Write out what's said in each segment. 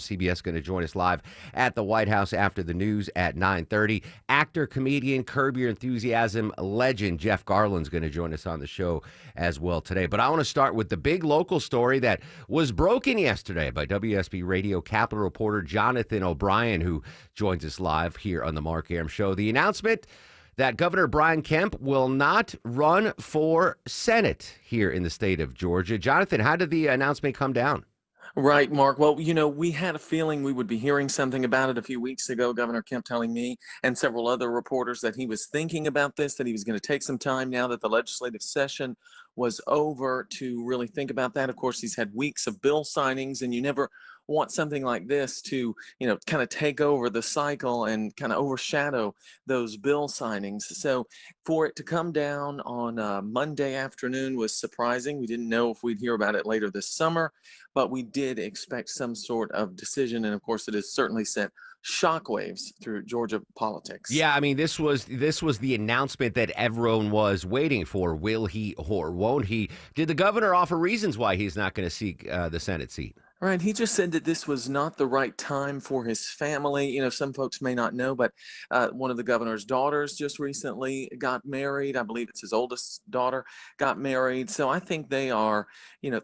CBS going to join us live at the White House after the news at 9:30. Actor, comedian, Curb Your Enthusiasm legend Jeff Garlin's going to join us on the show as well today. But I want to start with the big local story that was broken yesterday by WSB Radio Capitol reporter Jonathan O'Brien, who joins us live here on the Mark Arum Show. The announcement that Governor Brian Kemp will not run for Senate here in the state of Georgia. Jonathan, how did the announcement come down? Right, Mark. Well, we had a feeling we would be hearing something about it a few weeks ago. Governor Kemp telling me and several other reporters that he was thinking about this, that he was going to take some time now that the legislative session was over to really think about that. Of course, he's had weeks of bill signings, and you never want something like this to, kind of take over the cycle and kind of overshadow those bill signings. So for it to come down on Monday afternoon was surprising. We didn't know if we'd hear about it later this summer, but we did expect some sort of decision. And of course, it has certainly sent shockwaves through Georgia politics. Yeah, I mean, this was the announcement that everyone was waiting for. Will he or won't he? Did the governor offer reasons why he's not going to seek the Senate seat? Right. He just said that this was not the right time for his family. Some folks may not know, but one of the governor's daughters just recently got married. I believe it's his oldest daughter got married. So I think they are,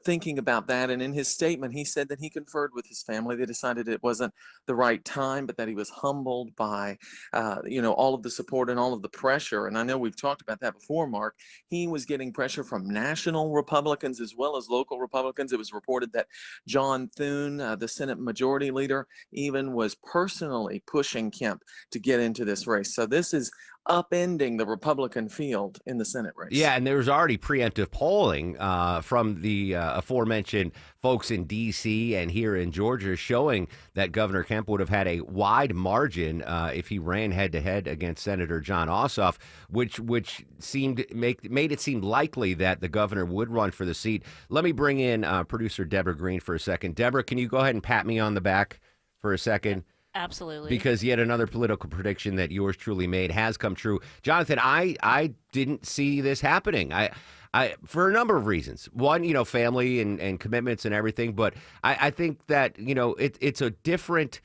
thinking about that. And in his statement, he said that he conferred with his family. They decided it wasn't the right time, but that he was humbled by, all of the support and all of the pressure. And I know we've talked about that before, Mark. He was getting pressure from national Republicans as well as local Republicans. It was reported that John Thune, the Senate Majority Leader, even was personally pushing Kemp to get into this race. So this is upending the Republican field in the Senate race. Yeah, and there was already preemptive polling from the aforementioned folks in D.C. and here in Georgia showing that Governor Kemp would have had a wide margin if he ran head-to-head against Senator Jon Ossoff, which made it seem likely that the governor would run for the seat. Let me bring in producer Deborah Green for a second. Deborah, can you go ahead and pat me on the back for a second? Absolutely. Because yet another political prediction that yours truly made has come true. Jonathan, I didn't see this happening. I for a number of reasons. One, family and commitments and everything. But I think that, it's a different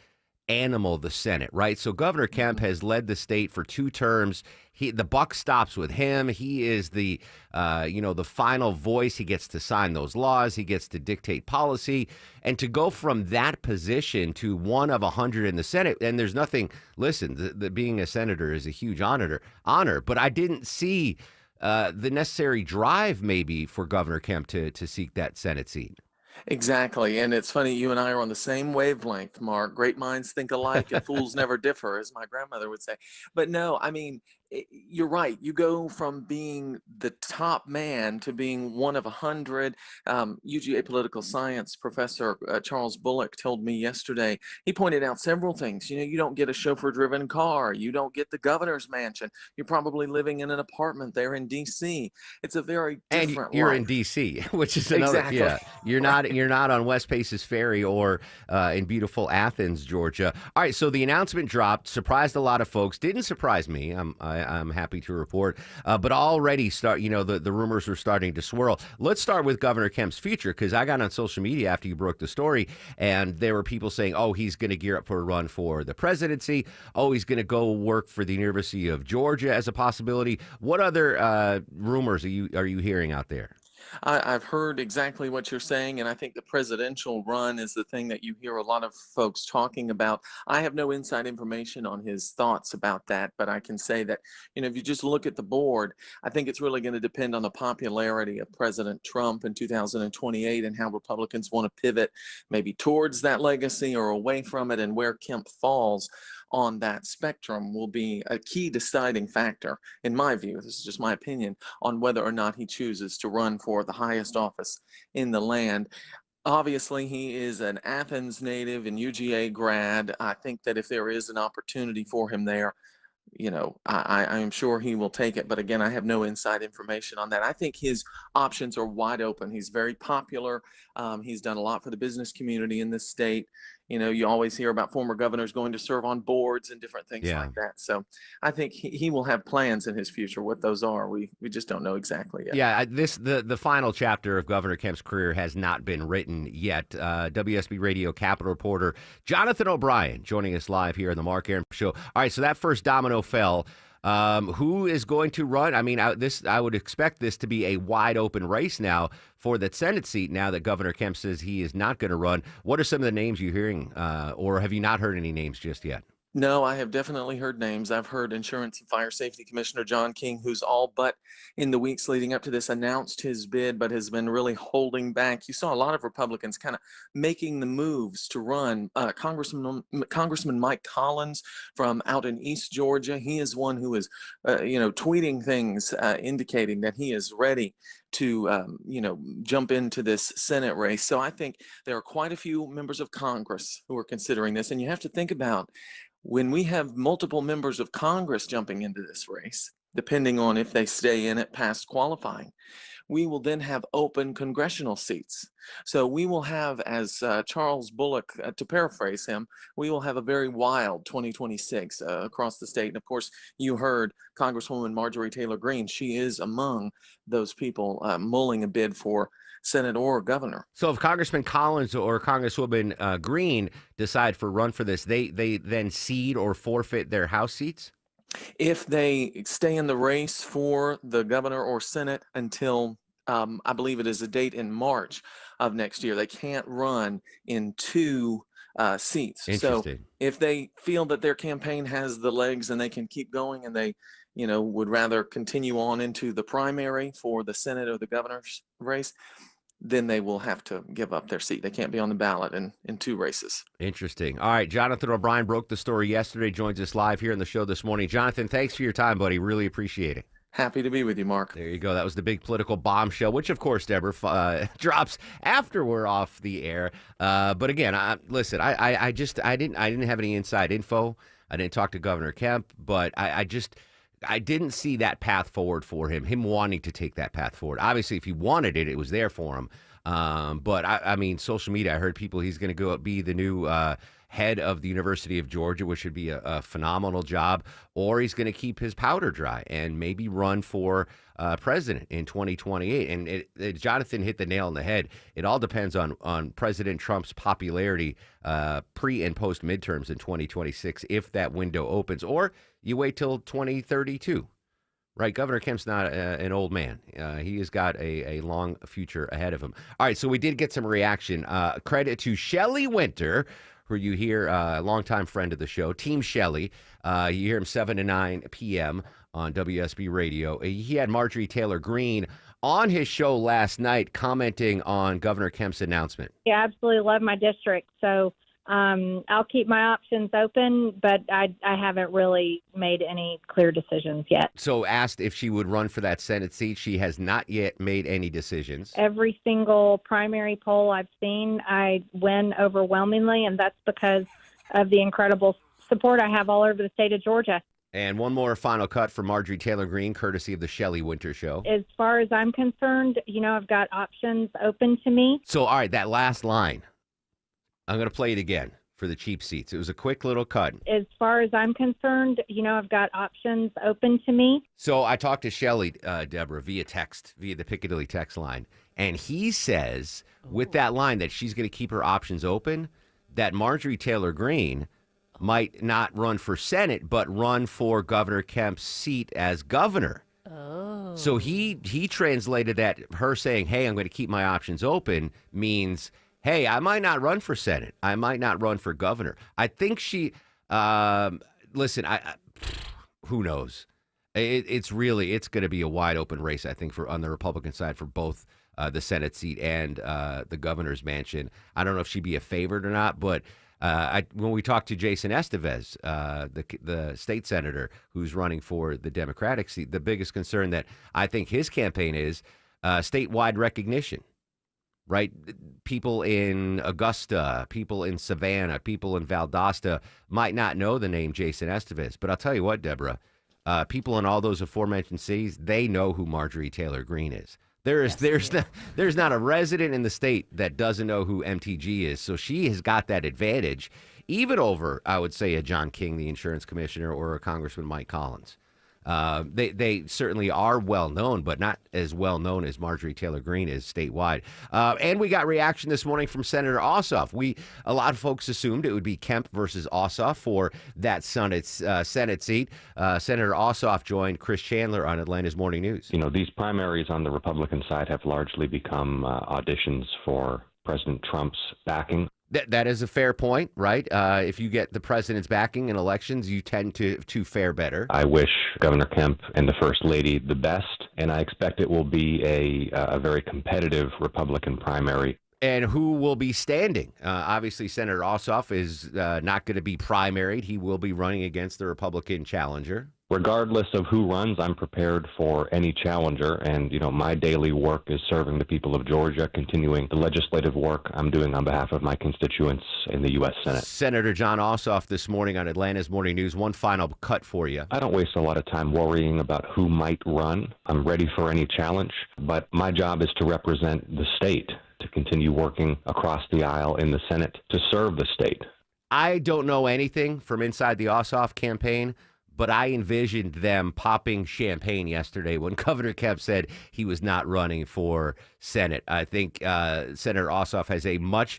animal, the Senate, right? So Governor Kemp has led the state for 2 terms. The buck stops with him. He is the final voice. He gets to sign those laws. He gets to dictate policy. And to go from that position to one of 100 in the Senate, and there's nothing, listen, being a senator is a huge honor, but I didn't see the necessary drive maybe for Governor Kemp to seek that Senate seat. Exactly. And it's funny, you and I are on the same wavelength, Mark. Great minds think alike and fools never differ, as my grandmother would say. But no, I mean, you're right. You go from being the top man to being one of 100. UGA political science professor Charles Bullock told me yesterday, he pointed out several things. You don't get a chauffeur-driven car. You don't get the governor's mansion. You're probably living in an apartment there in D.C. It's a very different And you're life. in D.C., which is another, Exactly. yeah. You're Right. not on West Paces Ferry or in beautiful Athens, Georgia. All right, so the announcement dropped, surprised a lot of folks. Didn't surprise me. I'm happy to report, but already the rumors were starting to swirl. Let's start with Governor Kemp's future, because I got on social media after you broke the story, and there were people saying, "Oh, he's going to gear up for a run for the presidency. Oh, he's going to go work for the University of Georgia as a possibility." What other rumors are you hearing out there? I've heard exactly what you're saying, and I think the presidential run is the thing that you hear a lot of folks talking about. I have no inside information on his thoughts about that, but I can say that, if you just look at the board, I think it's really going to depend on the popularity of President Trump in 2028 and how Republicans want to pivot maybe towards that legacy or away from it, and where Kemp falls on that spectrum will be a key deciding factor, in my view, this is just my opinion, on whether or not he chooses to run for the highest office in the land. Obviously, he is an Athens native and UGA grad. I think that if there is an opportunity for him there, I am sure he will take it. But again, I have no inside information on that. I think his options are wide open. He's very popular. He's done a lot for the business community in this state. You always hear about former governors going to serve on boards and different things Yeah. like that. So I think he will have plans in his future. What those are, we just don't know exactly yet. Yeah, the final chapter of Governor Kemp's career has not been written yet. WSB Radio Capitol reporter Jonathan O'Brien joining us live here on the Mark Arum Show. All right, so that first domino fell. Who is going to run? I mean, I would expect this to be a wide open race now for the Senate seat. Now that Governor Kemp says he is not going to run, what are some of the names you're hearing, or have you not heard any names just yet? No, I have definitely heard names. I've heard Insurance and Fire Safety Commissioner John King, who's all but in the weeks leading up to this announced his bid, but has been really holding back. You saw a lot of Republicans kind of making the moves to run. Congressman Mike Collins from out in East Georgia, he is one who is, tweeting things indicating that he is ready to, jump into this Senate race. So I think there are quite a few members of Congress who are considering this, and you have to think about when we have multiple members of Congress jumping into this race, depending on if they stay in it past qualifying, we will then have open congressional seats. So we will have, as Charles Bullock, to paraphrase him, we will have a very wild 2026 across the state. And of course, you heard Congresswoman Marjorie Taylor Greene. She is among those people mulling a bid for Senate or governor. So if Congressman Collins or Congresswoman Green decide for run for this, they then cede or forfeit their House seats? If they stay in the race for the governor or Senate until I believe it is a date in March of next year, they can't run in two seats. So Interesting. if they feel that their campaign has the legs and they can keep going and they, would rather continue on into the primary for the Senate or the governor's race, then they will have to give up their seat. They can't be on the ballot in two races. Interesting. All right, Jonathan O'Brien broke the story yesterday, joins us live here on the show this morning. Jonathan, thanks for your time, buddy. Really appreciate it. Happy to be with you, Mark. There you go. That was the big political bombshell, which, of course, Deborah, drops after we're off the air. But again, listen, I didn't have any inside info. I didn't talk to Governor Kemp, but I didn't see that path forward for him wanting to take that path forward. Obviously, if he wanted it, it was there for him. But I mean, social media, I heard he's going to go be the new head of the University of Georgia, which would be a phenomenal job, or he's going to keep his powder dry and maybe run for president in 2028. And Jonathan hit the nail on the head. It all depends on President Trump's popularity pre and post midterms in 2026, if that window opens, or you wait till 2032. Right, Governor Kemp's not an old man. He has got a long future ahead of him. All right, so we did get some reaction. Credit to Shelley Winter, who you hear, a longtime friend of the show, Team Shelley. You hear him 7 to 9 p.m. on WSB Radio. He had Marjorie Taylor Greene on his show last night commenting on Governor Kemp's announcement. Yeah, I absolutely love my district. So I'll keep my options open, but I haven't really made any clear decisions yet. So asked if she would run for that Senate seat. She has not yet made any decisions. Every single primary poll I've seen, I win overwhelmingly, and that's because of the incredible support I have all over the state of Georgia. And one more final cut for Marjorie Taylor Greene, courtesy of the Shelley Winter Show. As far as I'm concerned, I've got options open to me. So, all right, that last line. I'm going to play it again for the cheap seats. It was a quick little cut. As far as I'm concerned, I've got options open to me. So I talked to Shelley, Deborah, via the Piccadilly text line. And he says with that line that she's going to keep her options open, that Marjorie Taylor Greene might not run for Senate, but run for Governor Kemp's seat as governor. Oh. So he translated that her saying, hey, I'm going to keep my options open means, hey, I might not run for Senate. I might not run for governor. I think she, listen, who knows? It's going to be a wide open race, I think, on the Republican side for both the Senate seat and the governor's mansion. I don't know if she'd be a favorite or not, but when we talked to Jason Estevez, the state senator who's running for the Democratic seat, the biggest concern that I think his campaign is statewide recognition. Right? People in Augusta, people in Savannah, people in Valdosta might not know the name Jason Estevez. But I'll tell you what, Deborah, people in all those aforementioned cities, they know who Marjorie Taylor Greene is. There's not a resident in the state that doesn't know who MTG is. So she has got that advantage, even over, I would say, a John King, the insurance commissioner, or a Congressman Mike Collins. They certainly are well known, but not as well known as Marjorie Taylor Greene is statewide. And we got reaction this morning from Senator Ossoff. A lot of folks assumed it would be Kemp versus Ossoff for that Senate seat. Senator Ossoff joined Chris Chandler on Atlanta's Morning News. You know, these primaries on the Republican side have largely become auditions for President Trump's backing. That is a fair point, right? If you get the president's backing in elections, you tend to fare better. I wish Governor Kemp and the First Lady the best, and I expect it will be a very competitive Republican primary. And who will be standing? Obviously, Senator Ossoff is not going to be primaried. He will be running against the Republican challenger. Regardless of who runs, I'm prepared for any challenger. And, you know, my daily work is serving the people of Georgia, continuing the legislative work I'm doing on behalf of my constituents in the U.S. Senate. Senator Jon Ossoff this morning on Atlanta's Morning News. One final cut for you. I don't waste a lot of time worrying about who might run. I'm ready for any challenge, but my job is to represent the state, to continue working across the aisle in the Senate to serve the state. I don't know anything from inside the Ossoff campaign, but I envisioned them popping champagne yesterday when Governor Kemp said he was not running for Senate. I think Senator Ossoff has a much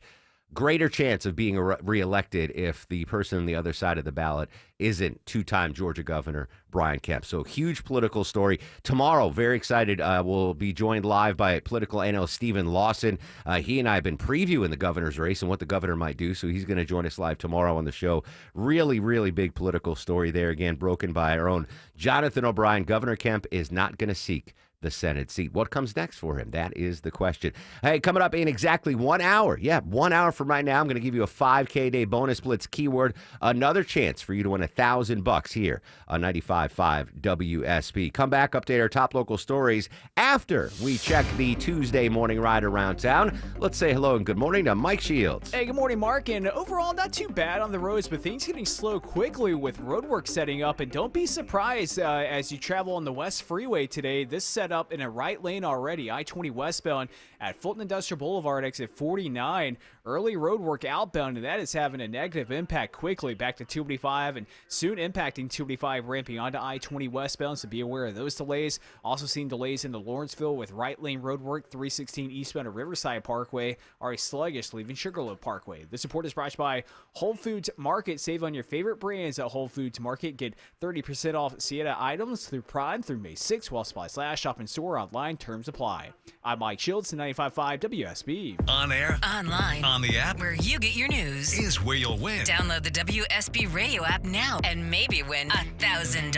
greater chance of being reelected if the person on the other side of the ballot isn't two-time Georgia Governor Brian Kemp. So huge political story. Tomorrow, very excited, we'll be joined live by political analyst Stephen Lawson. He and I have been previewing the governor's race and what the governor might do, so he's going to join us live tomorrow on the show. Really, really big political story there, again, broken by our own Jonathan O'Brien. Governor Kemp is not going to seek the Senate seat. What comes next for him? That is the question. Hey, coming up in exactly 1 hour. Yeah, 1 hour from right now, I'm going to give you a 5K day bonus blitz keyword. Another chance for you to win $1,000 here on 95.5 WSB. Come back, update our top local stories after we check the Tuesday morning ride around town. Let's say hello and good morning to Mike Shields. Hey, good morning, Mark. And overall, not too bad on the roads, but things getting slow quickly with roadwork setting up. And don't be surprised as you travel on the West Freeway today. This set up in a right lane already. I-20 westbound at Fulton Industrial Boulevard, exit 49. Early road work outbound, and that is having a negative impact quickly back to 285 and soon impacting 285 ramping onto I-20 westbound, so be aware of those delays. Also seeing delays in the Lawrenceville with right lane road work, 316 eastbound of Riverside Parkway, are sluggish leaving Sugarloaf Parkway. The support is brought to you by Whole Foods Market. Save on your favorite brands at Whole Foods Market. Get 30% off Sienna items through Prime through May 6th while supplies last. Shop in store, online, terms apply. I'm Mike Shields, 95.5 WSB. On air, online, on the app, where you get your news, is where you'll win. Download the WSB radio app now and maybe win $1,000.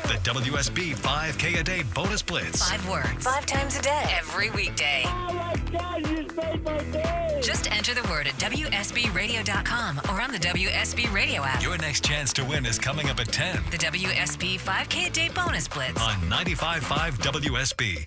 The WSB 5K a day bonus blitz. 5 words, 5 times a day, every weekday. Oh my God, you just made my day. Just enter the word at WSBradio.com or on the WSB radio app. Your next chance to win is coming up at 10 The WSB 5K a day bonus blitz on 95.5 WSB.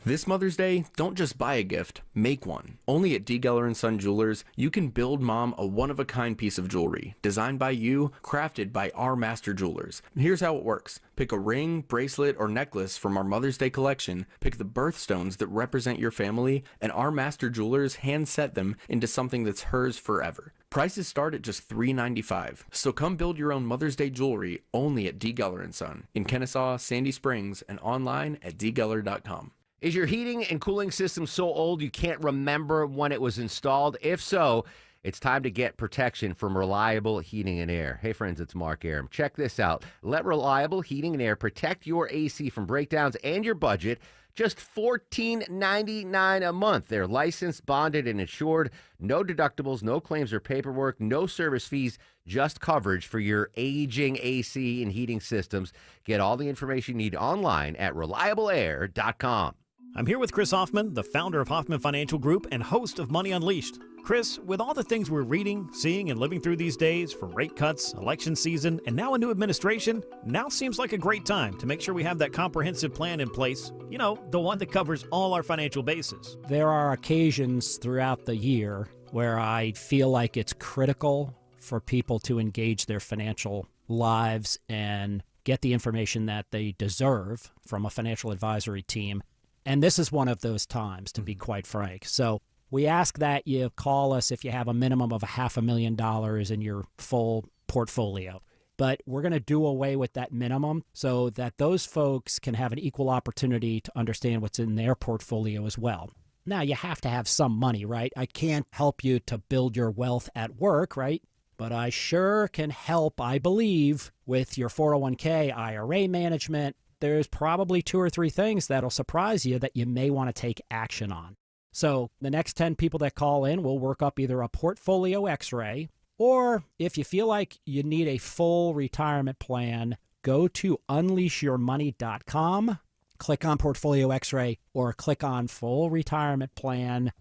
This Mother's Day, don't just buy a gift, make one. Only at D. Geller & Son Jewelers, you can build mom a one-of-a-kind piece of jewelry, designed by you, crafted by our master jewelers. And here's how it works. Pick a ring, bracelet, or necklace from our Mother's Day collection, pick the birthstones that represent your family, and our master jewelers hand-set them into something that's hers forever. Prices start at just $3.95. So come build your own Mother's Day jewelry only at D. Geller & Son, in Kennesaw, Sandy Springs, and online at dgeller.com. Is your heating and cooling system so old you can't remember when it was installed? If so, it's time to get protection from Reliable Heating and Air. Hey, friends, it's Mark Aram. Check this out. Let Reliable Heating and Air protect your AC from breakdowns and your budget. Just $14.99 a month. They're licensed, bonded, and insured. No deductibles, no claims or paperwork, no service fees, just coverage for your aging AC and heating systems. Get all the information you need online at reliableair.com. I'm here with Chris Hoffman, the founder of Hoffman Financial Group and host of Money Unleashed. Chris, with all the things we're reading, seeing, and living through these days, from rate cuts, election season, and now a new administration, now seems like a great time to make sure we have that comprehensive plan in place. You know, the one that covers all our financial bases. There are occasions throughout the year where I feel like it's critical for people to engage their financial lives and get the information that they deserve from a financial advisory team. And this is one of those times, to be quite frank. So we ask that you call us if you have a minimum of $500,000 in your full portfolio. But we're going to do away with that minimum so that those folks can have an equal opportunity to understand what's in their portfolio as well. Now, you have to have some money, right? I can't help you to build your wealth at work, right? But I sure can help, I believe, with your 401k, IRA management. There's probably 2 or 3 things that'll surprise you that you may want to take action on. So the next 10 people that call in, we'll work up either a portfolio x-ray, or if you feel like you need a full retirement plan, go to unleashyourmoney.com, click on portfolio x-ray, or click on full retirement plan.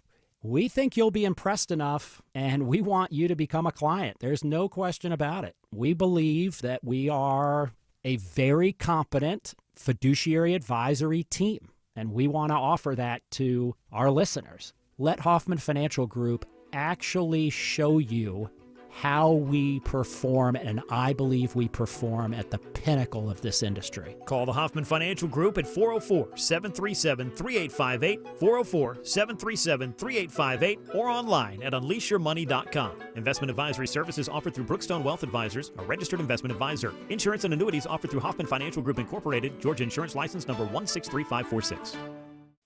We think you'll be impressed enough, and we want you to become a client. There's no question about it. We believe that we are a very competent fiduciary advisory team, and we want to offer that to our listeners. Let Hoffman Financial Group actually show you how we perform, and I believe we perform at the pinnacle of this industry. Call the Hoffman Financial Group at 404-737-3858, 404-737-3858, or online at unleashyourmoney.com. Investment advisory services offered through Brookstone Wealth Advisors, a registered investment advisor. Insurance and annuities offered through Hoffman Financial Group Incorporated, Georgia Insurance License number 163546.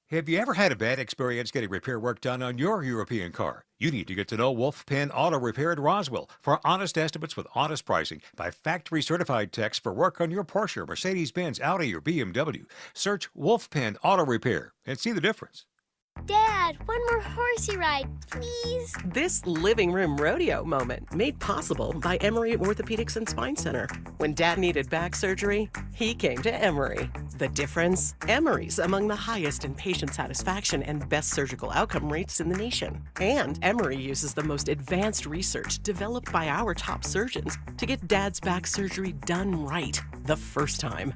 Have you ever had a bad experience getting repair work done on your European car? You need to get to know Wolf Pen Auto Repair at Roswell for honest estimates with honest pricing by factory certified techs for work on your Porsche, Mercedes-Benz, Audi, or BMW. Search Wolf Pen Auto Repair and see the difference. Dad, one more horsey ride, please. This living room rodeo moment made possible by Emory Orthopedics and Spine Center. When Dad needed back surgery, he came to Emory. The difference? Emory's among the highest in patient satisfaction and best surgical outcome rates in the nation. And Emory uses the most advanced research developed by our top surgeons to get Dad's back surgery done right the first time.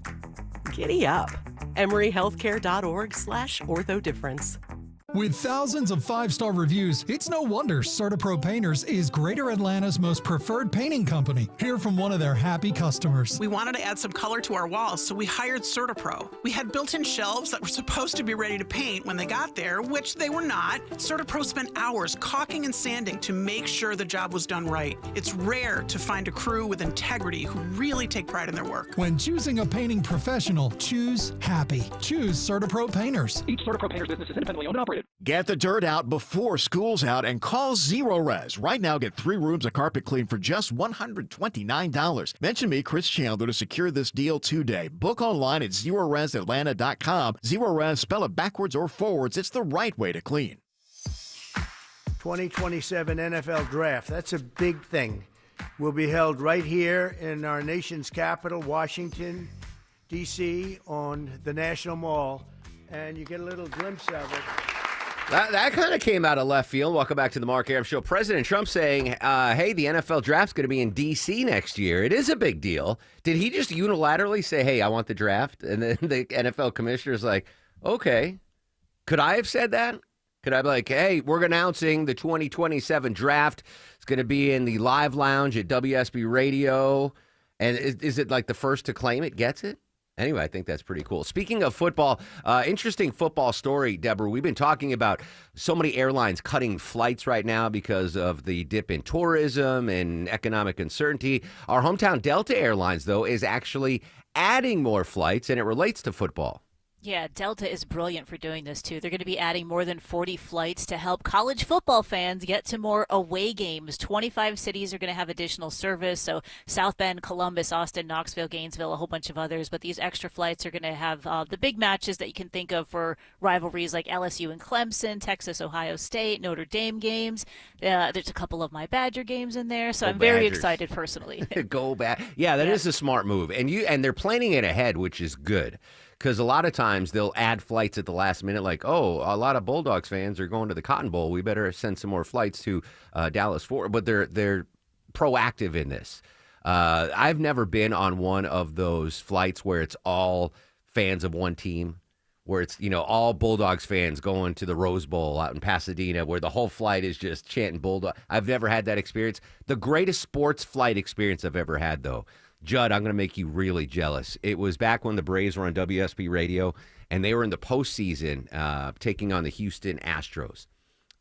Giddy up. EmoryHealthcare.org/orthodifference. With thousands of 5-star reviews, it's no wonder CertaPro Painters is Greater Atlanta's most preferred painting company. Hear from one of their happy customers. We wanted to add some color to our walls, so we hired CertaPro. We had built-in shelves that were supposed to be ready to paint when they got there, which they were not. CertaPro spent hours caulking and sanding to make sure the job was done right. It's rare to find a crew with integrity who really take pride in their work. When choosing a painting professional, choose happy. Choose CertaPro Painters. Each CertaPro Painters business is independently owned and operated. Get the dirt out before school's out and call Zero Res. Right now, get 3 rooms of carpet clean for just $129. Mention me, Chris Chandler, to secure this deal today. Book online at ZeroResAtlanta.com. Zero Res, spell it backwards or forwards. It's the right way to clean. 2027 NFL Draft. That's a big thing. Will be held right here in our nation's capital, Washington, D.C., on the National Mall. And you get a little glimpse of it. That kind of came out of left field. Welcome back to the Mark Arum Show. President Trump saying, hey, the NFL draft's going to be in D.C. next year. It is a big deal. Did he just unilaterally say, hey, I want the draft? And then the NFL commissioner's like, okay. Could I have said that? Could I be like, hey, we're announcing the 2027 draft. It's going to be in the live lounge at WSB Radio. And is it like the first to claim it gets it? Anyway, I think that's pretty cool. Speaking of football, interesting football story, Deborah. We've been talking about so many airlines cutting flights right now because of the dip in tourism and economic uncertainty. Our hometown Delta Airlines, though, is actually adding more flights, and it relates to football. Yeah, Delta is brilliant for doing this, too. They're going to be adding more than 40 flights to help college football fans get to more away games. 25 cities are going to have additional service, so South Bend, Columbus, Austin, Knoxville, Gainesville, a whole bunch of others. But these extra flights are going to have the big matches that you can think of for rivalries like LSU and Clemson, Texas, Ohio State, Notre Dame games. There's a couple of my Badger games in there, so I'm very excited personally. Go back. Yeah, that is a smart move. And they're planning it ahead, which is good. Because a lot of times they'll add flights at the last minute, like, oh, a lot of Bulldogs fans are going to the Cotton Bowl. We better send some more flights to Dallas Fort. But they're proactive in this. I've never been on one of those flights where it's all fans of one team, where it's, all Bulldogs fans going to the Rose Bowl out in Pasadena, where the whole flight is just chanting Bulldog. I've never had that experience. The greatest sports flight experience I've ever had, though, Judd, I'm going to make you really jealous. It was back when the Braves were on WSB Radio, and they were in the postseason taking on the Houston Astros.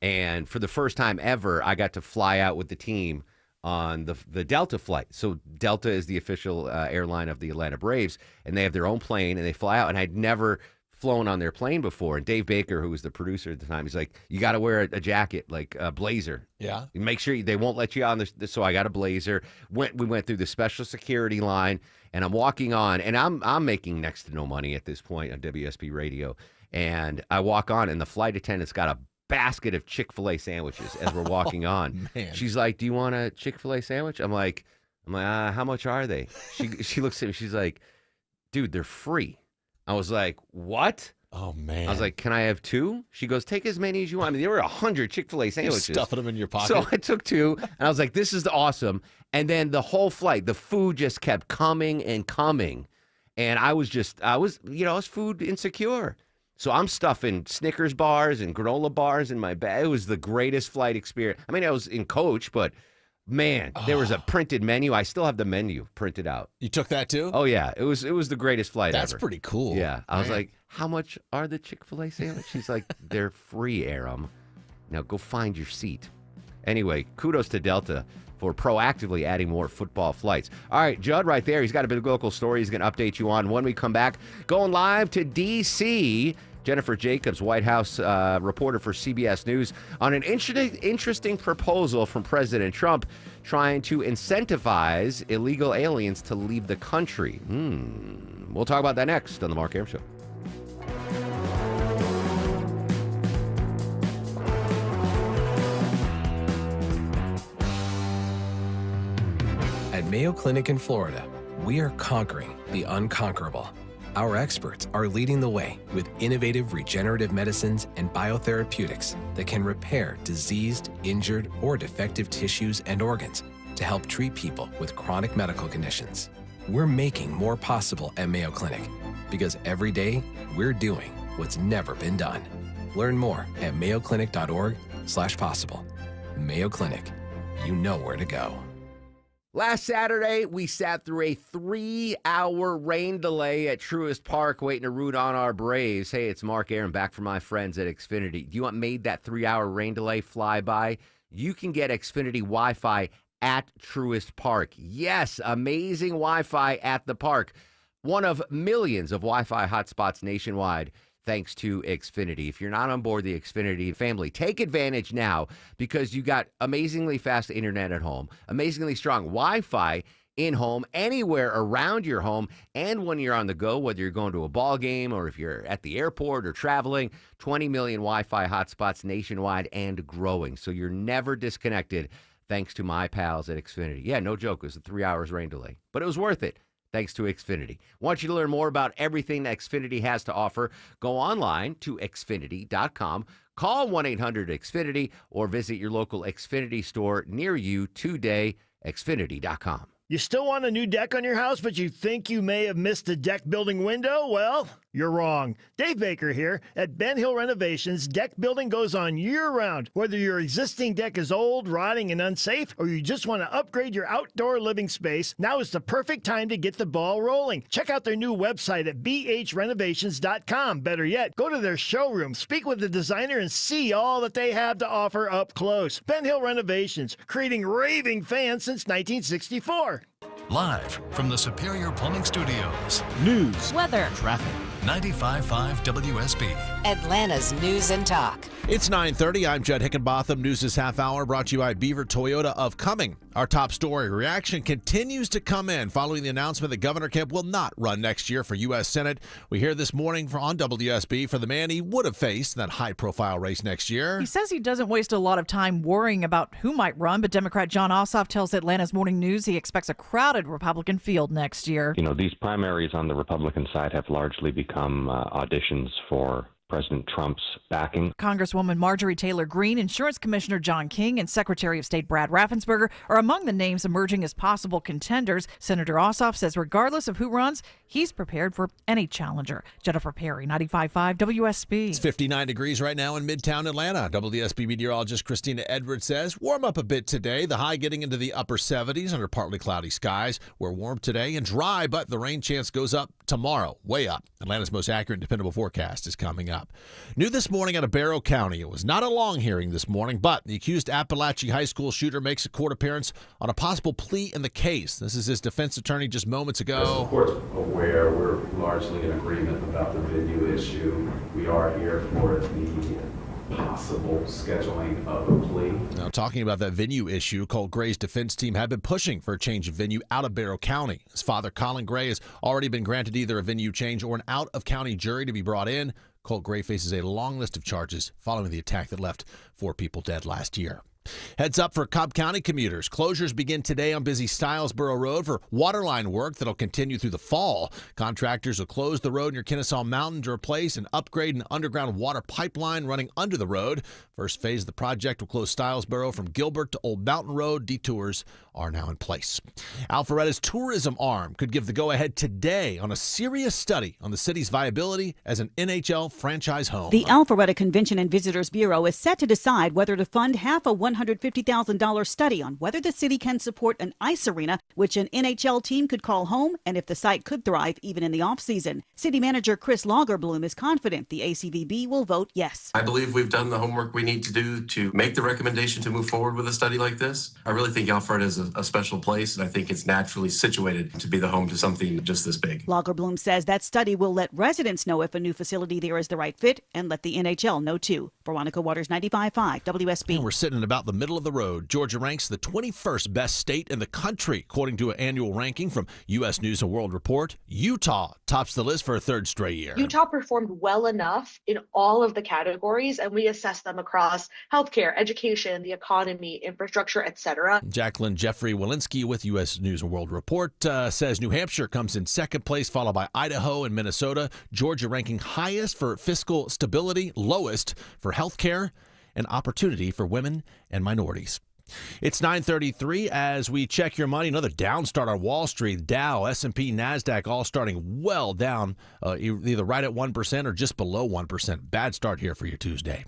And for the first time ever, I got to fly out with the team on the Delta flight. So Delta is the official airline of the Atlanta Braves, and they have their own plane, and they fly out. And I'd never flown on their plane before. And Dave Baker, who was the producer at the time, he's like, you got to wear a jacket, like a blazer. Yeah. Make sure they won't let you on this. So I got a blazer. We went through the special security line, and I'm walking on, and I'm making next to no money at this point on WSB Radio. And I walk on, and the flight attendant's got a basket of Chick-fil-A sandwiches as we're walking on. Man. She's like, do you want a Chick-fil-A sandwich? I'm like, how much are they? She looks at me. She's like, dude, they're free. I was like, what? Oh, man. I was like, can I have 2? She goes, take as many as you want. I mean, there were 100 Chick-fil-A sandwiches. You're stuffing them in your pocket. So I took 2, and I was like, this is awesome. And then the whole flight, the food just kept coming and coming. And I was food insecure. So I'm stuffing Snickers bars and granola bars in my bag. It was the greatest flight experience. I mean, I was in coach, but man, there was a printed menu. I still have the menu printed out. You took that too? Oh yeah, it was the greatest flight ever. That's pretty cool. Yeah, I was Man. like, how much are the Chick-fil-A sandwiches? She's like, they're free, Aram. Now go find your seat. Anyway, kudos to Delta for proactively adding more football flights. All right, Judd right there. He's got a big local story he's going to update you on when we come back. Going live to D.C., Jennifer Jacobs, White House reporter for CBS News, on an interesting proposal from President Trump trying to incentivize illegal aliens to leave the country. We'll talk about that next on The Mark Arum Show. At Mayo Clinic in Florida, we are conquering the unconquerable. Our experts are leading the way with innovative regenerative medicines and biotherapeutics that can repair diseased, injured, or defective tissues and organs to help treat people with chronic medical conditions. We're making more possible at Mayo Clinic because every day we're doing what's never been done. Learn more at mayoclinic.org/possible. Mayo Clinic, you know where to go. Last Saturday, we sat through a 3-hour rain delay at Truist Park waiting to root on our Braves. Hey, it's Mark Arum back from my friends at Xfinity. Do you want made that 3-hour rain delay fly by? You can get Xfinity Wi-Fi at Truist Park. Yes, amazing Wi-Fi at the park. One of millions of Wi-Fi hotspots nationwide, thanks to Xfinity. If you're not on board the Xfinity family, take advantage now because you got amazingly fast internet at home, amazingly strong Wi-Fi in-home, anywhere around your home, and when you're on the go, whether you're going to a ball game or if you're at the airport or traveling, 20 million Wi-Fi hotspots nationwide and growing. So you're never disconnected thanks to my pals at Xfinity. Yeah, no joke. It was a 3 hours rain delay, but it was worth it. Thanks to Xfinity. Want you to learn more about everything that Xfinity has to offer? Go online to Xfinity.com, call 1-800-XFINITY, or visit your local Xfinity store near you today, Xfinity.com. You still want a new deck on your house, but you think you may have missed a deck building window? Well, you're wrong. Dave Baker here. At Ben Hill Renovations, deck building goes on year-round. Whether your existing deck is old, rotting, and unsafe, or you just want to upgrade your outdoor living space, now is the perfect time to get the ball rolling. Check out their new website at bhrenovations.com. Better yet, go to their showroom, speak with the designer, and see all that they have to offer up close. Ben Hill Renovations, creating raving fans since 1964. Live from the Superior Plumbing Studios. News, weather, traffic. 95.5 WSB. Atlanta's News and Talk. It's 9:30. I'm Judd Hickenbotham. News this half hour brought to you by Beaver Toyota of Cumming. Our top story, reaction continues to come in following the announcement that Governor Kemp will not run next year for U.S. Senate. We hear this morning on WSB for the man he would have faced in that high-profile race next year. He says he doesn't waste a lot of time worrying about who might run, but Democrat John Ossoff tells Atlanta's Morning News he expects a crowded Republican field next year. You know, these primaries on the Republican side have largely become auditions for President Trump's backing. Congresswoman Marjorie Taylor Greene, Insurance Commissioner John King, and Secretary of State Brad Raffensperger are among the names emerging as possible contenders. Senator Ossoff says regardless of who runs, he's prepared for any challenger. Jennifer Perry, 95.5 WSB. It's 59 degrees right now in Midtown Atlanta. WSB meteorologist Christina Edwards says warm up a bit today. The high getting into the upper 70s under partly cloudy skies. We're warm today and dry, but the rain chance goes up tomorrow, way up. Atlanta's most accurate and dependable forecast is coming up. New this morning out of Barrow County. It was not a long hearing this morning, but the accused Appalachia High School shooter makes a court appearance on a possible plea in the case. This is his defense attorney just moments ago. As the court's aware, we're largely in agreement about the venue issue. We are here for the possible scheduling of a plea. Now, talking about that venue issue, Colt Gray's defense team had been pushing for a change of venue out of Barrow County. His father, Colin Gray, has already been granted either a venue change or an out-of-county jury to be brought in. Colt Gray faces a long list of charges following the attack that left 4 people dead last year. Heads up for Cobb County commuters. Closures begin today on busy Stylesboro Road for waterline work that'll continue through the fall. Contractors will close the road near Kennesaw Mountain to replace and upgrade an underground water pipeline running under the road. First phase of the project will close Stylesboro from Gilbert to Old Mountain Road. Detours are now in place. Alpharetta's tourism arm could give the go-ahead today on a serious study on the city's viability as an NHL franchise home. The Alpharetta Convention and Visitors Bureau is set to decide whether to fund half a $150,000 study on whether the city can support an ice arena, which an NHL team could call home, and if the site could thrive even in the offseason. City Manager Chris Lagerbloom is confident the ACVB will vote yes. I believe we've done the homework we need to do to make the recommendation to move forward with a study like this. I really think Alpharetta is a special place, and I think it's naturally situated to be the home to something just this big. Lagerbloom says that study will let residents know if a new facility there is the right fit and let the NHL know too. Veronica Waters, 95.5 WSB. And we're sitting in about the middle of the road. Georgia ranks the 21st best state in the country, according to an annual ranking from U.S. News and World Report. Utah tops the list for a third straight year. Utah performed well enough in all of the categories, and we assess them across healthcare, education, the economy, infrastructure, etc. Jacqueline Jeffrey Walensky with U.S. News and World Report says New Hampshire comes in second place, followed by Idaho and Minnesota. Georgia ranking highest for fiscal stability, lowest for healthcare and opportunity for women and minorities. It's 9:33 as we check your money. Another down start on Wall Street. Dow, S&P, NASDAQ all starting well down, either right at 1% or just below 1%. Bad start here for your Tuesday.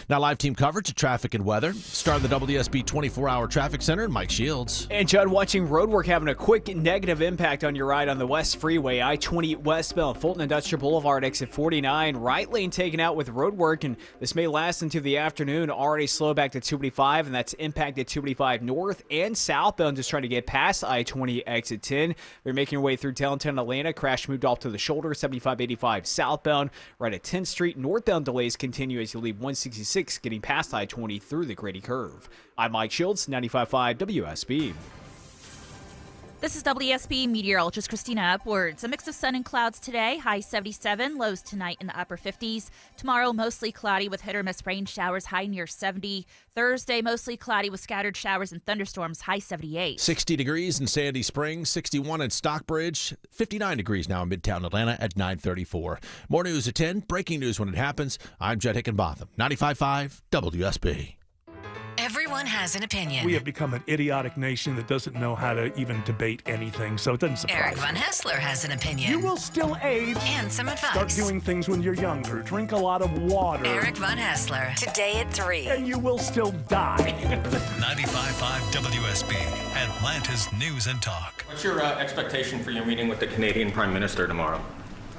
Now live team coverage of traffic and weather. Starting the WSB 24-hour traffic center, Mike Shields. And Judd, watching roadwork having a quick negative impact on your ride on the West Freeway. I-20 westbound, Fulton Industrial Boulevard, exit 49. Right lane taken out with roadwork, and this may last into the afternoon. Already slow back to 285, and that's impacted 285 north and southbound, just trying to get past I-20 exit 10. They're making your way through downtown Atlanta. Crash moved off to the shoulder, 7585 southbound. Right at 10th Street. Northbound delays continue as you leave 166 getting past I-20 through the Grady Curve. I'm Mike Shields, 95.5 WSB. This is WSB meteorologist Christina Upwards. A mix of sun and clouds today, high 77, lows tonight in the upper 50s. Tomorrow, mostly cloudy with hit or miss rain showers, high near 70. Thursday, mostly cloudy with scattered showers and thunderstorms, high 78. 60 degrees in Sandy Springs, 61 in Stockbridge, 59 degrees now in Midtown Atlanta at 9:34. More news at 10, breaking news when it happens. I'm Judd Hickenbotham, 95.5 WSB. Everyone has an opinion. We have become an idiotic nation that doesn't know how to even debate anything, so it doesn't surprise Eric Von Hessler has an opinion. You will still age. And some advice. Start doing things when you're younger. Drink a lot of water. Eric Von Hessler, today at 3. And you will still die. 95.5 WSB, Atlanta's News and Talk. What's your expectation for your meeting with the Canadian Prime Minister tomorrow?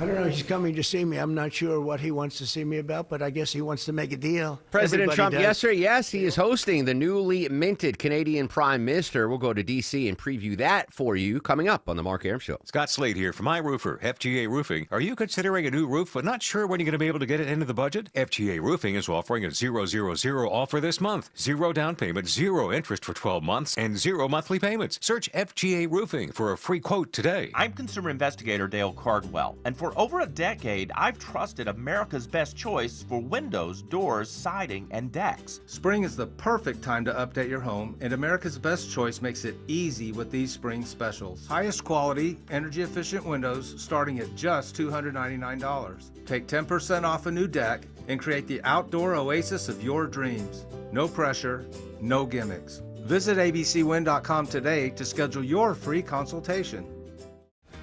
I don't know. He's coming to see me. I'm not sure what he wants to see me about, but I guess he wants to make a deal. President Everybody Trump does. yesterday, yes, he is hosting the newly minted Canadian Prime Minister. We'll go to D.C. and preview that for you coming up on the Mark Arum Show. Scott Slade here for My Roofer, FGA Roofing. Are you considering a new roof but not sure when you're going to be able to get it into the budget? FGA Roofing is offering a 000 offer this month. 0 down payment, 0 interest for 12 months, and 0 monthly payments. Search FGA Roofing for a free quote today. I'm consumer investigator Dale Cardwell, and for For over a decade, I've trusted America's best choice for windows, doors, siding, and decks. Spring is the perfect time to update your home, and America's Best Choice makes it easy with these spring specials. Highest quality, energy-efficient windows starting at just $299. Take 10% off a new deck and create the outdoor oasis of your dreams. No pressure, no gimmicks. Visit abcwin.com today to schedule your free consultation.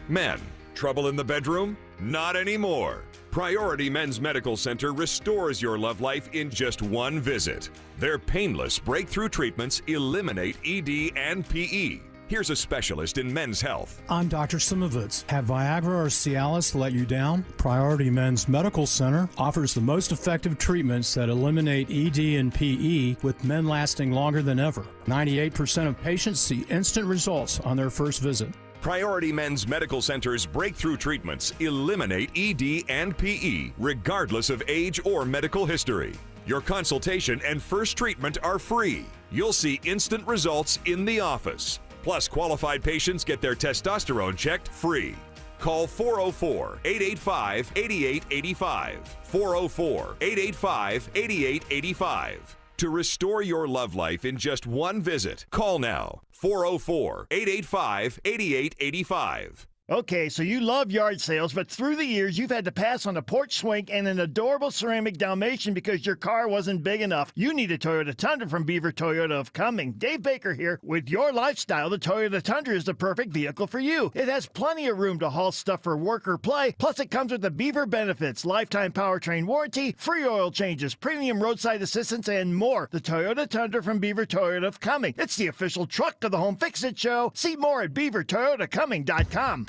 Men, trouble in the bedroom? Not anymore. Priority Men's Medical Center restores your love life in just one visit. Their painless breakthrough treatments eliminate ED and PE. Here's a specialist in men's health. I'm Dr. Simovitz. Have Viagra or Cialis let you down? Priority Men's Medical Center offers the most effective treatments that eliminate ED and PE, with men lasting longer than ever. 98% of patients see instant results on their first visit. Priority Men's Medical Center's breakthrough treatments eliminate ED and PE, regardless of age or medical history. Your consultation and first treatment are free. You'll see instant results in the office. Plus, qualified patients get their testosterone checked free. Call 404-885-8885. 404-885-8885. To restore your love life in just one visit, call now. 404-885-8885. Okay, so you love yard sales, but through the years, you've had to pass on a porch swing and an adorable ceramic Dalmatian because your car wasn't big enough. You need a Toyota Tundra from Beaver Toyota of Cumming. Dave Baker here. With your lifestyle, the Toyota Tundra is the perfect vehicle for you. It has plenty of room to haul stuff for work or play, plus it comes with the Beaver benefits, lifetime powertrain warranty, free oil changes, premium roadside assistance, and more. The Toyota Tundra from Beaver Toyota of Cumming. It's the official truck of the Home Fix-It Show. See more at beavertoyotacumming.com.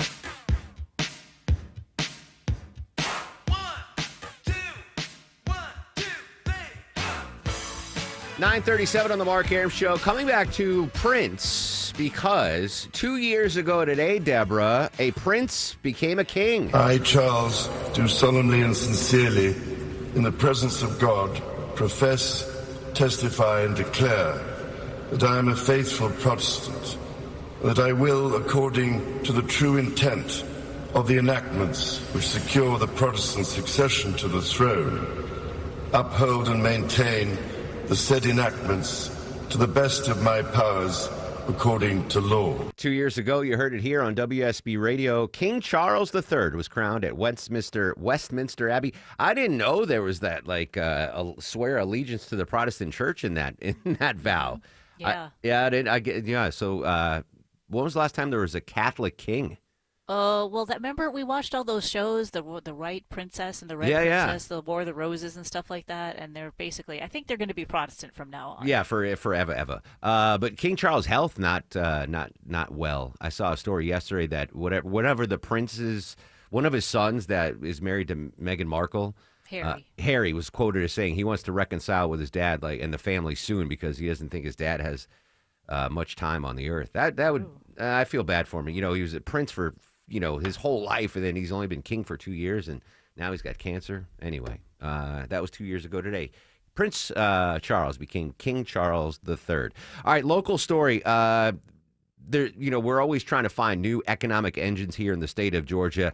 9:37 on the Mark Arum Show. Coming back to Prince, because 2 years ago today, Deborah, a prince became a king. I, Charles, do solemnly and sincerely, in the presence of God, profess, testify, and declare that I am a faithful Protestant, and that I will, according to the true intent of the enactments which secure the Protestant succession to the throne, uphold and maintain the said enactments to the best of my powers according to law. 2 years ago, you heard it here on WSB Radio. King Charles III was crowned at Westminster Abbey. I didn't know there was that, swear allegiance to the Protestant Church in that vow. Yeah. So, when was the last time there was a Catholic king? Remember we watched all those shows, the White Princess and the Red Princess, the War of the Roses and stuff like that, and they're basically, I think they're going to be Protestant from now on. Yeah, forever, ever. But King Charles' health not well. I saw a story yesterday that whatever the prince's, one of his sons that is married to Meghan Markle, Harry was quoted as saying he wants to reconcile with his dad and the family soon because he doesn't think his dad has much time on the earth. That would I feel bad for him. He was a prince for his whole life, and then he's only been king for 2 years, and now he's got cancer. Anyway, that was 2 years ago today. Prince Charles became King Charles III. All right, local story. We're always trying to find new economic engines here in the state of Georgia,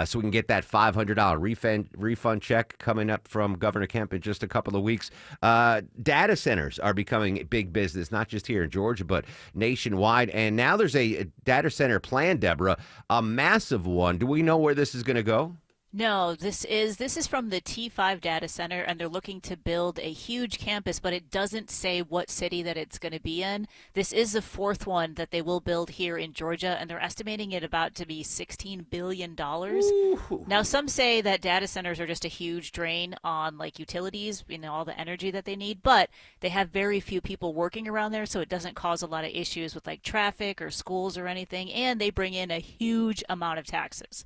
so we can get that $500 refund check coming up from Governor Kemp in just a couple of weeks. Data centers are becoming big business, not just here in Georgia, but nationwide. And now there's a data center plan, Deborah, a massive one. Do we know where this is going to go? No, this is from the T5 data center, and they're looking to build a huge campus, but it doesn't say what city that it's going to be in. This is the fourth one that they will build here in Georgia, and they're estimating it about to be $16 billion. Ooh. Now, some say that data centers are just a huge drain on utilities, all the energy that they need, but they have very few people working around there, so it doesn't cause a lot of issues with traffic or schools or anything, and they bring in a huge amount of taxes.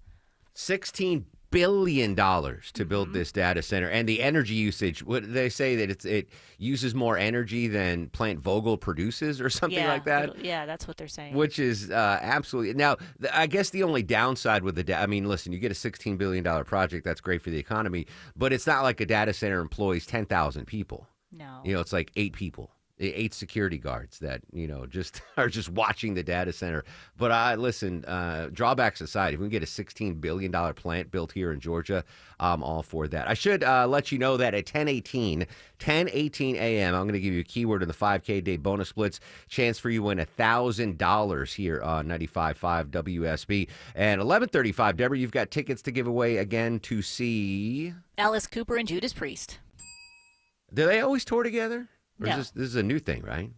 $16 billion to build this data center, and the energy usage, what they say that it uses more energy than Plant Vogtle produces or something like that. Yeah, that's what they're saying. Which is absolutely. Now, I guess the only downside with listen, you get a $16 billion project, that's great for the economy, but it's not like a data center employs 10,000 people. No. It's like 8 people. 8 security guards that just are just watching the data center. But listen, drawbacks aside, if we can get a $16 billion plant built here in Georgia, I'm all for that. I should let you know that at 10:18 a.m., I'm going to give you a keyword in the 5K day bonus splits. Chance for you to win $1,000 here on 95.5 WSB. And 11:35, Deborah, you've got tickets to give away again to see Alice Cooper and Judas Priest. Do they always tour together? Or No. this is a new thing, right?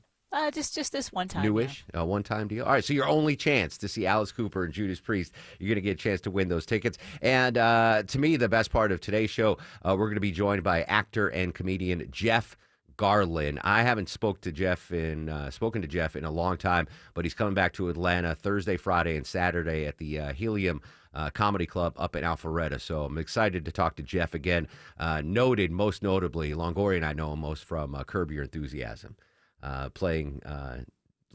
Just this one time. Newish, a one-time deal. All right, so your only chance to see Alice Cooper and Judas Priest, you're going to get a chance to win those tickets. And to me, the best part of today's show, we're going to be joined by actor and comedian Jeff Garlin. I haven't spoken to Jeff in a long time, but he's coming back to Atlanta Thursday, Friday, and Saturday at the Helium Comedy Club up in Alpharetta. So I'm excited to talk to Jeff again. Most notably, Longoria and I know him most from Curb Your Enthusiasm, playing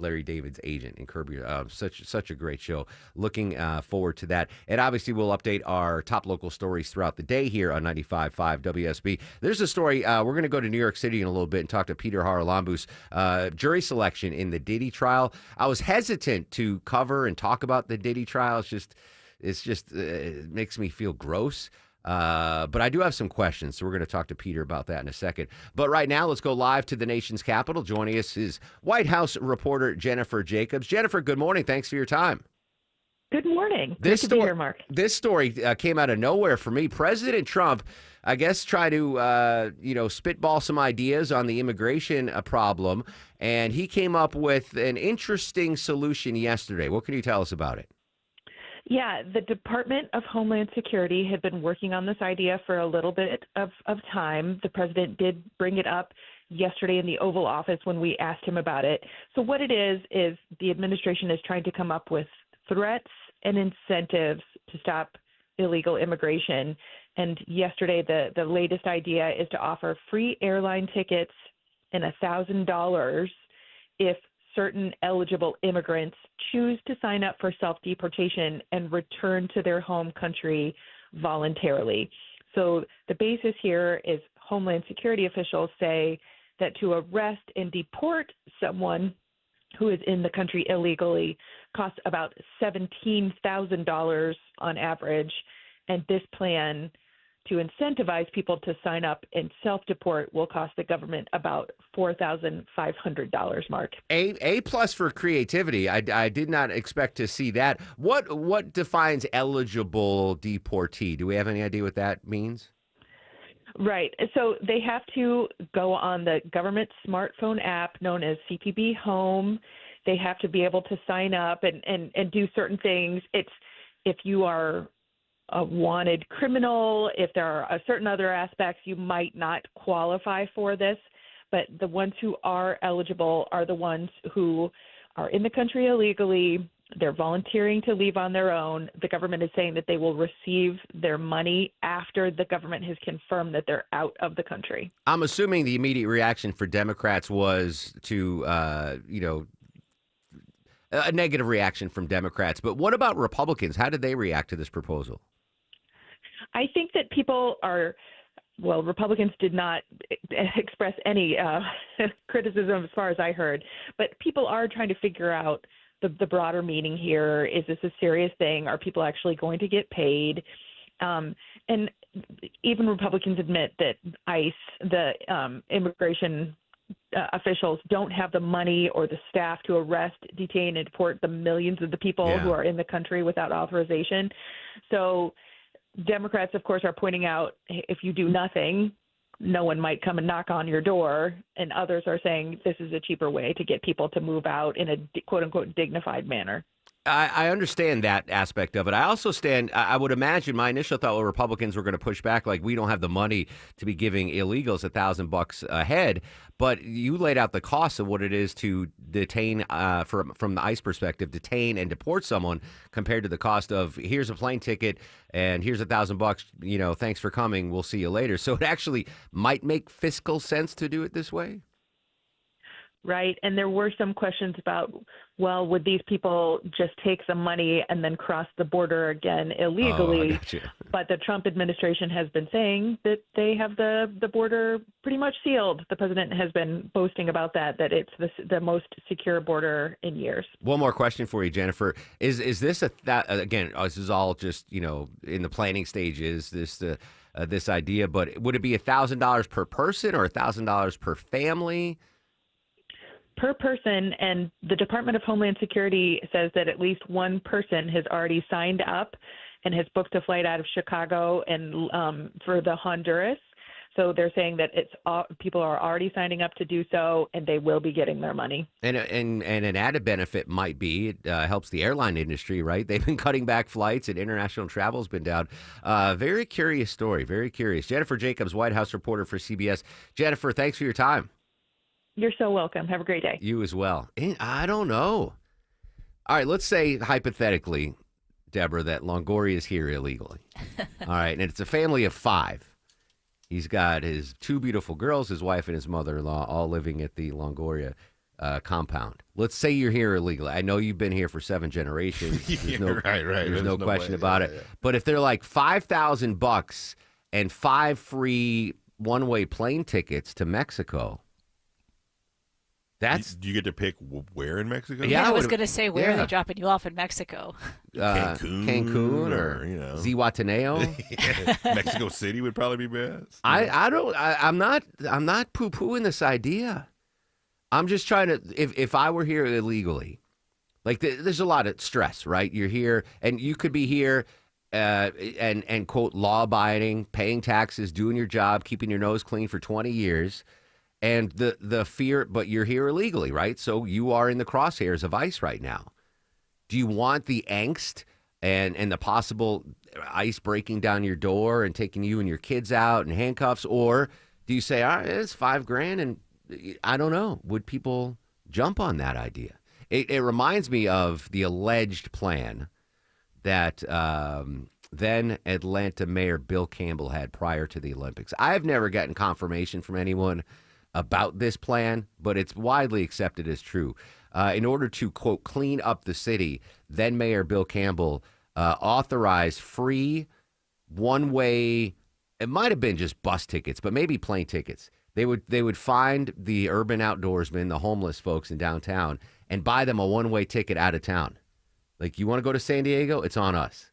Larry David's agent in Curb Your. Such a great show. Looking forward to that. And obviously, we'll update our top local stories throughout the day here on 95.5 WSB. There's a story. We're going to go to New York City in a little bit and talk to Peter Haralambous. Jury selection in the Diddy trial. I was hesitant to cover and talk about the Diddy trial. It makes me feel gross. But I do have some questions, so we're going to talk to Peter about that in a second. But right now, let's go live to the nation's capital. Joining us is White House reporter Jennifer Jacobs. Jennifer, good morning. Thanks for your time. Good morning. Great to be here, Mark. This story came out of nowhere for me. President Trump, I guess, tried to spitball some ideas on the immigration problem, and he came up with an interesting solution yesterday. What can you tell us about it? Yeah, the Department of Homeland Security had been working on this idea for a little bit of time. The president did bring it up yesterday in the Oval Office when we asked him about it. So what it is the administration is trying to come up with threats and incentives to stop illegal immigration. And yesterday, the latest idea is to offer free airline tickets and $1,000 if certain eligible immigrants choose to sign up for self-deportation and return to their home country voluntarily. So the basis here is Homeland Security officials say that to arrest and deport someone who is in the country illegally costs about $17,000 on average, and this plan to incentivize people to sign up and self-deport will cost the government about $4,500, Mark. A plus for creativity. I did not expect to see that. What defines eligible deportee? Do we have any idea what that means? Right. So they have to go on the government smartphone app known as CPB Home. They have to be able to sign up and do certain things. It's if you are a wanted criminal, if there are certain other aspects, you might not qualify for this. But the ones who are eligible are the ones who are in the country illegally. They're volunteering to leave on their own. The government is saying that they will receive their money after the government has confirmed that they're out of the country. I'm assuming the immediate reaction for Democrats was to, a negative reaction from Democrats. But what about Republicans? How did they react to this proposal? I think that Republicans did not express any criticism as far as I heard, but people are trying to figure out the broader meaning here. Is this a serious thing? Are people actually going to get paid? And even Republicans admit that ICE, the immigration officials, don't have the money or the staff to arrest, detain, and deport the millions of the people who are in the country without authorization. So Democrats, of course, are pointing out if you do nothing, no one might come and knock on your door. And others are saying this is a cheaper way to get people to move out in a quote unquote dignified manner. I understand that aspect of it. I would imagine my initial thought Republicans were going to push back, like we don't have the money to be giving illegals $1,000 a head. But you laid out the cost of what it is to detain, from the ICE perspective, detain and deport someone compared to the cost of here's a plane ticket and here's $1,000. Thanks for coming. We'll see you later. So it actually might make fiscal sense to do it this way. right? And there were some questions about, well, would these people just take some money and then cross the border again illegally? But the Trump administration has been saying that they have the border pretty much sealed. The president has been boasting about that it's the most secure border in years. One more question for you, Jennifer. Is this again, this is all just, in the planning stages, this idea, but would it be $1,000 per person or $1,000 per family? Per person, and the Department of Homeland Security says that at least one person has already signed up and has booked a flight out of Chicago and for the Honduras. So they're saying that people are already signing up to do so, and they will be getting their money. And an added benefit might be it helps the airline industry, right? They've been cutting back flights, and international travel has been down. Very curious story, very curious. Jennifer Jacobs, White House reporter for CBS. Jennifer, thanks for your time. You're so welcome. Have a great day. You as well. I don't know. All right, let's say hypothetically, Deborah, that Longoria is here illegally. All right, and it's a family of 5. He's got his 2 beautiful girls, his wife and his mother-in-law, all living at the Longoria compound. Let's say you're here illegally. I know you've been here for 7 generations. There's right. There's no question about it. Yeah. But if they're like $5,000 and 5 free one-way plane tickets to Mexico, do you get to pick where in Mexico? Yeah, I was going to say, where are they dropping you off in Mexico? Cancun or Zihuatanejo. Mexico City would probably be best. I'm not poo-pooing this idea. I'm just trying to, if I were here illegally, like there's a lot of stress, right? You're here and you could be here and quote, law-abiding, paying taxes, doing your job, keeping your nose clean for 20 years. And the fear, but you're here illegally, right? So you are in the crosshairs of ICE right now. Do you want the angst and the possible ICE breaking down your door and taking you and your kids out in handcuffs? Or do you say, all right, it's $5,000 and I don't know. Would people jump on that idea? It reminds me of the alleged plan that then Atlanta Mayor Bill Campbell had prior to the Olympics. I've never gotten confirmation from anyone about this plan, but it's widely accepted as true. In order to, quote, clean up the city, then Mayor Bill Campbell authorized free one-way, it might have been just bus tickets, but maybe plane tickets. They would find the urban outdoorsmen, the homeless folks in downtown, and buy them a one-way ticket out of town. Like, you want to go to San Diego? It's on us.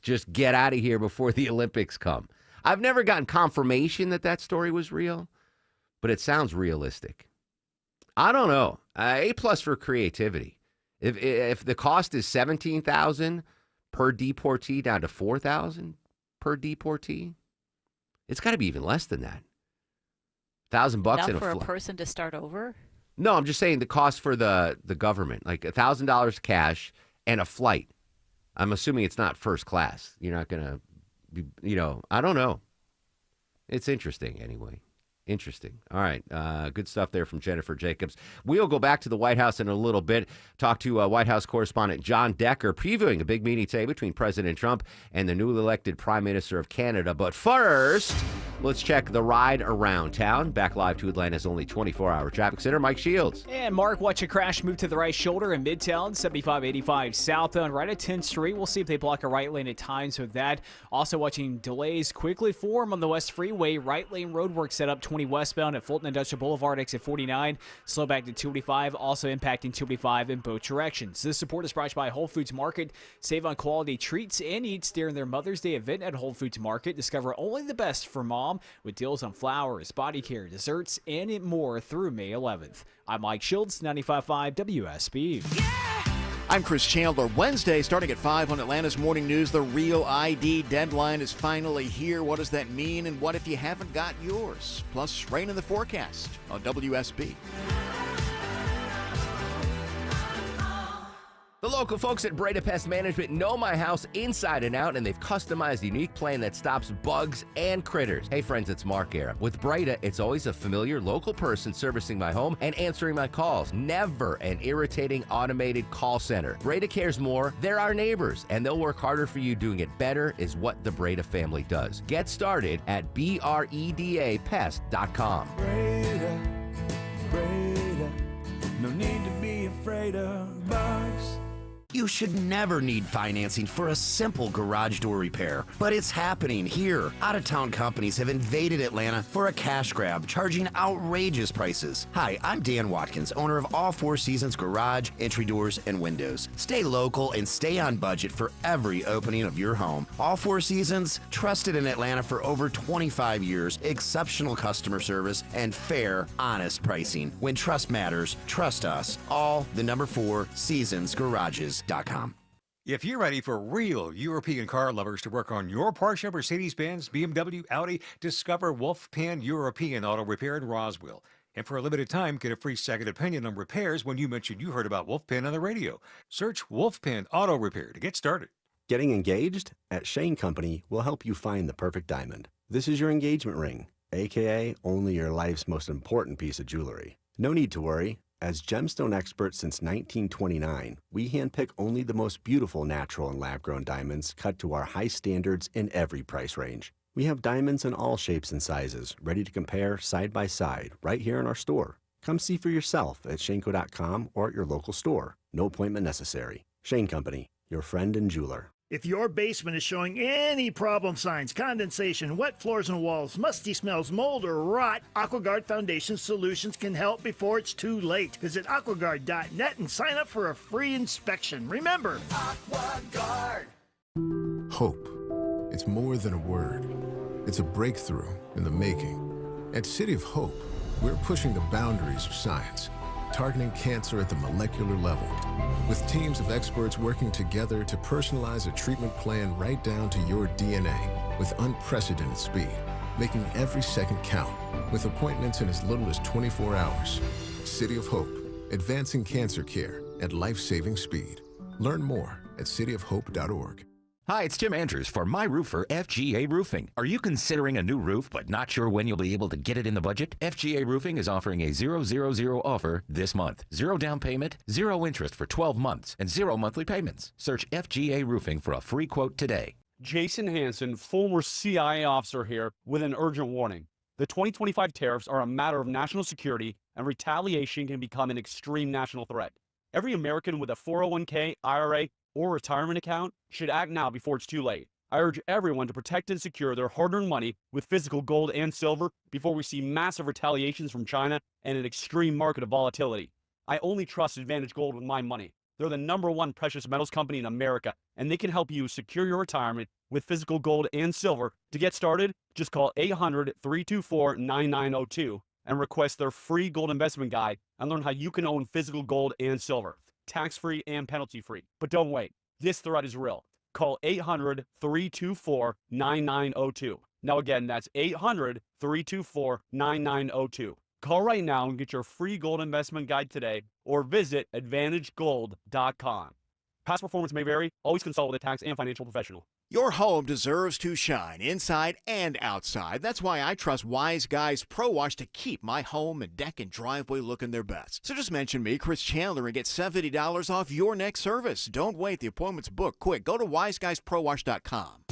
Just get out of here before the Olympics come. I've never gotten confirmation that story was real, but it sounds realistic. I don't know. A+ for creativity. If the cost is $17,000 per deportee down to $4,000 per deportee, it's got to be even less than that. $1,000 in a for flight. A person to start over? No, I'm just saying the cost for the government, like $1,000 cash and a flight. I'm assuming it's not first class. You're not going to be, I don't know. It's interesting anyway. Interesting. All right. Good stuff there from Jennifer Jacobs. We'll go back to the White House in a little bit, talk to White House correspondent John Decker, previewing a big meeting today between President Trump and the newly elected Prime Minister of Canada. But first, let's check the ride around town. Back live to Atlanta's only 24-hour traffic center, Mike Shields. And Mark, watch a crash move to the right shoulder in Midtown, 7585 southbound, right at 10th Street. We'll see if they block a right lane at times with that. Also watching delays quickly form on the West Freeway. Right lane roadwork set up 20 westbound at Fulton Industrial Boulevard, exit 49. Slow back to 285, also impacting 285 in both directions. This support is brought to you by Whole Foods Market. Save on quality treats and eats during their Mother's Day event at Whole Foods Market. Discover only the best for mom with deals on flowers, body care, desserts, and more through May 11th. I'm Mike Shields, 95.5 WSB. I'm Chris Chandler. Wednesday, starting at 5 on Atlanta's Morning News, the Real ID deadline is finally here. What does that mean, and what if you haven't got yours? Plus, rain in the forecast on WSB. The local folks at Breda Pest Management know my house inside and out, and they've customized a unique plan that stops bugs and critters. Hey friends, it's Mark Aram. With Breda, it's always a familiar local person servicing my home and answering my calls. Never an irritating automated call center. Breda cares more. They're our neighbors, and they'll work harder for you. Doing it better is what the Breda family does. Get started at BREDAPest.com. Breda, No need to be afraid of bugs. You should never need financing for a simple garage door repair, but it's happening here. Out-of-town companies have invaded Atlanta for a cash grab, charging outrageous prices. Hi, I'm Dan Watkins, owner of All Four Seasons Garage, Entry Doors, and Windows. Stay local and stay on budget for every opening of your home. All Four Seasons, trusted in Atlanta for over 25 years, exceptional customer service, and fair, honest pricing. When trust matters, trust us. All the number 4 Seasons Garages. If you're ready for real European car lovers to work on your Porsche, Mercedes-Benz, BMW, Audi, discover Wolfpan European Auto Repair in Roswell. And for a limited time, get a free second opinion on repairs when you mention you heard about Wolfpan on the radio. Search Wolfpan Auto Repair to get started. Getting engaged? At Shane Company, we'll help you find the perfect diamond. This is your engagement ring, aka only your life's most important piece of jewelry. No need to worry. As gemstone experts since 1929, we handpick only the most beautiful natural and lab-grown diamonds cut to our high standards in every price range. We have diamonds in all shapes and sizes, ready to compare side by side right here in our store. Come see for yourself at Shaneco.com or at your local store. No appointment necessary. Shane Company, your friend and jeweler. If your basement is showing any problem signs, condensation, wet floors and walls, musty smells, mold, or rot, AquaGuard Foundation Solutions can help before it's too late. Visit aquaguard.net and sign up for a free inspection. Remember, AquaGuard. Hope. It's more than a word. It's a breakthrough in the making. At City of Hope, we're pushing the boundaries of science, targeting cancer at the molecular level, with teams of experts working together to personalize a treatment plan right down to your DNA with unprecedented speed, making every second count, with appointments in as little as 24 hours. City of Hope, advancing cancer care at life-saving speed. Learn more at cityofhope.org. Hi, it's Tim Andrews for My Roofer FGA Roofing. Are you considering a new roof but not sure when you'll be able to get it in the budget? FGA Roofing is offering a 000 offer this month. 0 down payment, 0 interest for 12 months, and 0 monthly payments. Search FGA Roofing for a free quote today. Jason Hansen, former CIA officer here, with an urgent warning. The 2025 tariffs are a matter of national security, and retaliation can become an extreme national threat. Every American with a 401k, IRA, or retirement account should act now before it's too late. I urge everyone to protect and secure their hard-earned money with physical gold and silver before we see massive retaliations from China and an extreme market of volatility. I only trust Advantage Gold with my money. They're the #1 precious metals company in America, and they can help you secure your retirement with physical gold and silver. To get started, just call 800-324-9902 and request their free gold investment guide and learn how you can own physical gold and silver. Tax-free and penalty-free. But don't wait. This threat is real. Call 800-324-9902. Now again, that's 800-324-9902. Call right now and get your free gold investment guide today or visit AdvantageGold.com. Past performance may vary. Always consult with a tax and financial professional. Your home deserves to shine inside and outside. That's why I trust Wise Guys Pro Wash to keep my home and deck and driveway looking their best. So just mention me, Chris Chandler, and get $70 off your next service. Don't wait. The appointment's booked. Quick, go to wiseguysprowash.com.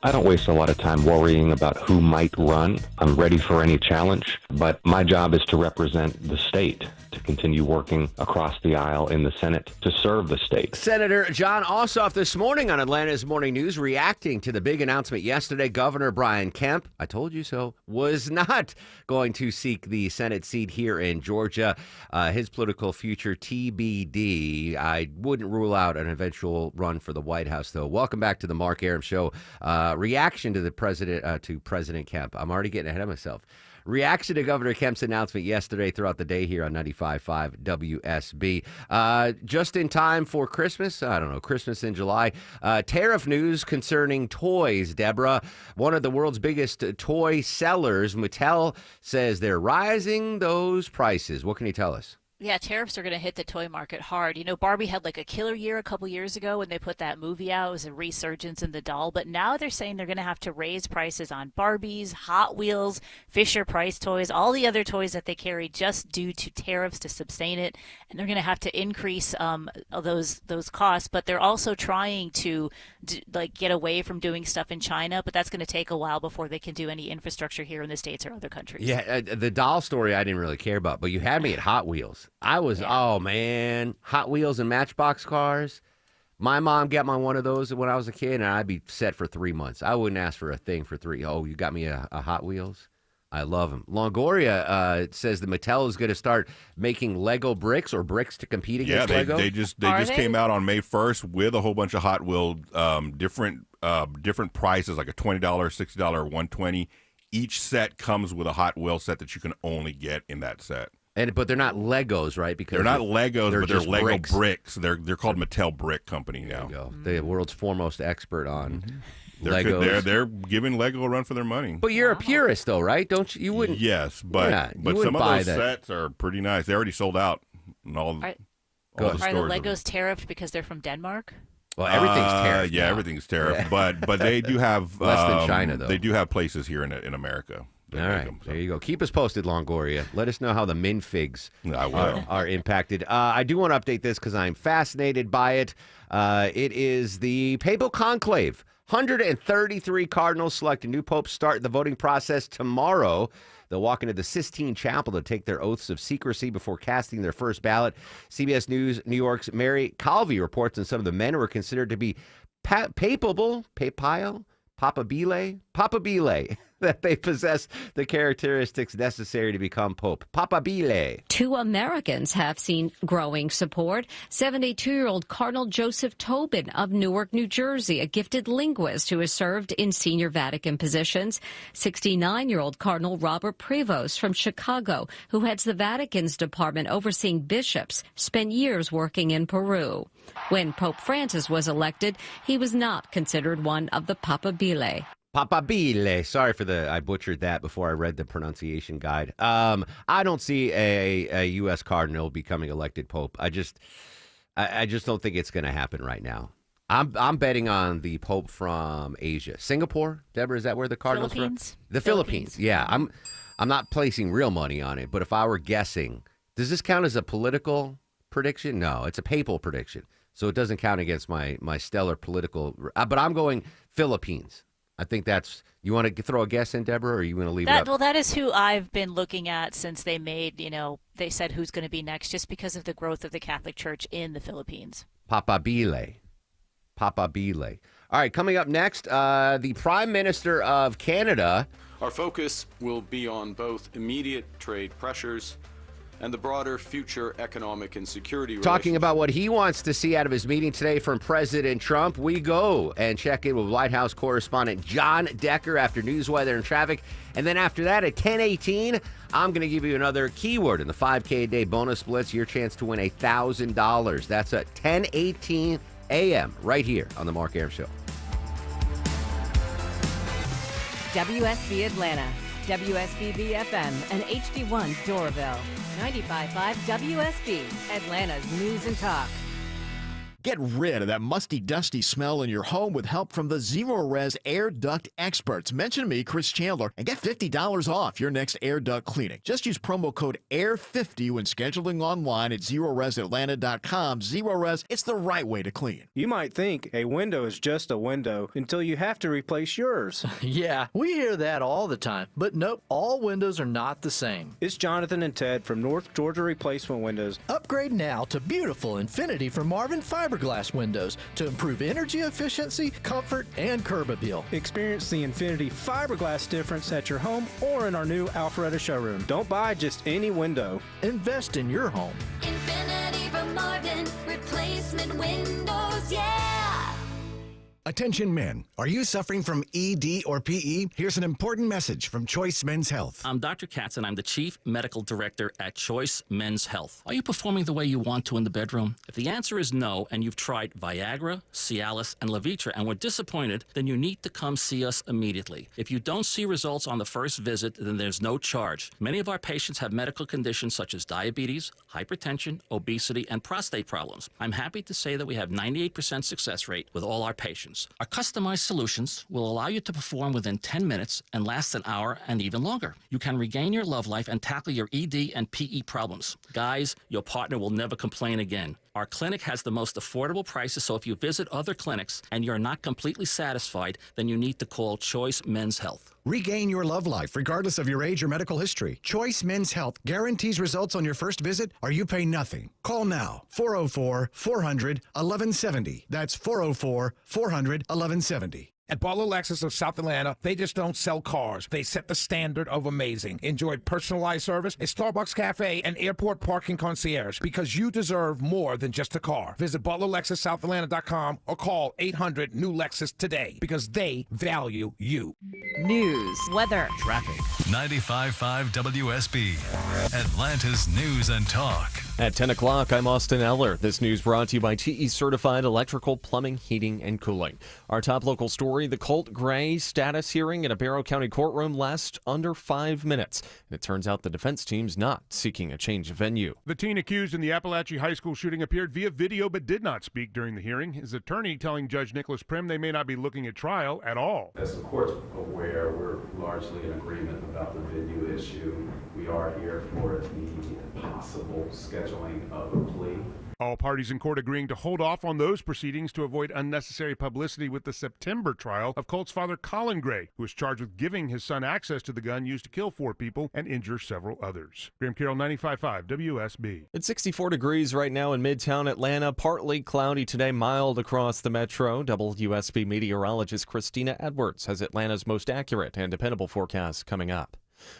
I don't waste a lot of time worrying about who might run. I'm ready for any challenge, but my job is to represent the state, to continue working across the aisle in the Senate to serve the state. Senator John Ossoff this morning on Atlanta's Morning News reacting to the big announcement yesterday. Governor Brian Kemp, I told you so, was not going to seek the Senate seat here in Georgia. His political future TBD. I wouldn't rule out an eventual run for the White House, though. Welcome back to the Mark Arum Show. Reaction to the president, to President Kemp. I'm already getting ahead of myself. Reaction to Governor Kemp's announcement yesterday throughout the day here on 95.5 WSB. Just in time for Christmas, I don't know, Christmas in July. Tariff news concerning toys, Deborah. One of the world's biggest toy sellers, Mattel, says they're rising those prices. What can you tell us? Yeah, tariffs are going to hit the toy market hard. You know, Barbie had like a killer year a couple years ago when they put that movie out. It was a resurgence in the doll. But now they're saying they're going to have to raise prices on Barbies, Hot Wheels, Fisher-Price toys, all the other toys that they carry just due to tariffs to sustain it. And they're going to have to increase those costs. But they're also trying to get away from doing stuff in China. But that's going to take a while before they can do any infrastructure here in the States or other countries. Yeah, the doll story I didn't really care about, but you had me at Hot Wheels. I was, oh man, Hot Wheels and Matchbox cars. My mom got me one of those when I was a kid, and I'd be set for 3 months. I wouldn't ask for a thing for 3. Oh, you got me a Hot Wheels? I love them. Longoria says the Mattel is going to start making Lego bricks or bricks to compete against Lego. They just came out on May 1st with a whole bunch of Hot Wheels, different prices, like a $20, $60, $120. Each set comes with a Hot Wheel set that you can only get in that set. But they're not Legos, right? Because they're not Legos, but they're just Lego bricks. They're called Mattel Brick Company now. There you go. The world's foremost expert on Legos. They're giving Lego a run for their money. But you're a purist, though, right? Don't you? You wouldn't. Yes, but some of those sets are pretty nice. They already sold out in all the stores. Are the Legos tariffed because they're from Denmark? Well, everything's tariffed. Yeah, everything's tariffed. But they do have less than China, though. They do have places here in America. All right, there you go. Keep us posted, Longoria. Let us know how the minfigs are impacted. I do want to update this because I'm fascinated by it. It is the Papal Conclave. 133 cardinals select a new pope, start the voting process tomorrow. They'll walk into the Sistine Chapel to take their oaths of secrecy before casting their first ballot. CBS News New York's Mary Calvi reports on some of the men who are considered to be papabile, that they possess the characteristics necessary to become pope. Papabile. 2 Americans have seen growing support. 72-year-old Cardinal Joseph Tobin of Newark, New Jersey, a gifted linguist who has served in senior Vatican positions. 69-year-old Cardinal Robert Prevost from Chicago, who heads the Vatican's department overseeing bishops, spent years working in Peru. When Pope Francis was elected, he was not considered one of the Papabile. Papabile. Sorry for I butchered that before I read the pronunciation guide. I don't see a U.S. cardinal becoming elected pope. I just don't think it's going to happen right now. I'm betting on the pope from Asia. Singapore? Deborah, is that where the cardinal's from? The Philippines. Yeah. I'm not placing real money on it, but if I were guessing, does this count as a political prediction? No, it's a papal prediction. So it doesn't count against my stellar political. But I'm going Philippines. I think that's. You want to throw a guess in, Deborah, or you want to leave it up? Well, that is who I've been looking at since they made, they said who's going to be next, just because of the growth of the Catholic Church in the Philippines. Papabile. All right, coming up next, the Prime Minister of Canada. Our focus will be on both immediate trade pressures and the broader future economic and security Talking about what he wants to see out of his meeting today from President Trump. We go and check in with White House correspondent John Decker after news, weather, and traffic. And then after that, at 10:18, I'm going to give you another keyword in the 5K a day bonus blitz, your chance to win $1,000. That's at 10:18 a.m. right here on The Mark Arum Show. WSB Atlanta, WSBB FM, and HD1 Doraville. 95.5 WSB, Atlanta's news and talk. Get rid of that musty, dusty smell in your home with help from the Zero-Res Air Duct experts. Mention me, Chris Chandler, and get $50 off your next air duct cleaning. Just use promo code AIR50 when scheduling online at ZeroResAtlanta.com. Zero-Res, it's the right way to clean. You might think a window is just a window until you have to replace yours. Yeah, we hear that all the time. But nope, all windows are not the same. It's Jonathan and Ted from North Georgia Replacement Windows. Upgrade now to beautiful Infinity from Marvin Fiberglass windows to improve energy efficiency, comfort, and curb appeal. Experience the Infinity Fiberglass difference at your home or in our new Alpharetta showroom. Don't buy just any window. Invest in your home. Infinity from Marvin Replacement Windows, yeah! Attention men, are you suffering from ED or PE? Here's an important message from Choice Men's Health. I'm Dr. Katz, and I'm the Chief Medical Director at Choice Men's Health. Are you performing the way you want to in the bedroom? If the answer is no, and you've tried Viagra, Cialis, and Levitra and were disappointed, then you need to come see us immediately. If you don't see results on the first visit, then there's no charge. Many of our patients have medical conditions such as diabetes, hypertension, obesity, and prostate problems. I'm happy to say that we have 98% success rate with all our patients. Our customized solutions will allow you to perform within 10 minutes and last an hour and even longer. You can regain your love life and tackle your ED and PE problems. Guys, your partner will never complain again. Our clinic has the most affordable prices, so if you visit other clinics and you're not completely satisfied, then you need to call Choice Men's Health. Regain your love life regardless of your age or medical history. Choice Men's Health guarantees results on your first visit or you pay nothing. Call now, 404-400-1170. That's 404-400-1170. At Barlow Lexus of South Atlanta, they just don't sell cars. They set the standard of amazing. Enjoy personalized service, a Starbucks cafe, and airport parking concierge because you deserve more than just a car. Visit BarlowLexusSouthAtlanta.com or call 800-NEW-LEXUS today because they value you. News, weather, traffic. 95.5 WSB, Atlanta's News and Talk. At 10 o'clock, I'm Austin Eller. This news brought to you by TE Certified Electrical, Plumbing, Heating, and Cooling. Our top local story, the Colt Gray status hearing in a Barrow County courtroom lasts under 5 minutes. It turns out the defense team's not seeking a change of venue. The teen accused in the Appalachia High School shooting appeared via video but did not speak during the hearing. His attorney telling Judge Nicholas Prim they may not be looking at trial at all. As the court's aware, we're largely in agreement about the venue issue. We are here for the possible scheduling of a plea. All parties in court agreeing to hold off on those proceedings to avoid unnecessary publicity with the September trial of Colt's father, Colin Gray, who was charged with giving his son access to the gun used to kill 4 people and injure several others. Graham Carroll, 95.5 WSB. It's 64 degrees right now in Midtown Atlanta. Partly cloudy today, mild across the metro. WSB meteorologist Christina Edwards has Atlanta's most accurate and dependable forecast coming up.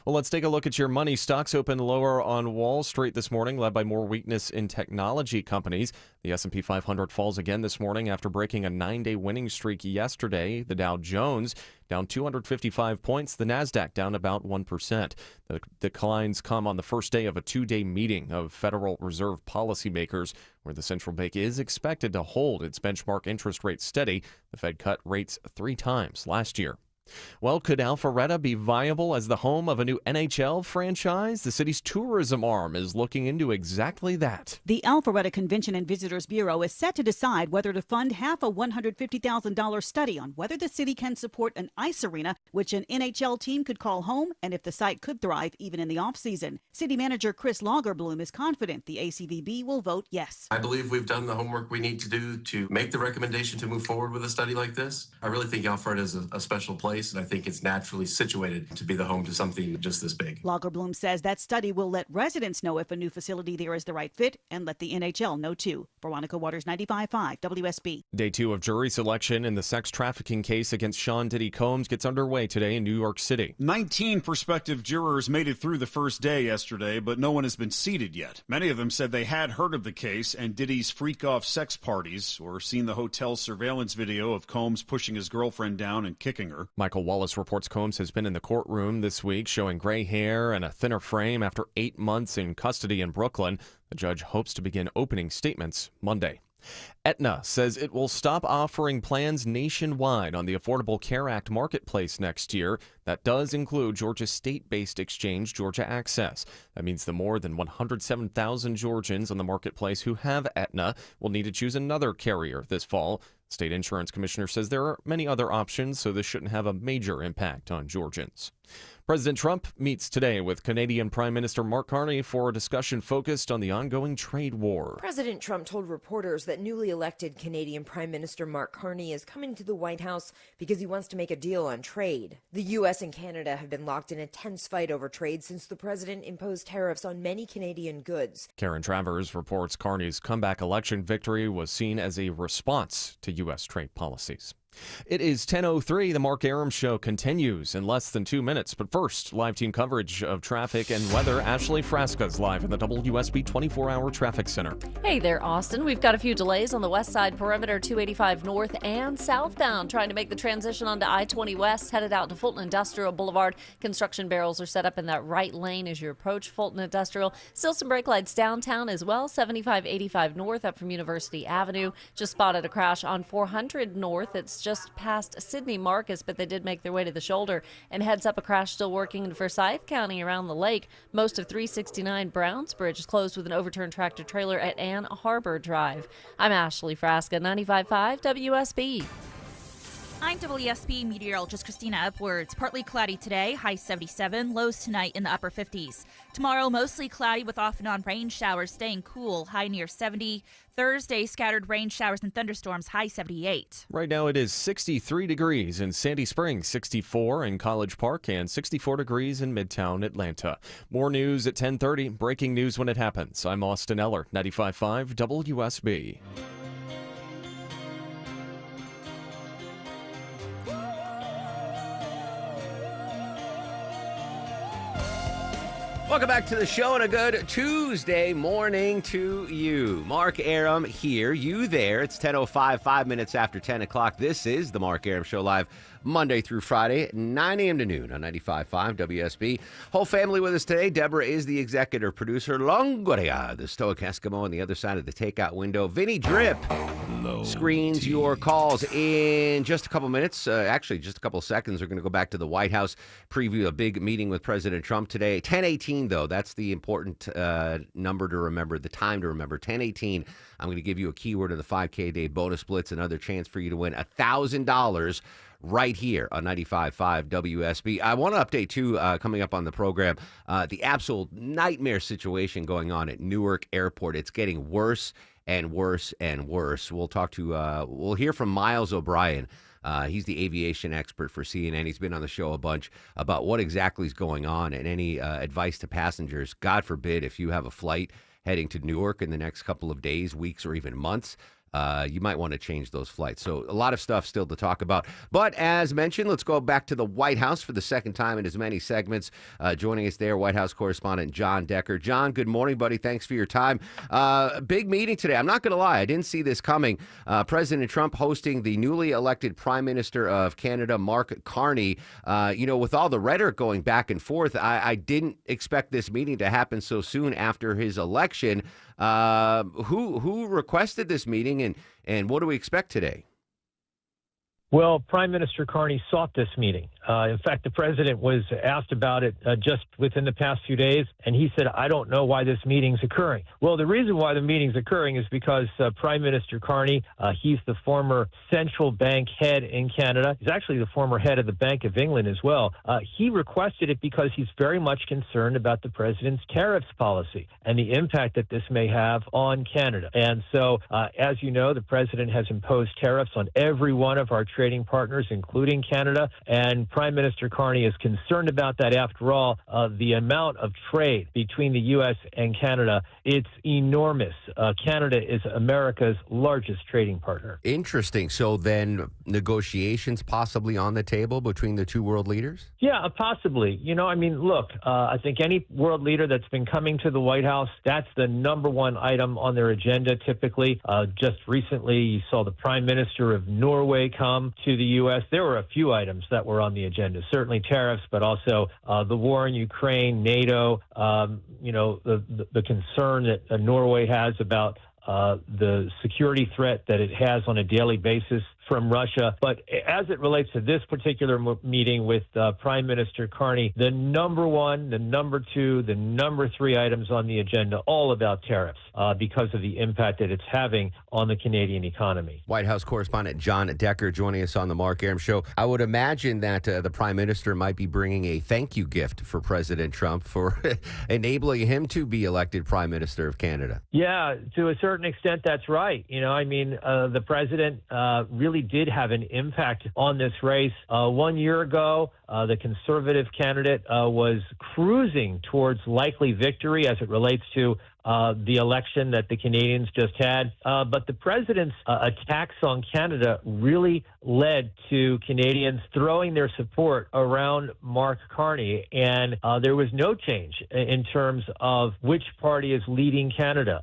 Well, let's take a look at your money. Stocks opened lower on Wall Street this morning, led by more weakness in technology companies. The S&P 500 falls again this morning after breaking a 9-day winning streak yesterday. The Dow Jones down 255 points. The Nasdaq down about 1%. The declines come on the first day of a 2-day meeting of Federal Reserve policymakers, where the central bank is expected to hold its benchmark interest rate steady. The Fed cut rates 3 times last year. Well, could Alpharetta be viable as the home of a new NHL franchise? The city's tourism arm is looking into exactly that. The Alpharetta Convention and Visitors Bureau is set to decide whether to fund half a $150,000 study on whether the city can support an ice arena, which an NHL team could call home, and if the site could thrive even in the off-season. City Manager Chris Lagerbloom is confident the ACVB will vote yes. I believe we've done the homework we need to do to make the recommendation to move forward with a study like this. I really think Alpharetta is a special place, and I think it's naturally situated to be the home to something just this big. Lagerbloom says that study will let residents know if a new facility there is the right fit and let the NHL know too. Veronica Waters, 95.5 WSB. Day 2 of jury selection in the sex trafficking case against Sean Diddy Combs gets underway today in New York City. 19 prospective jurors made it through the first day yesterday, but no one has been seated yet. Many of them said they had heard of the case and Diddy's freak-off sex parties or seen the hotel surveillance video of Combs pushing his girlfriend down and kicking her. Michael Wallace reports Combs has been in the courtroom this week, showing gray hair and a thinner frame after 8 months in custody in Brooklyn. The judge hopes to begin opening statements Monday. Aetna says it will stop offering plans nationwide on the Affordable Care Act marketplace next year. That does include Georgia's state-based exchange, Georgia Access. That means the more than 107,000 Georgians on the marketplace who have Aetna will need to choose another carrier this fall. State Insurance Commissioner says there are many other options, so this shouldn't have a major impact on Georgians. President Trump meets today with Canadian Prime Minister Mark Carney for a discussion focused on the ongoing trade war. President Trump told reporters that newly elected Canadian Prime Minister Mark Carney is coming to the White House because he wants to make a deal on trade. The U.S. and Canada have been locked in a tense fight over trade since the president imposed tariffs on many Canadian goods. Karen Travers reports Carney's comeback election victory was seen as a response to U.S. trade policies. It is 10:03. The Mark Arum Show continues in less than 2 minutes. But first, live team coverage of traffic and weather. Ashley Frasca's live in the WSB 24-hour traffic center. Hey there, Austin. We've got a few delays on the west side perimeter, 285 north and southbound, trying to make the transition onto I-20 west, headed out to Fulton Industrial Boulevard. Construction barrels are set up in that right lane as you approach Fulton Industrial. Still some brake lights downtown as well, 75-85 north up from University Avenue. Just spotted a crash on 400 north. It's just past Sidney Marcus, but they did make their way to the shoulder. And heads up, a crash still working in Forsyth County around the lake. Most of 369 Browns Bridge is closed with an overturned tractor trailer at Ann Harbor Drive. I'm Ashley Frasca, 95.5 WSB. I'm WSB meteorologist Christina Edwards. Partly cloudy today, high 77, lows tonight in the upper 50s. Tomorrow, mostly cloudy with off and on rain showers, staying cool, high near 70. Thursday, scattered rain showers and thunderstorms, high 78. Right now it is 63 degrees in Sandy Springs, 64 in College Park, and 64 degrees in Midtown Atlanta. More news at 10:30. Breaking news when it happens. I'm Austin Eller, 95.5 WSB. Welcome back to the show and a good Tuesday morning to you. Mark Arum here, you there. It's 10:05, 5 minutes after 10 o'clock. This is the Mark Arum Show live Monday through Friday, 9 a.m. to noon on 95.5 WSB. Whole family with us today. Deborah is the executive producer. Longoria, the stoic Eskimo on the other side of the takeout window. Vinny Drip screens your calls in just a couple minutes. Actually, just a couple seconds. We're going to go back to the White House, preview a big meeting with President Trump today. 10:18, though. That's the important number to remember, the time to remember. 10:18. I'm going to give you a keyword of the 5K a day bonus blitz, another chance for you to win $1,000 right here on 95.5 WSB. I want to update, too, coming up on the program, the absolute nightmare situation going on at Newark Airport. It's getting worse and worse and worse. We'll hear from Miles O'Brien. He's the aviation expert for CNN. He's been on the show a bunch about what exactly is going on and any advice to passengers. God forbid if you have a flight heading to Newark in the next couple of days, weeks, or even months, you might want to change those flights. So a lot of stuff still to talk about. But as mentioned, let's go back to the White House for the second time in as many segments. Joining us there, White House correspondent John Decker. John, good morning, buddy. Thanks for your time. Big meeting today. I'm not going to lie. I didn't see this coming. President Trump hosting the newly elected Prime Minister of Canada, Mark Carney. With all the rhetoric going back and forth, I didn't expect this meeting to happen so soon after his election. Who requested this meeting and what do we expect today? Well, Prime Minister Carney sought this meeting. In fact, the president was asked about it just within the past few days, and he said, I don't know why this meeting's occurring. Well, the reason why the meeting's occurring is because Prime Minister Carney, he's the former central bank head in Canada. He's actually the former head of the Bank of England as well. He requested it because he's very much concerned about the president's tariffs policy and the impact that this may have on Canada. And so, as you know, the president has imposed tariffs on every one of our trading partners, including Canada, and Prime Minister Carney is concerned about that. After all, the amount of trade between the U.S. and Canada, it's enormous. Canada is America's largest trading partner. Interesting. So then negotiations possibly on the table between the two world leaders? Yeah, possibly. Look, I think any world leader that's been coming to the White House, that's the number one item on their agenda typically. Just recently, you saw the Prime Minister of Norway come to the U.S. There were a few items that were on the agenda, certainly tariffs, but also the war in Ukraine, NATO, the concern that Norway has about the security threat that it has on a daily basis from Russia. But as it relates to this particular meeting with Prime Minister Carney, the number one, the number two, the number three items on the agenda, all about tariffs because of the impact that it's having on the Canadian economy. White House correspondent John Decker joining us on the Mark Arum Show. I would imagine that the Prime Minister might be bringing a thank you gift for President Trump for enabling him to be elected Prime Minister of Canada. Yeah, to a certain extent, that's right. The president really did have an impact on this race. 1 year ago, the conservative candidate was cruising towards likely victory as it relates to the election that the Canadians just had. But the president's attacks on Canada really led to Canadians throwing their support around Mark Carney. And there was no change in terms of which party is leading Canada.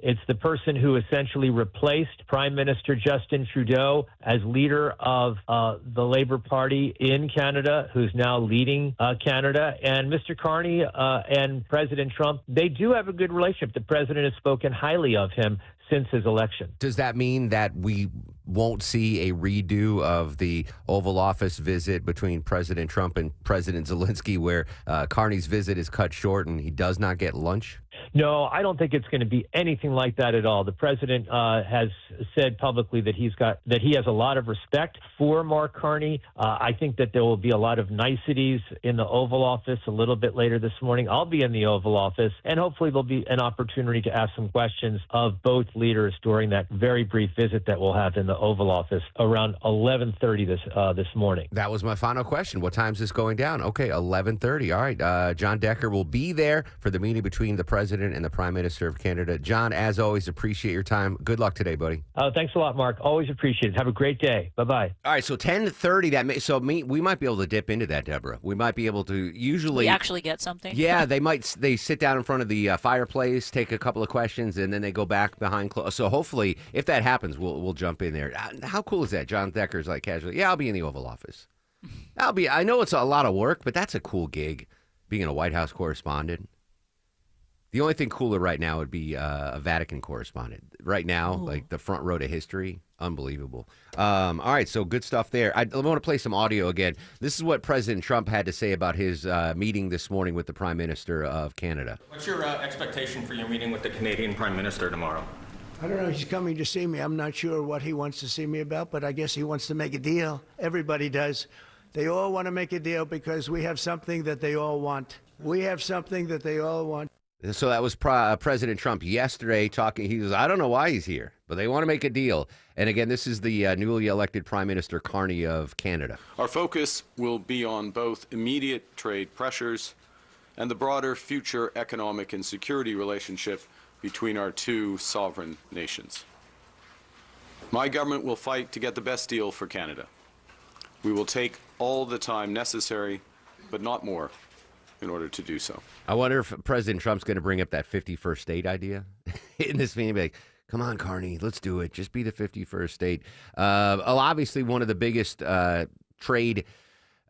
It's the person who essentially replaced Prime Minister Justin Trudeau as leader of the Labour Party in Canada, who's now leading Canada. And Mr. Carney and President Trump, they do have a good relationship. The president has spoken highly of him since his election. Does that mean that we won't see a redo of the Oval Office visit between President Trump and President Zelensky, where Carney's visit is cut short and he does not get lunch? No, I don't think it's going to be anything like that at all. The president has said publicly that he has a lot of respect for Mark Carney. I think that there will be a lot of niceties in the Oval Office a little bit later this morning. I'll be in the Oval Office, and hopefully there'll be an opportunity to ask some questions of both leaders during that very brief visit that we'll have in the Oval Office around 11:30 this morning. That was my final question. What time is this going down? Okay, 11:30. All right. John Decker will be there for the meeting between the president and the Prime Minister of Canada. John, as always, appreciate your time. Good luck today, buddy. Thanks a lot, Mark. Always appreciate it. Have a great day. Bye-bye. All right, so 10:30. We might be able to dip into that, Deborah. We might be able to usually. We actually get something. Yeah, they sit down in front of the fireplace, take a couple of questions, and then they go back behind closed. So hopefully, if that happens, we'll jump in there. How cool is that? John Decker's like casually, yeah, I'll be in the Oval Office. I know it's a lot of work, but that's a cool gig, being a White House correspondent. The only thing cooler right now would be a Vatican correspondent. Right now, like the front row to history, unbelievable. All right, so good stuff there. I want to play some audio again. This is what President Trump had to say about his meeting this morning with the Prime Minister of Canada. What's your expectation for your meeting with the Canadian Prime Minister tomorrow? I don't know. He's coming to see me. I'm not sure what he wants to see me about, but I guess he wants to make a deal. Everybody does. They all want to make a deal because we have something that they all want. We have something that they all want. So that was President Trump yesterday talking. He was, I don't know why he's here, but they want to make a deal. And again, this is the newly elected Prime Minister Carney of Canada. Our focus will be on both immediate trade pressures and the broader future economic and security relationship between our two sovereign nations. My government will fight to get the best deal for Canada. We will take all the time necessary, but not more, in order to do so. I wonder if President Trump's going to bring up that 51st state idea in this meeting. Be like, come on, Carney, let's do it. Just be the 51st state. Obviously, one of the biggest trade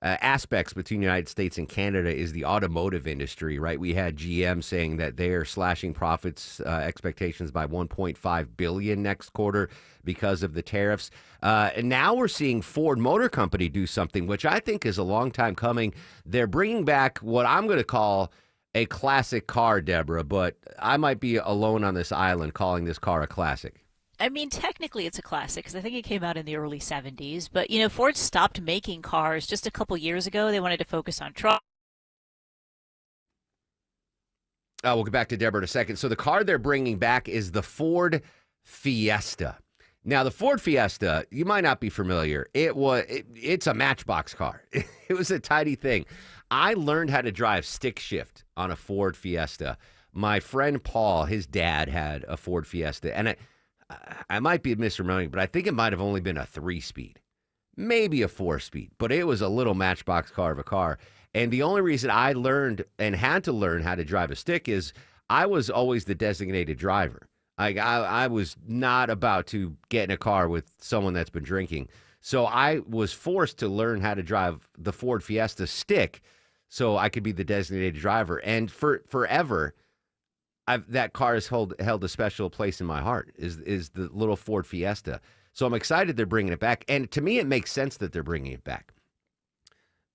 aspects between the United States and Canada is the automotive industry, right? We had GM saying that they are slashing profits expectations by $1.5 billion next quarter because of the tariffs. And now we're seeing Ford Motor Company do something, which I think is a long time coming. They're bringing back what I'm going to call a classic car, Deborah, but I might be alone on this island calling this car a classic. I mean, technically it's a classic because I think it came out in the early 70s. But, you know, Ford stopped making cars just a couple years ago. They wanted to focus on trucks. We'll get back to Deborah in a second. So the car they're bringing back is the Ford Fiesta. Now, the Ford Fiesta, you might not be familiar. It's a matchbox car. It was a tiny thing. I learned how to drive stick shift on a Ford Fiesta. My friend Paul, his dad had a Ford Fiesta, and I might be misremembering, but I think it might have only been a 3-speed, maybe a 4-speed, but it was a little matchbox car of a car. And the only reason I learned and had to learn how to drive a stick is I was always the designated driver. I was not about to get in a car with someone that's been drinking. So I was forced to learn how to drive the Ford Fiesta stick so I could be the designated driver. And forever, that car has held a special place in my heart, is the little Ford Fiesta. So I'm excited they're bringing it back. And to me, it makes sense that they're bringing it back.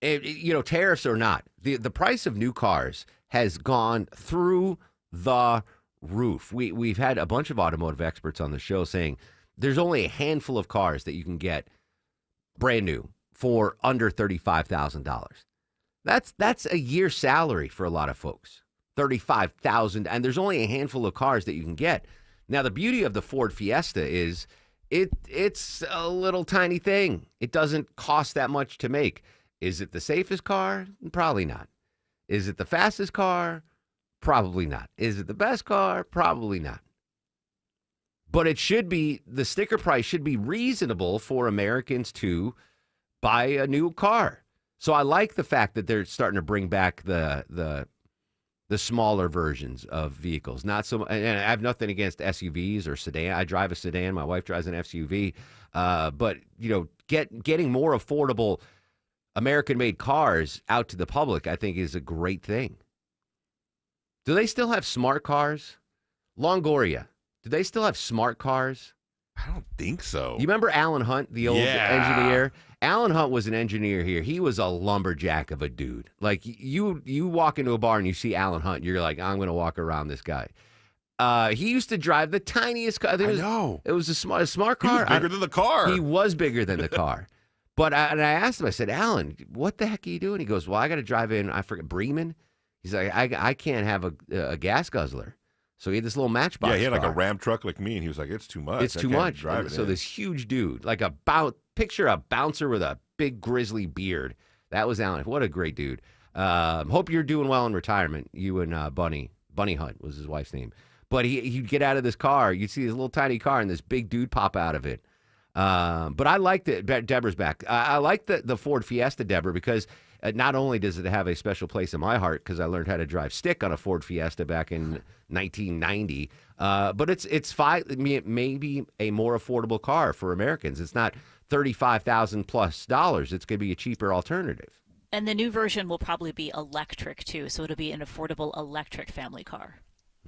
Tariffs or not, the price of new cars has gone through the roof. We've had a bunch of automotive experts on the show saying there's only a handful of cars that you can get brand new for under $35,000. That's a year's salary for a lot of folks. $35,000, and there's only a handful of cars that you can get. Now, the beauty of the Ford Fiesta is it's a little tiny thing. It doesn't cost that much to make. Is it the safest car? Probably not. Is it the fastest car? Probably not. Is it the best car? Probably not. But it should be, the sticker price should be reasonable for Americans to buy a new car. So I like the fact that they're starting to bring back the smaller versions of vehicles. Not so, and I have nothing against SUVs or sedan. I drive a sedan. My wife drives an SUV. But getting more affordable American-made cars out to the public, I think, is a great thing. Do they still have smart cars? Longoria, do they still have smart cars? I don't think so. You remember Alan Hunt, the old engineer? Alan Hunt was an engineer here. He was a lumberjack of a dude. Like, you walk into a bar and you see Alan Hunt, you're like, I'm going to walk around this guy. He used to drive the tiniest car. I know. It was a smart car. He was bigger than the car. He was bigger than the car. But I asked him, I said, Alan, what the heck are you doing? He goes, well, I got to drive in, I forget, Bremen. He's like, I can't have a gas guzzler. So he had this little Matchbox. Yeah, he had like car. a Ram truck like me, and he was like, it's too much. It's too much. So this huge dude, like picture a bouncer with a big grizzly beard. That was Alan. What a great dude. Hope you're doing well in retirement. You and Bunny Hunt was his wife's name. But he'd get out of this car. You'd see this little tiny car and this big dude pop out of it. But I liked it. Deborah's back. I like the Ford Fiesta, Deborah, because not only does it have a special place in my heart because I learned how to drive stick on a Ford Fiesta back in 1990, but it's maybe a more affordable car for Americans. It's not $35,000 plus. It's going to be a cheaper alternative. And the new version will probably be electric too, so it'll be an affordable electric family car.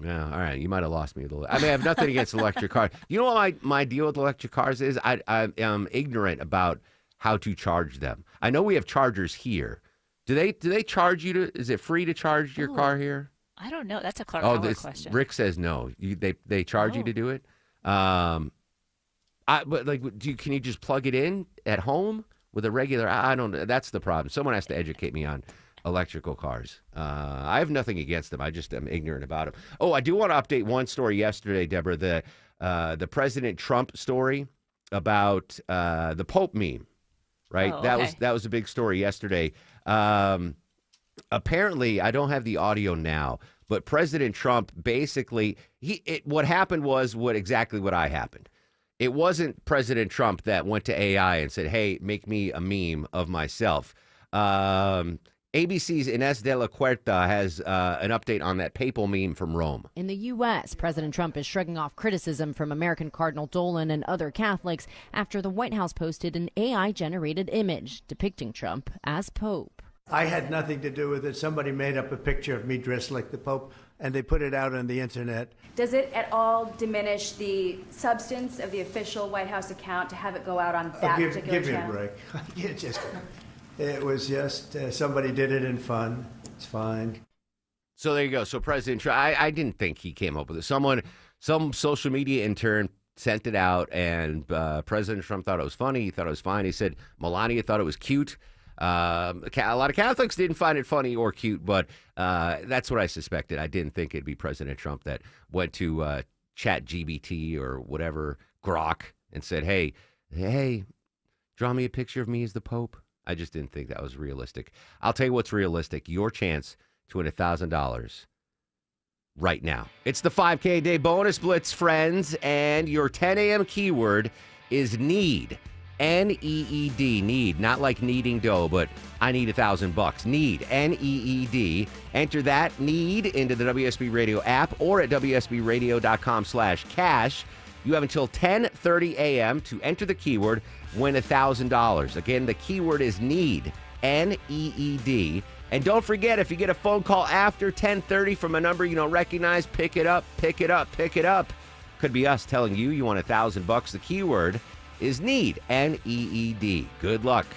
Yeah, all right. You might have lost me a little. I mean, I have nothing against electric cars. You know what my deal with electric cars is? I am ignorant about how to charge them. I know we have chargers here. Do they charge you to? Is it free to charge your car here? I don't know. That's a Clark Howard question. Rick says no. They charge you to do it. But can you just plug it in at home with a regular? I don't know. That's the problem. Someone has to educate me on electrical cars. I have nothing against them. I just am ignorant about them. Oh, I do want to update one story yesterday, Deborah. The President Trump story about the Pope meme. Right, oh, okay. that was a big story yesterday. Apparently, I don't have the audio now, but President Trump basically what happened was exactly what happened. It wasn't President Trump that went to AI and said, "Hey, make me a meme of myself." ABC's Inés de la Huerta has an update on that papal meme from Rome. In the U.S., President Trump is shrugging off criticism from American Cardinal Dolan and other Catholics after the White House posted an AI-generated image depicting Trump as Pope. I had nothing to do with it. Somebody made up a picture of me dressed like the Pope, and they put it out on the internet. Does it at all diminish the substance of the official White House account to have it go out on that particular channel? Give me a break. It was just somebody did it in fun. It's fine. So there you go. So President Trump, I didn't think he came up with it. Some social media intern sent it out, and President Trump thought it was funny. He thought it was fine. He said Melania thought it was cute. A lot of Catholics didn't find it funny or cute, but that's what I suspected. I didn't think it'd be President Trump that went to ChatGPT or whatever, Grok, and said, hey, draw me a picture of me as the Pope. I just didn't think that was realistic. I'll tell you what's realistic. Your chance to win $1,000 right now. It's the 5K Day Bonus Blitz, friends, and your 10 a.m. keyword is need. N-E-E-D, need. Not like kneading dough, but I need $1,000. Need, N-E-E-D. Enter that need into the WSB Radio app or at WSBRadio.com/cash. You have until 10:30 a.m. to enter the keyword, win $1,000. Again, the keyword is need, N-E-E-D. And don't forget, if you get a phone call after 10:30 from a number you don't recognize, pick it up, pick it up, pick it up. Could be us telling you you want $1,000. The keyword is need, N-E-E-D. Good luck.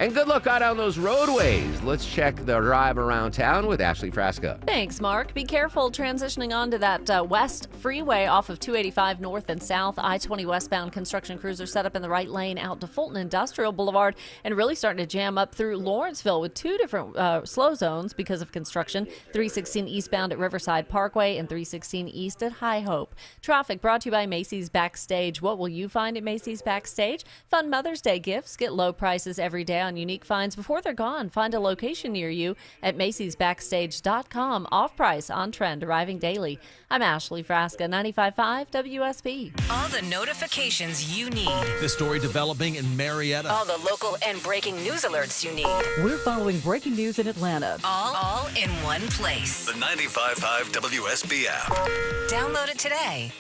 And good luck out on those roadways. Let's check the drive around town with Ashley Frasca. Thanks, Mark. Be careful transitioning onto that West Freeway off of 285 north and south. I-20 westbound construction crews are set up in the right lane out to Fulton Industrial Boulevard and really starting to jam up through Lawrenceville with two different slow zones because of construction. 316 eastbound at Riverside Parkway and 316 east at High Hope. Traffic brought to you by Macy's Backstage. What will you find at Macy's Backstage? Fun Mother's Day gifts. Get low prices every day on unique finds before they're gone. Find a location near you at Macy'sBackstage.com. Off-price, on-trend, arriving daily. I'm Ashley Frasca, 95.5 WSB. All the notifications you need. The story developing in Marietta. All the local and breaking news alerts you need. We're following breaking news in Atlanta. All in one place. The 95.5 WSB app. Download it today.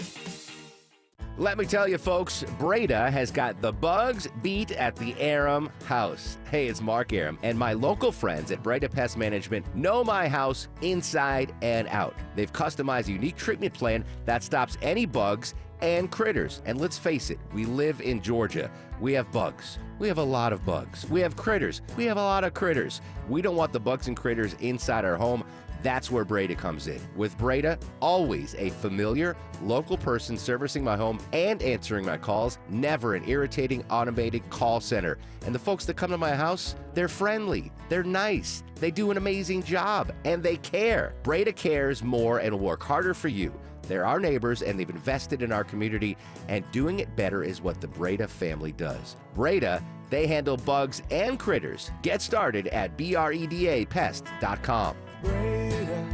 Let me tell you, folks, Breda has got the bugs beat at the Aram house. Hey, it's Mark Aram, and my local friends at Breda Pest Management know my house inside and out. They've customized a unique treatment plan that stops any bugs and critters. And let's face it, we live in Georgia. We have bugs. We have a lot of bugs. We have critters. We have a lot of critters. We don't want the bugs and critters inside our home. That's where Breda comes in. With Breda, always a familiar, local person servicing my home and answering my calls, never an irritating automated call center. And the folks that come to my house, they're friendly, they're nice, they do an amazing job, and they care. Breda cares more and will work harder for you. They're our neighbors, and they've invested in our community, and doing it better is what the Breda family does. Breda, they handle bugs and critters. Get started at BREDAPest.com. Breda,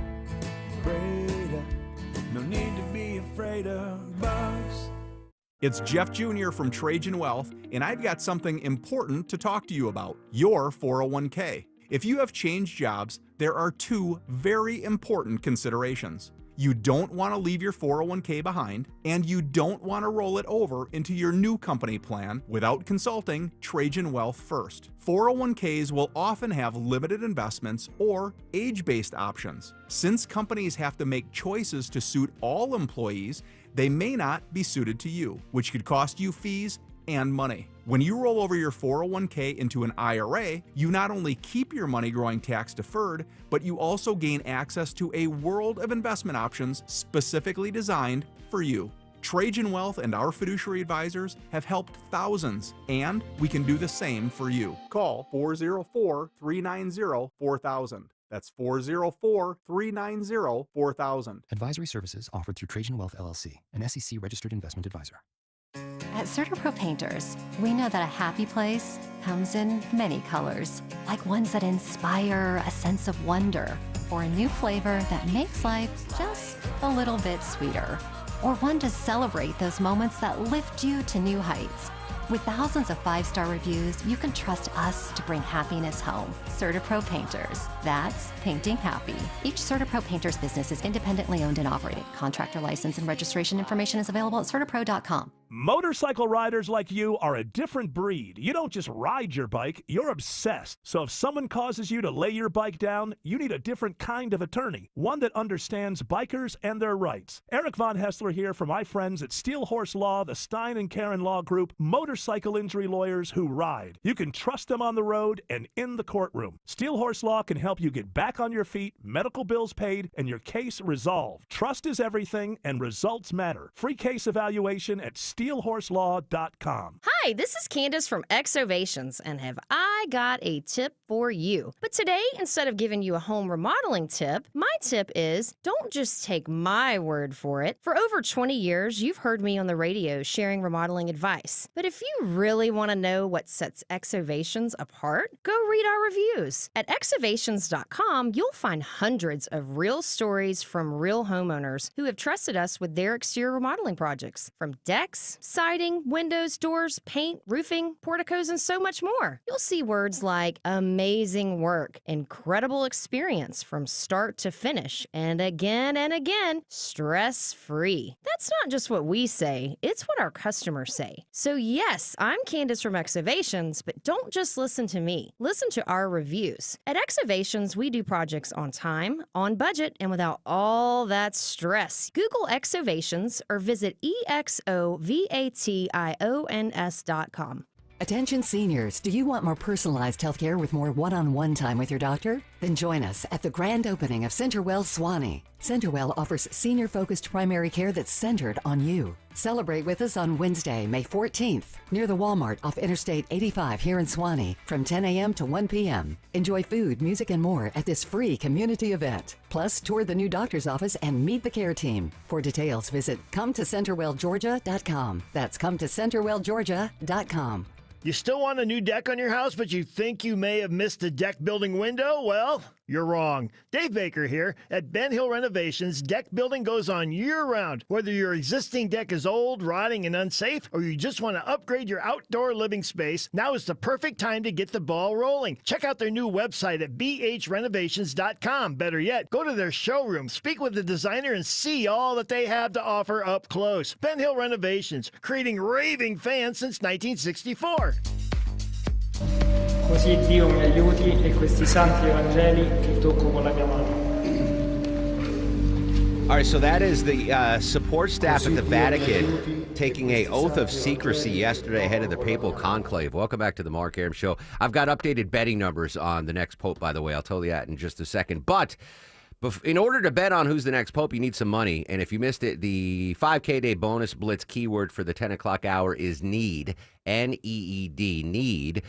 Breda, no need to be afraid of bugs. It's Jeff Jr. from Trajan Wealth, and I've got something important to talk to you about, your 401k. If you have changed jobs, there are two very important considerations. You don't want to leave your 401k behind, and you don't want to roll it over into your new company plan without consulting Trajan Wealth first. 401ks will often have limited investments or age-based options. Since companies have to make choices to suit all employees, they may not be suited to you, which could cost you fees and money. When you roll over your 401k into an IRA, you not only keep your money growing tax deferred, but you also gain access to a world of investment options specifically designed for you. Trajan Wealth and our fiduciary advisors have helped thousands, and we can do the same for you. Call 404-390-4000. That's 404-390-4000. Advisory services offered through Trajan Wealth LLC, an SEC registered investment advisor. At CertaPro Painters, we know that a happy place comes in many colors, like ones that inspire a sense of wonder, or a new flavor that makes life just a little bit sweeter, or one to celebrate those moments that lift you to new heights. With thousands of 5-star reviews, you can trust us to bring happiness home. CertaPro Painters. That's painting happy. Each CertaPro Painters business is independently owned and operated. Contractor license and registration information is available at CertaPro.com. Motorcycle riders like you are a different breed. You don't just ride your bike, you're obsessed. So if someone causes you to lay your bike down, you need a different kind of attorney, one that understands bikers and their rights. Eric Von Hessler here for my friends at Steel Horse Law, the Stein and Karen Law Group, motorcycle injury lawyers who ride. You can trust them on the road and in the courtroom. Steel Horse Law can help you get back on your feet, medical bills paid, and your case resolved. Trust is everything, and results matter. Free case evaluation at steelhorselaw.com. Hi, this is Candace from Exovations, and have I got a tip for you. But today, instead of giving you a home remodeling tip, my tip is don't just take my word for it. For over 20 years, you've heard me on the radio sharing remodeling advice. But if you really want to know what sets Exovations apart, go read our reviews. At exovations.com, you'll find hundreds of real stories from real homeowners who have trusted us with their exterior remodeling projects. From decks, siding, windows, doors, paint, roofing, porticos, and so much more. You'll see words like amazing work, incredible experience from start to finish, and again, stress-free. That's not just what we say, it's what our customers say. So yes, I'm Candace from Exovations, but don't just listen to me. Listen to our reviews. At Exovations, we do projects on time, on budget, and without all that stress. Google Exovations or visit EXOVATIONS.com. Attention seniors, do you want more personalized healthcare with more one-on-one time with your doctor? Then join us at the grand opening of CenterWell Swanee. CenterWell offers senior-focused primary care that's centered on you. Celebrate with us on Wednesday, May 14th, near the Walmart off Interstate 85 here in Swanee from 10 a.m. to 1 p.m. Enjoy food, music, and more at this free community event. Plus, tour the new doctor's office and meet the care team. For details, visit CometoCenterwellGeorgia.com. That's CometoCenterwellGeorgia.com. You still want a new deck on your house, but you think you may have missed a deck building window? Well, you're wrong. Dave Baker here. At Ben Hill Renovations, deck building goes on year-round. Whether your existing deck is old, rotting, and unsafe, or you just want to upgrade your outdoor living space, now is the perfect time to get the ball rolling. Check out their new website at bhrenovations.com. Better yet, go to their showroom, speak with the designer, and see all that they have to offer up close. Ben Hill Renovations, creating raving fans since 1964. Così Dio mi aiuti e questi santi evangeli che tocco con la mia mano. All right, so that is the support staff at the Vatican taking an oath of secrecy yesterday ahead of the papal conclave. Welcome back to the Mark Arum Show. I've got updated betting numbers on the next pope, by the way. I'll tell you that in just a second. But in order to bet on who's the next pope, you need some money. And if you missed it, the 5K Day Bonus Blitz keyword for the 10 o'clock hour is NEED, N-E-E-D, NEED.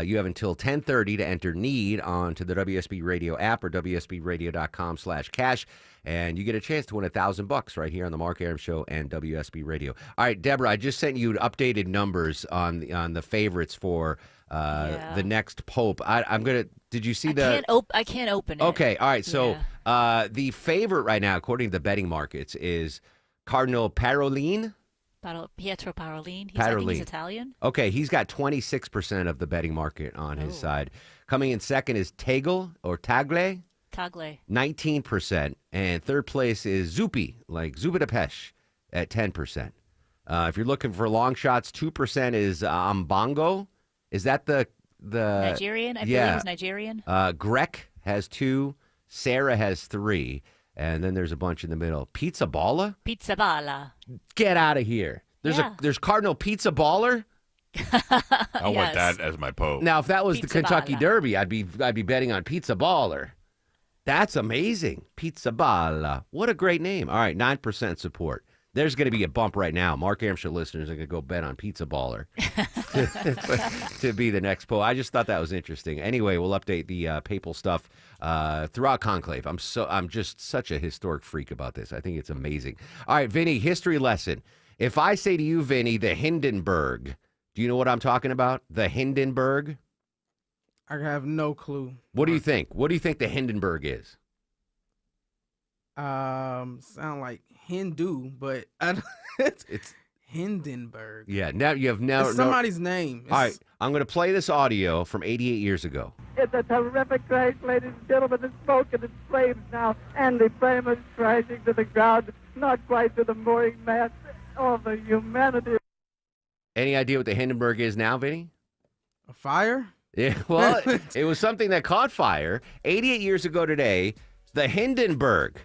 You have until 10:30 to enter NEED onto the WSB Radio app or WSBRadio.com/cash. And you get a chance to win $1,000 right here on the Mark Arum Show and WSB Radio. All right, Deborah, I just sent you updated numbers on the favorites for the next pope. I'm gonna. Did you see I can't open it. Okay, all right. So the favorite right now, according to the betting markets, is Cardinal Parolin. Pietro Parolin. I think he's Italian. Okay, he's got 26% of the betting market on his side. Coming in second is Tagle. 19%. And third place is Zuppi, like Zubidapes, at 10%. If you're looking for long shots, 2% is Ambongo. Is that the Nigerian? I believe it was Nigerian. Grek has 2. Sarah has 3. And then there's a bunch in the middle. Pizza Balla? Pizza Balla. Get out of here. There's Cardinal Pizza Baller? I want that as my pope. Now, if that was Pizza the Kentucky Balla. Derby, I'd be betting on Pizza Baller. That's amazing. Pizza Balla. What a great name. All right, 9% support. There's going to be a bump right now. Mark Arum Show listeners are going to go bet on Pizza Baller to be the next pope. I just thought that was interesting. Anyway, we'll update the papal stuff throughout Conclave. I'm just such a historic freak about this. I think it's amazing. All right, Vinny, history lesson. If I say to you, Vinny, the Hindenburg, do you know what I'm talking about? The Hindenburg? I have no clue. What do you think? What do you think the Hindenburg is? Sound like Hindu, but it's Hindenburg. Yeah, now you have It's somebody's name. All right, I'm going to play this audio from 88 years ago. It's a terrific crash, ladies and gentlemen. It's broken in flames now, and the flame is crashing to the ground, not quite to the mooring mast of the humanity. Any idea what the Hindenburg is now, Vinny? A fire? Yeah, well, it was something that caught fire 88 years ago today. The Hindenburg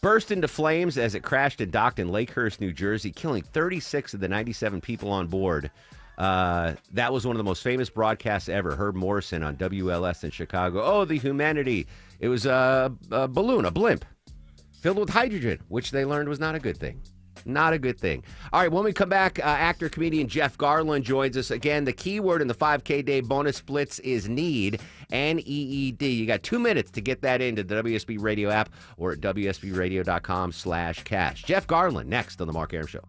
burst into flames as it crashed and docked in Lakehurst, New Jersey, killing 36 of the 97 people on board. That was one of the most famous broadcasts ever. Herb Morrison on WLS in Chicago. Oh, the humanity. It was a balloon, a blimp, filled with hydrogen, which they learned was not a good thing. Not a good thing. All right, when we come back, actor, comedian Jeff Garlin joins us. Again, the keyword in the 5K Day Bonus Splits is NEED, N-E-E-D. You got 2 minutes to get that into the WSB Radio app or at WSBRadio.com/cash. Jeff Garlin, next on The Mark Arum Show.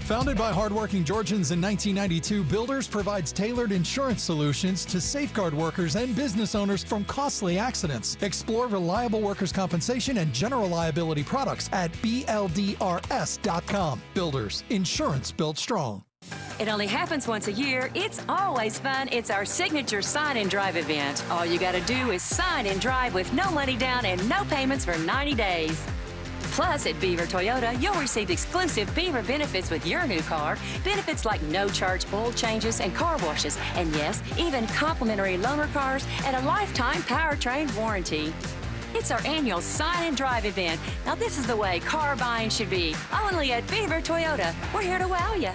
Founded by hardworking Georgians in 1992, Builders provides tailored insurance solutions to safeguard workers and business owners from costly accidents. Explore reliable workers' compensation and general liability products at BLDRS.com. Builders, insurance built strong. It only happens once a year. It's always fun. It's our signature Sign and Drive event. All you got to do is sign and drive with no money down and no payments for 90 days. Plus, at Beaver Toyota, you'll receive exclusive Beaver benefits with your new car. Benefits like no-charge oil changes and car washes. And yes, even complimentary loaner cars and a lifetime powertrain warranty. It's our annual Sign and Drive event. Now, this is the way car buying should be. Only at Beaver Toyota. We're here to wow you.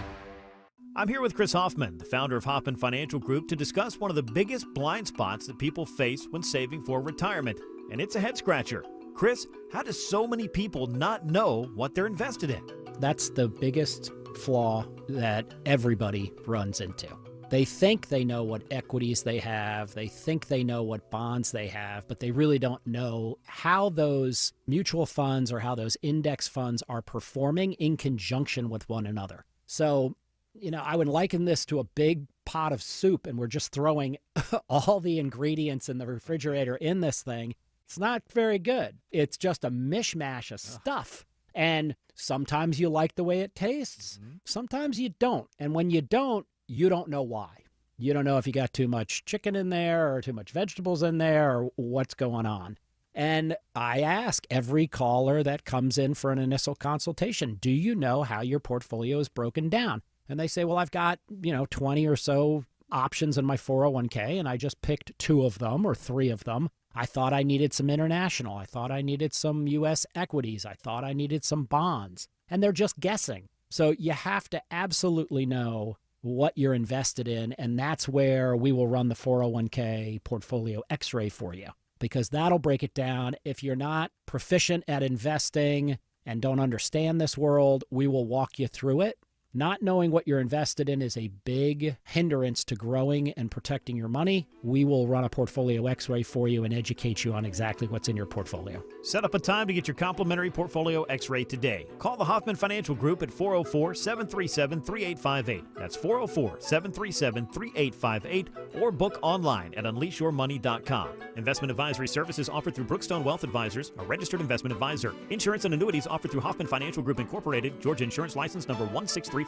I'm here with Chris Hoffman, the founder of Hoffman Financial Group, to discuss one of the biggest blind spots that people face when saving for retirement. And it's a head-scratcher. Chris, how do so many people not know what they're invested in? That's the biggest flaw that everybody runs into. They think they know what equities they have. They think they know what bonds they have, but they really don't know how those mutual funds or how those index funds are performing in conjunction with one another. So, I would liken this to a big pot of soup, and we're just throwing all the ingredients in the refrigerator in this thing. It's not very good. It's just a mishmash of stuff. And sometimes you like the way it tastes. Sometimes you don't. And when you don't know why. You don't know if you got too much chicken in there or too much vegetables in there or what's going on. And I ask every caller that comes in for an initial consultation, do you know how your portfolio is broken down? And they say, well, I've got, 20 or so options in my 401k, and I just picked 2 of them or 3 of them. I thought I needed some international. I thought I needed some U.S. equities. I thought I needed some bonds. And they're just guessing. So you have to absolutely know what you're invested in, and that's where we will run the 401k portfolio x-ray for you, because that'll break it down. If you're not proficient at investing and don't understand this world, we will walk you through it. Not knowing what you're invested in is a big hindrance to growing and protecting your money. We will run a portfolio x-ray for you and educate you on exactly what's in your portfolio. Set up a time to get your complimentary portfolio x-ray today. Call the Hoffman Financial Group at 404-737-3858. That's 404-737-3858, or book online at unleashyourmoney.com. Investment advisory services offered through Brookstone Wealth Advisors, a registered investment advisor. Insurance and annuities offered through Hoffman Financial Group Incorporated, Georgia Insurance License number 163546.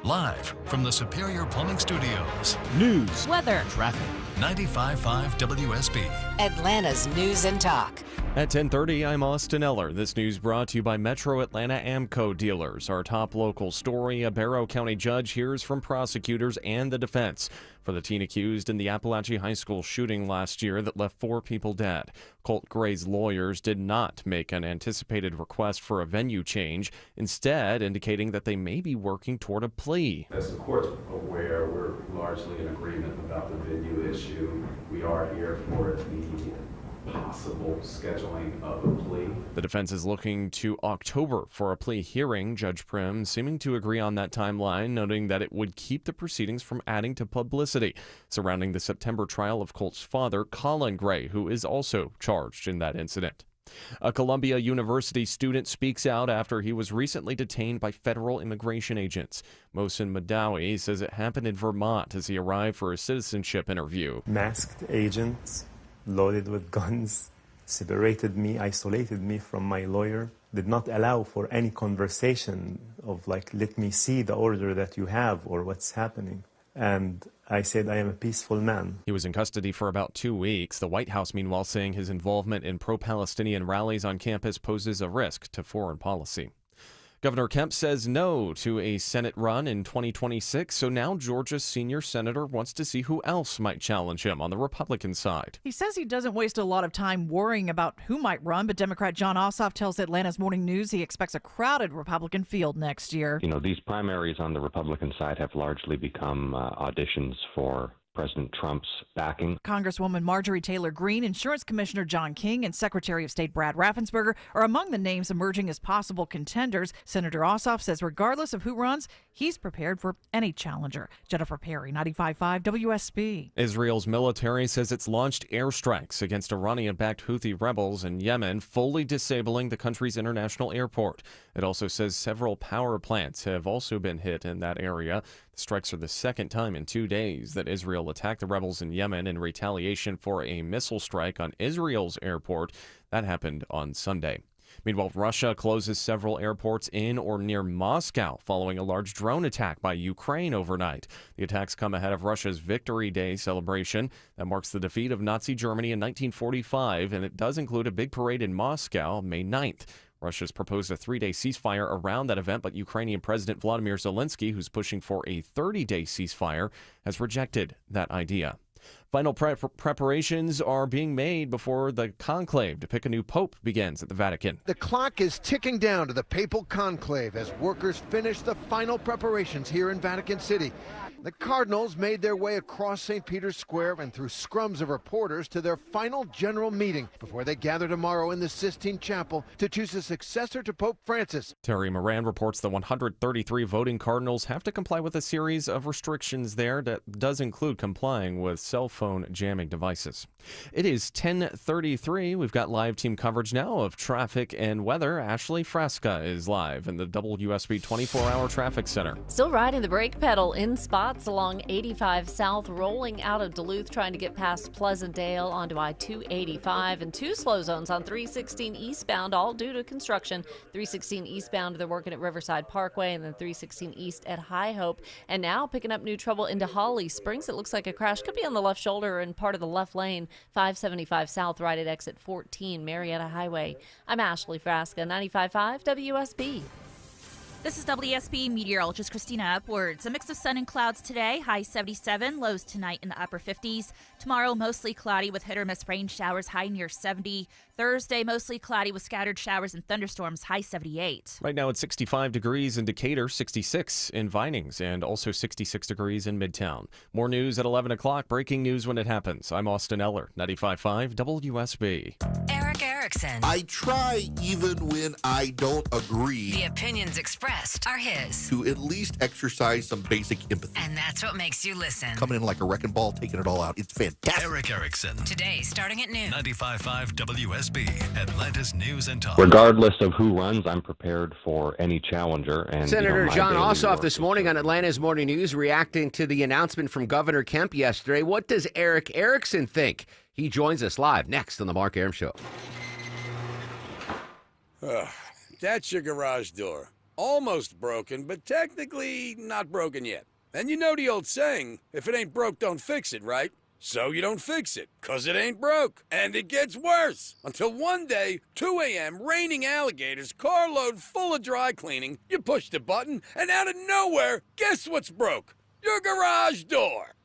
Live from the Superior Plumbing Studios. News, weather, traffic. 95.5 WSB. Atlanta's News and Talk. At 10:30, I'm Austin Eller. This news brought to you by Metro Atlanta Amco dealers. Our top local story, a Barrow County judge hears from prosecutors and the defense for the teen accused in the Appalachia High School shooting last year that left 4 people dead. Colt Gray's lawyers did not make an anticipated request for a venue change, instead indicating that they may be working toward a plea. As the court's aware, we're largely in agreement about the venue issue. We are here for the possible scheduling of a plea. The defense is looking to October for a plea hearing. Judge Prim seeming to agree on that timeline, noting that it would keep the proceedings from adding to publicity surrounding the September trial of Colt's father, Colin Gray, who is also charged in that incident. A Columbia University student speaks out after he was recently detained by federal immigration agents. Mohsen Madawi says it happened in Vermont as he arrived for a citizenship interview. Masked agents loaded with guns separated me, isolated me from my lawyer, did not allow for any conversation of let me see the order that you have or what's happening. And I said, I am a peaceful man. He was in custody for about 2 weeks. The White House, meanwhile, saying his involvement in pro-Palestinian rallies on campus poses a risk to foreign policy. Governor Kemp says no to a Senate run in 2026, so now Georgia's senior senator wants to see who else might challenge him on the Republican side. He says he doesn't waste a lot of time worrying about who might run, but Democrat John Ossoff tells Atlanta's Morning News he expects a crowded Republican field next year. These primaries on the Republican side have largely become auditions for President Trump's backing. Congresswoman Marjorie Taylor Greene, Insurance Commissioner John King, and Secretary of State Brad Raffensperger are among the names emerging as possible contenders. Senator Ossoff says regardless of who runs, he's prepared for any challenger. Jennifer Perry, 95.5 WSB. Israel's military says it's launched airstrikes against Iranian-backed Houthi rebels in Yemen, fully disabling the country's international airport. It also says several power plants have also been hit in that area. The strikes are the second time in 2 days that Israel attacked the rebels in Yemen in retaliation for a missile strike on Israel's airport. That happened on Sunday. Meanwhile, Russia closes several airports in or near Moscow following a large drone attack by Ukraine overnight. The attacks come ahead of Russia's Victory Day celebration that marks the defeat of Nazi Germany in 1945, and it does include a big parade in Moscow May 9th. Russia's proposed a 3-day ceasefire around that event, but Ukrainian President Vladimir Zelensky, who's pushing for a 30-day ceasefire, has rejected that idea. Final preparations are being made before the conclave to pick a new pope begins at the Vatican. The clock is ticking down to the papal conclave as workers finish the final preparations here in Vatican City. The Cardinals made their way across St. Peter's Square and through scrums of reporters to their final general meeting before they gather tomorrow in the Sistine Chapel to choose a successor to Pope Francis. Terry Moran reports the 133 voting Cardinals have to comply with a series of restrictions there that does include complying with cell phone jamming devices. It is 10:33. We've got live team coverage now of traffic and weather. Ashley Fresca is live in the WSB 24-hour traffic center. Still riding the brake pedal in spots along 85 South, rolling out of Duluth, trying to get past Pleasantdale onto I-285, and 2 slow zones on 316 eastbound, all due to construction. 316 eastbound, they're working at Riverside Parkway, and then 316 east at High Hope. And now picking up new trouble into Holly Springs. It looks like a crash could be on the left shoulder and part of the left lane. 575 South, right at exit 14, Marietta Highway. I'm Ashley Frasca, 95.5 WSB. This is WSB meteorologist Christina Upwards. A mix of sun and clouds today, high 77, lows tonight in the upper 50s. Tomorrow, mostly cloudy with hit or miss rain showers, high near 70. Thursday, mostly cloudy with scattered showers and thunderstorms, high 78. Right now it's 65 degrees in Decatur, 66 in Vinings, and also 66 degrees in Midtown. More news at 11 o'clock. Breaking news when it happens. I'm Austin Eller, 95.5 WSB. Eric Erickson. I try even when I don't agree. The opinions expressed are his. To at least exercise some basic empathy. And that's what makes you listen. Coming in like a wrecking ball, taking it all out. It's fantastic. Eric Erickson. Today, starting at noon. 95.5 WSB, Atlanta's News and Talk. Regardless of who runs, I'm prepared for any challenger. And Senator my John daily Ossoff work this morning on Atlanta's Morning News reacting to the announcement from Governor Kemp yesterday. What does Eric Erickson think? He joins us live next on the Mark Arum Show. That's your garage door. Almost broken, but technically not broken yet. And you know the old saying, if it ain't broke, don't fix it, right? So you don't fix it, 'cause it ain't broke. And it gets worse. Until one day, 2 a.m., raining alligators, carload full of dry cleaning, you push the button, and out of nowhere, guess what's broke? Your garage door.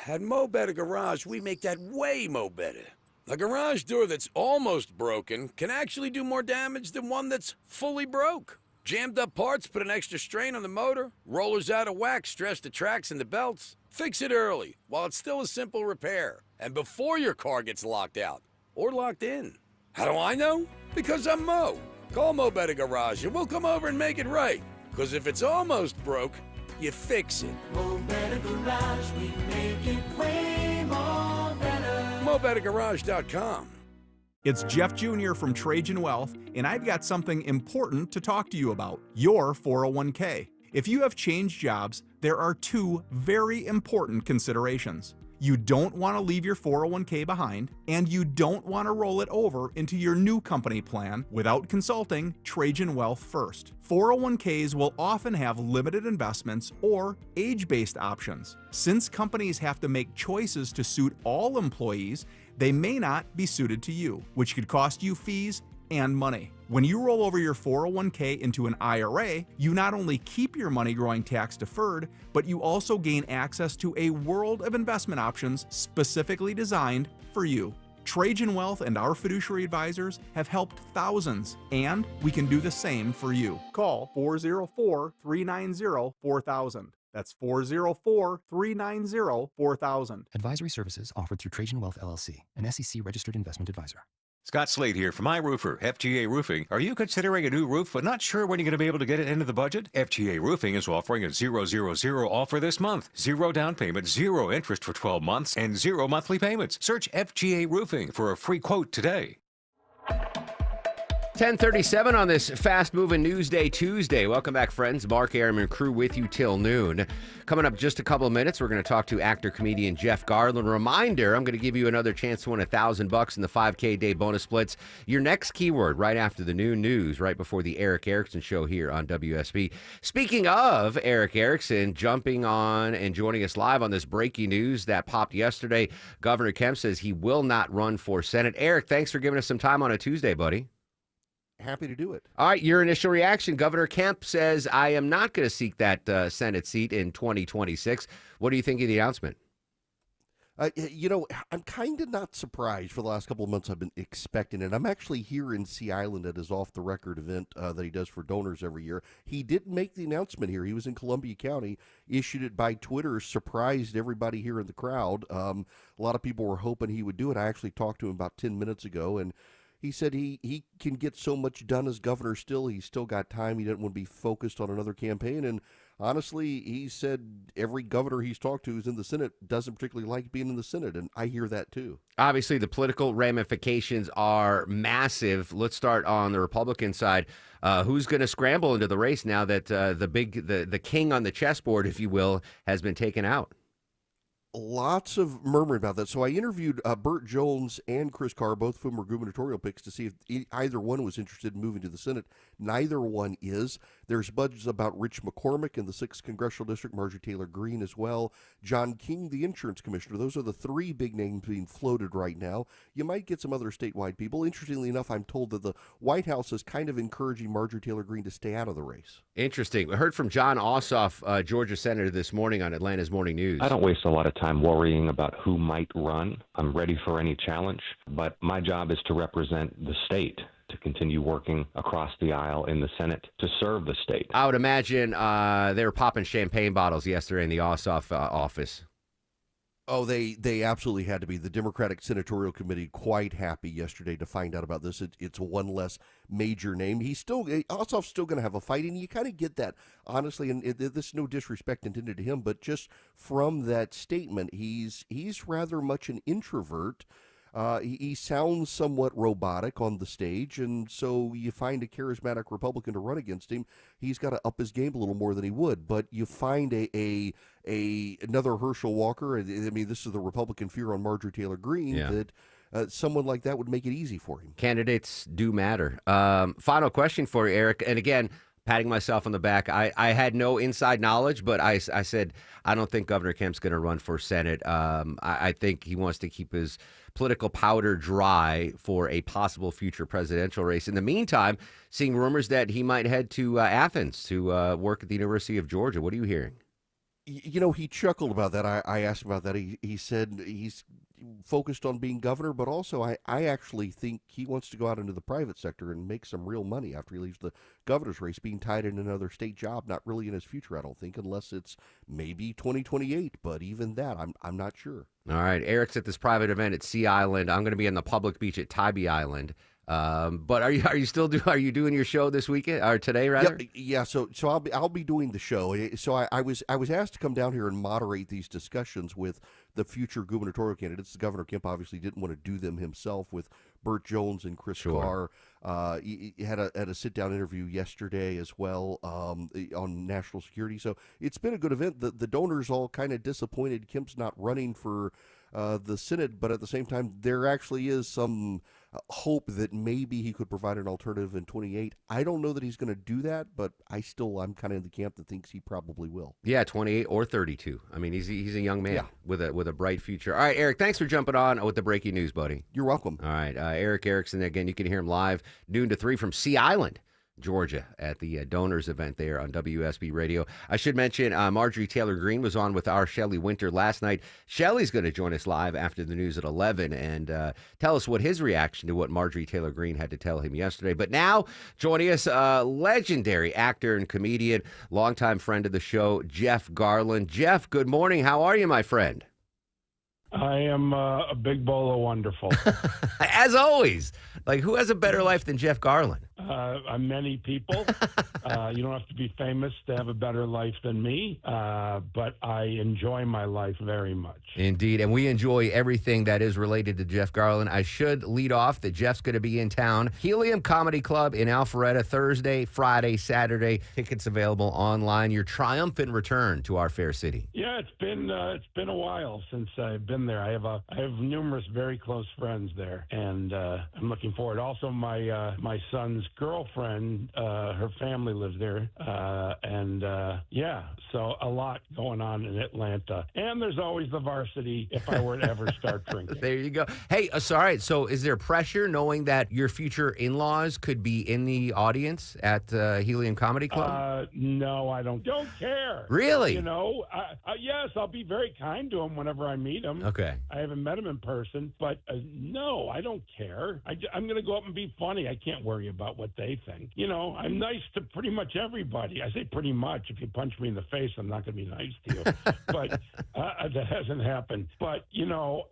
At Mo Better Garage, we make that way mo better. A garage door that's almost broken can actually do more damage than one that's fully broke. Jammed up parts put an extra strain on the motor, rollers out of whack stress the tracks and the belts. Fix it early while it's still a simple repair and before your car gets locked out or locked in. How do I know? Because I'm Mo. Call Mo Better Garage and we'll come over and make it right. 'Cause if it's almost broke, you fix it. Mo Better Garage, we make it way more better. MoBetterGarage.com. It's Jeff Jr. from Trajan Wealth, and I've got something important to talk to you about, your 401k. If you have changed jobs, there are 2 very important considerations. You don't want to leave your 401k behind, and you don't want to roll it over into your new company plan without consulting Trajan Wealth first. 401ks will often have limited investments or age-based options. Since companies have to make choices to suit all employees, they may not be suited to you, which could cost you fees and money. When you roll over your 401k into an IRA, you not only keep your money growing tax deferred, but you also gain access to a world of investment options specifically designed for you. Trajan Wealth and our fiduciary advisors have helped thousands, and we can do the same for you. Call 404-390-4000. That's 404-390-4000. Advisory services offered through Trajan Wealth LLC, an SEC registered investment advisor. Scott Slade here from iRoofer, FGA Roofing. Are you considering a new roof but not sure when you're going to be able to get it into the budget? FGA Roofing is offering a 000 offer this month. 0 down payment, 0 interest for 12 months, and 0 monthly payments. Search FGA Roofing for a free quote today. 10:37 on this fast-moving News Day Tuesday. Welcome back, friends. Mark Arum and crew with you till noon. Coming up just a couple of minutes, we're going to talk to actor-comedian Jeff Garlin. Reminder, I'm going to give you another chance to win $1,000 in the 5K day bonus splits. Your next keyword right after the noon news, right before the Eric Erickson Show here on WSB. Speaking of Eric Erickson, jumping on and joining us live on this breaking news that popped yesterday, Governor Kemp says he will not run for Senate. Eric, thanks for giving us some time on a Tuesday, buddy. Happy to do it. All right, your initial reaction. Governor Kemp says, I am not going to seek that Senate seat in 2026. What do you think of the announcement? I'm kind of not surprised. For the last couple of months, I've been expecting it. I'm actually here in Sea Island at his off-the-record event that he does for donors every year. He didn't make the announcement here. He was in Columbia County, issued it by Twitter, surprised everybody here in the crowd. A lot of people were hoping he would do it. I actually talked to him about 10 minutes ago, and he said he can get so much done as governor still. He's still got time. He doesn't want to be focused on another campaign. And honestly, he said every governor he's talked to who's in the Senate doesn't particularly like being in the Senate, and I hear that too. Obviously, the political ramifications are massive. Let's start on the Republican side. Who's going to scramble into the race now that the king on the chessboard, if you will, has been taken out? Lots of murmuring about that. So I interviewed Burt Jones and Chris Carr, both of whom were gubernatorial picks, to see if either one was interested in moving to the Senate. Neither one is. There's buzz about Rich McCormick in the 6th Congressional District, Marjorie Taylor Greene as well, John King, the insurance commissioner. Those are the three big names being floated right now. You might get some other statewide people. Interestingly enough, I'm told that the White House is kind of encouraging Marjorie Taylor Greene to stay out of the race. Interesting. We heard from John Ossoff, Georgia Senator, this morning on Atlanta's Morning News. I don't waste a lot of time worrying about who might run. I'm ready for any challenge, but my job is to represent the state, to continue working across the aisle in the Senate to serve the state. I would imagine they were popping champagne bottles yesterday in the Ossoff office. Oh, they absolutely had to be. The Democratic Senatorial Committee quite happy yesterday to find out about this. It's one less major name. Ossoff's still going to have a fight, and you kind of get that, honestly, and this is no disrespect intended to him, but just from that statement, he's rather much an introvert. He sounds somewhat robotic on the stage, and so you find a charismatic Republican to run against him. He's got to up his game a little more than he would. But you find another Herschel Walker. I mean, this is the Republican fear on Marjorie Taylor Greene, that someone like that would make it easy for him. Candidates do matter. Final question for you, Eric. And again, patting myself on the back. I had no inside knowledge, but I said I don't think Governor Kemp's going to run for Senate. I think he wants to keep his political powder dry for a possible future presidential race. In the meantime, seeing rumors that he might head to Athens to work at the University of Georgia. What are you hearing? He chuckled about that. I asked about that. He said he's focused on being governor, but also I actually think he wants to go out into the private sector and make some real money after he leaves the governor's race. Being tied in another state job, not really in his future, I don't think, unless it's maybe 2028. But even that, I'm not sure. All right, Eric's at this private event at Sea Island. I'm going to be on the public beach at Tybee Island. But are you still doing your show this weekend or today rather? Yeah. So I'll be doing the show. So I was asked to come down here and moderate these discussions with the future gubernatorial candidates. Governor Kemp obviously didn't want to do them himself with Burt Jones and Chris Carr. He had a sit down interview yesterday as well on national security. So it's been a good event. The donors all kind of disappointed Kemp's not running for the Senate, but at the same time, there actually is some hope that maybe he could provide an alternative in 28. I don't know that he's going to do that, but I'm kind of in the camp that thinks he probably will. Yeah, 28 or 32. I mean, he's a young man with a bright future. All right, Eric, thanks for jumping on with the breaking news, buddy. You're welcome. All right, Eric Erickson, again, you can hear him live noon to 3 from Sea Island, Georgia, at the donors event there on WSB Radio. I should mention Marjorie Taylor Greene was on with our Shelley Winter last night. Shelley's going to join us live after the news at 11 and tell us what his reaction to what Marjorie Taylor Greene had to tell him yesterday. But now joining us, legendary actor and comedian, longtime friend of the show, Jeff Garlin. Jeff, good morning. How are you, my friend? I am a big bowl of wonderful. As always. Like, who has a better life than Jeff Garlin? Many people. You don't have to be famous to have a better life than me, but I enjoy my life very much. Indeed, and we enjoy everything that is related to Jeff Garlin. I should lead off that Jeff's going to be in town. Helium Comedy Club in Alpharetta, Thursday, Friday, Saturday. Tickets available online. Your triumphant return to our fair city. Yeah, it's been a while since I've been there. I have numerous very close friends there, and I'm looking forward. Also, my son's girlfriend, her family lives there, so a lot going on in Atlanta. And there's always the varsity if I were to ever start drinking. There you go. Hey, sorry. So is there pressure knowing that your future in-laws could be in the audience at Helium Comedy Club? No, I don't care. Really? You know, yes, I'll be very kind to them whenever I meet them. Okay. I haven't met them in person, but no, I don't care. I'm going to go up and be funny. I can't worry about what they think. You know, I'm nice to pretty much everybody. I say pretty much. If you punch me in the face, I'm not going to be nice to you. But that hasn't happened. But, you know,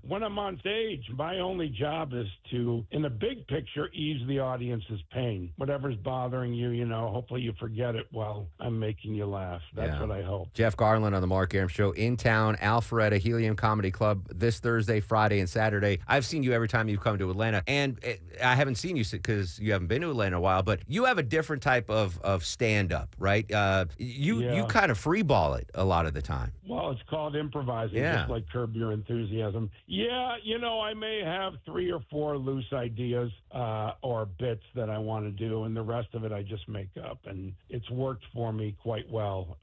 when I'm on stage, my only job is to, in the big picture, ease the audience's pain. Whatever's bothering you, you know, hopefully you forget it while I'm making you laugh. That's what I hope. Jeff Garland on the Mark Arum Show in town, Alpharetta Helium Comedy Club this Thursday, Friday, and Saturday. I've seen you every time you've come to Atlanta, and I haven't seen you because you haven't been to Atlanta in a while, but you have a different type of stand-up, right? You kind of freeball it a lot of the time. Well, it's called improvising, just like Curb Your Enthusiasm. Yeah, you know, I may have 3 or 4 loose ideas or bits that I want to do, and the rest of it I just make up. And it's worked for me quite well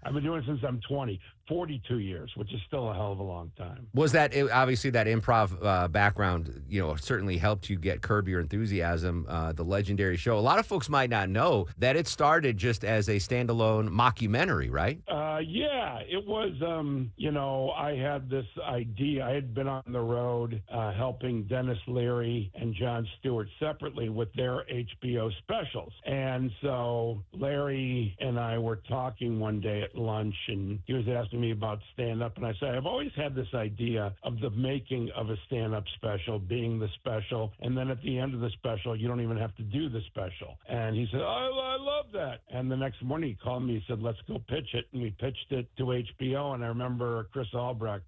I've been doing it since I'm 20, 42 years, which is still a hell of a long time. Was that, obviously that improv background, you know, certainly helped you get Curb Your Enthusiasm, the legendary show. A lot of folks might not know that it started just as a standalone mockumentary, right? Yeah, it was, you know, I had this idea. I had been on the road helping Dennis Leary and Jon Stewart separately with their HBO specials. And so Larry and I were talking one day at lunch, and he was asking me about stand-up, and I said, I've always had this idea of the making of a stand-up special being the special, and then at the end of the special, you don't even have to do the special. And he said, I love that. And the next morning he called me, he said, let's go pitch it. And we pitched it to HBO, and I remember Chris Albrecht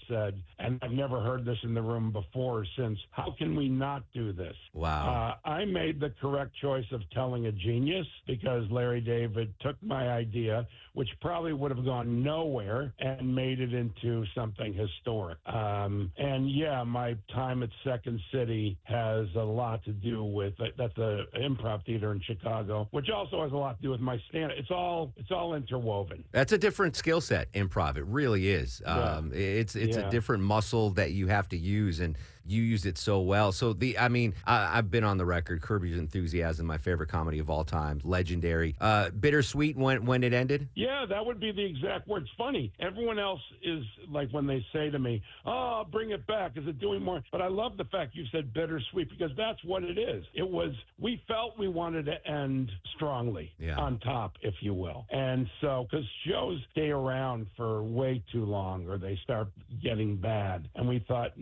said, and I've never heard this in the room before or since, how can we not do this? Wow. I made the correct choice of telling a genius because Larry David took my idea, which probably would have gone nowhere, and made it into something historic. And yeah, my time at Second City has a lot to do with that's an improv theater in Chicago, which also has a lot to do with my stand. It's all interwoven. That's a different skill set, improv. It really is. It's a different muscle that you have to use, and you use it so well. So I've been on the record. Curb Your Enthusiasm, my favorite comedy of all time, legendary. Bittersweet when it ended. Yeah, that would be the exact word. It's funny. Everyone else is like when they say to me, "Oh, bring it back. Is it doing more?" But I love the fact you said bittersweet because that's what it is. It was. We felt we wanted to end strongly, on top, if you will, and so because shows stay around for way too long or they start getting bad, and we thought,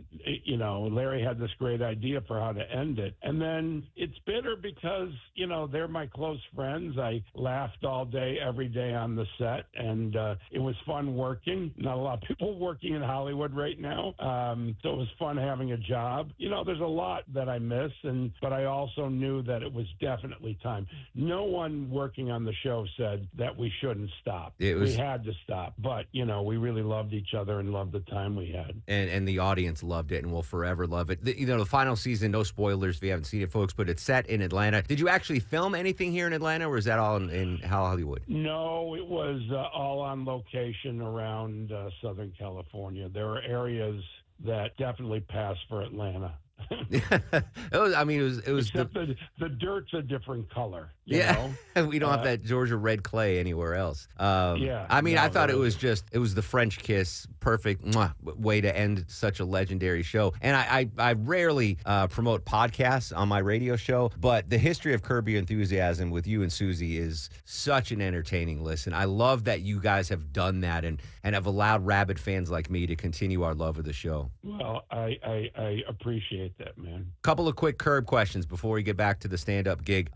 you know, Larry had this great idea for how to end it. And then it's bitter because, you know, they're my close friends. I laughed all day, every day on the set, and it was fun working. Not a lot of people working in Hollywood right now. So it was fun having a job. You know, there's a lot that I miss, but I also knew that it was definitely time. No one working on the show said that we shouldn't stop. We had to stop. But, you know, we really loved each other and loved the time we had. And the audience loved it and will forever love it. The final season, no spoilers if you haven't seen it, folks, but it's set in Atlanta. Did you actually film anything here in Atlanta, or is that all in Hollywood? No, it was all on location around Southern California. There are areas that definitely pass for Atlanta. It was Except the dirt's a different color. You know? We don't have that Georgia red clay anywhere else. I thought it was the French kiss, perfect way to end such a legendary show. And I rarely promote podcasts on my radio show, but the history of Curb Your Enthusiasm with you and Susie is such an entertaining listen. I love that you guys have done that and have allowed rabid fans like me to continue our love of the show. Well, I appreciate that, man. Couple of quick Curb questions before we get back to the stand-up gig.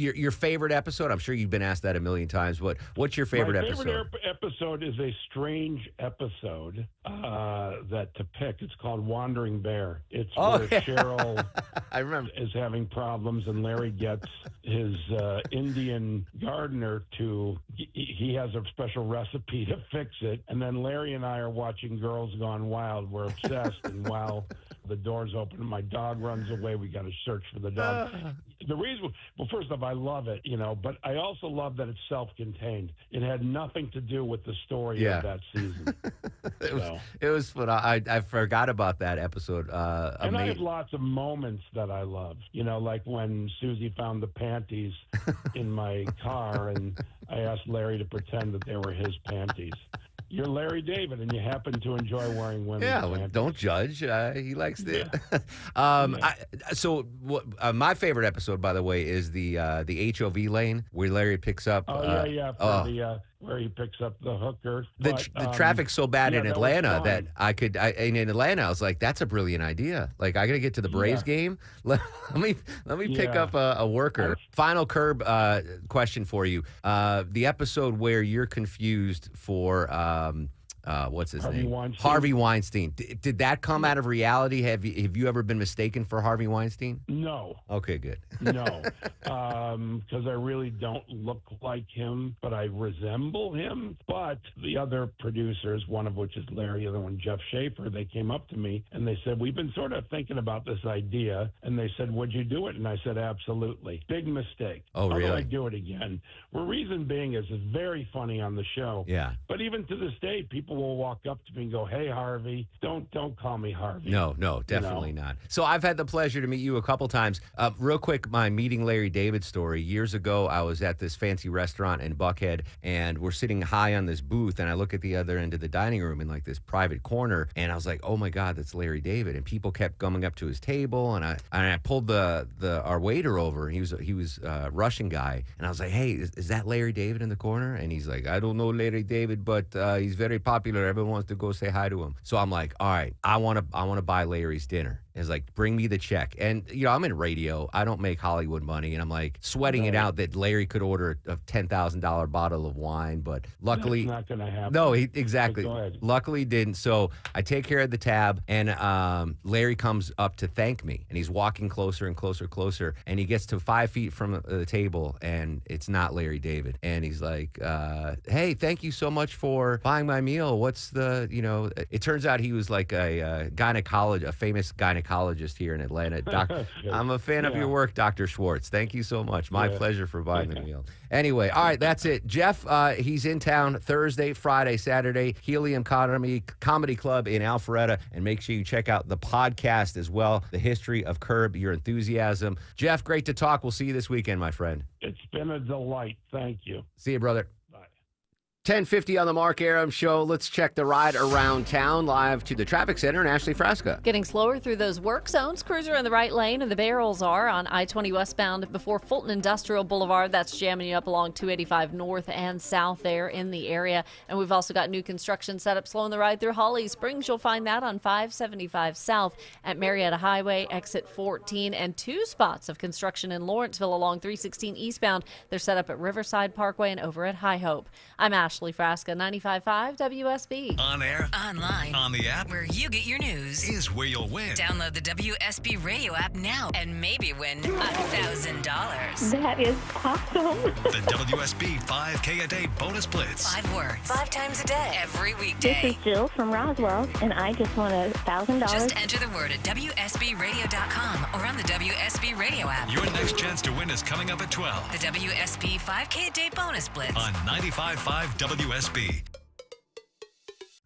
Your favorite episode? I'm sure you've been asked that a million times. What's your favorite episode? My favorite episode is a strange episode that to pick. It's called Wandering Bear. It's where Cheryl I remember. is having problems, and Larry gets his Indian gardener to. He has a special recipe to fix it, and then Larry and I are watching Girls Gone Wild. We're obsessed, and while the door's open and my dog runs away, we got to search for the dog. The reason, well, first off, I love it, but I also love that it's self-contained. It had nothing to do with the story Yeah. of that season. It was fun. I forgot about that episode. And I have lots of moments that I love, like when Susie found the panties in my car and I asked Larry to pretend that they were his panties. You're Larry David and you happen to enjoy wearing women's panties. Don't judge. He likes the. My favorite episode, by the way, is the HOV lane where Larry picks up. Where he picks up the hooker. The traffic's so bad in that was Atlanta fun. that in Atlanta I was like, that's a brilliant idea. Like I gotta get to the Braves game. Let me pick up a worker. Final Curb question for you. The episode where you're confused for what's his Harvey name? Weinstein. Harvey Weinstein. Did that come out of reality? Have you ever been mistaken for Harvey Weinstein? No. Okay, good. No, because I really don't look like him, but I resemble him. But the other producers, one of which is Larry, the other one Jeff Schaefer, they came up to me and they said, we've been sort of thinking about this idea. And they said, would you do it? And I said, absolutely. Big mistake. Oh, really? I'd do it again. Well, reason being is it's very funny on the show. Yeah. But even to this day, people will walk up to me and go, hey, Harvey, don't call me Harvey. No, definitely not. So I've had the pleasure to meet you a couple times. Real quick, my meeting Larry David story. Years ago, I was at this fancy restaurant in Buckhead, and we're sitting high on this booth, and I look at the other end of the dining room in like this private corner, and I was like, oh my God, that's Larry David. And people kept coming up to his table, and I pulled our waiter over. He was a Russian guy, and I was like, hey, is that Larry David in the corner? And he's like, I don't know Larry David, but he's very popular. Everyone wants to go say hi to him. So I'm like, all right, I want to buy Larry's dinner. It's like, bring me the check. And, I'm in radio. I don't make Hollywood money. And I'm like sweating it out that Larry could order a $10,000 bottle of wine. But luckily. That's not going to happen. No, exactly. Go ahead. Luckily didn't. So I take care of the tab. And Larry comes up to thank me. And he's walking closer and closer. And he gets to 5 feet from the table. And it's not Larry David. And he's like, hey, thank you so much for buying my meal. What's the, it turns out he was like a famous gynecologist here in Atlanta. I'm a fan of your work, Dr. Schwartz. Thank you so much. My pleasure for buying the meal. Anyway, all right, that's it. Jeff, he's in town Thursday, Friday, Saturday, Helium Comedy Club in Alpharetta. And make sure you check out the podcast as well, The History of Curb Your Enthusiasm. Jeff, great to talk. We'll see you this weekend, my friend. It's been a delight. Thank you. See you, brother. 10:50 on the Mark Arum Show. Let's check the ride around town. Live to the traffic center in Ashley Frasca. Getting slower through those work zones. Crews are in the right lane, and the barrels are on I-20 westbound before Fulton Industrial Boulevard. That's jamming you up along 285 north and south there in the area. And we've also got new construction set up slowing the ride through Holly Springs. You'll find that on 575 south at Marietta Highway, exit 14, and 2 spots of construction in Lawrenceville along 316 eastbound. They're set up at Riverside Parkway and over at High Hope. I'm Ashley Frasca, 95.5 WSB. On air, online, on the app, where you get your news, is where you'll win. Download the WSB radio app now and maybe win $1,000. That is awesome. The WSB 5K a day bonus blitz. 5 words, 5 times a day, every weekday. This is Jill from Roswell, and I just won $1,000. Just enter the word at WSBradio.com or on the WSB radio app. Your next chance to win is coming up at 12. The WSB 5K a day bonus blitz on 95.5 WSB.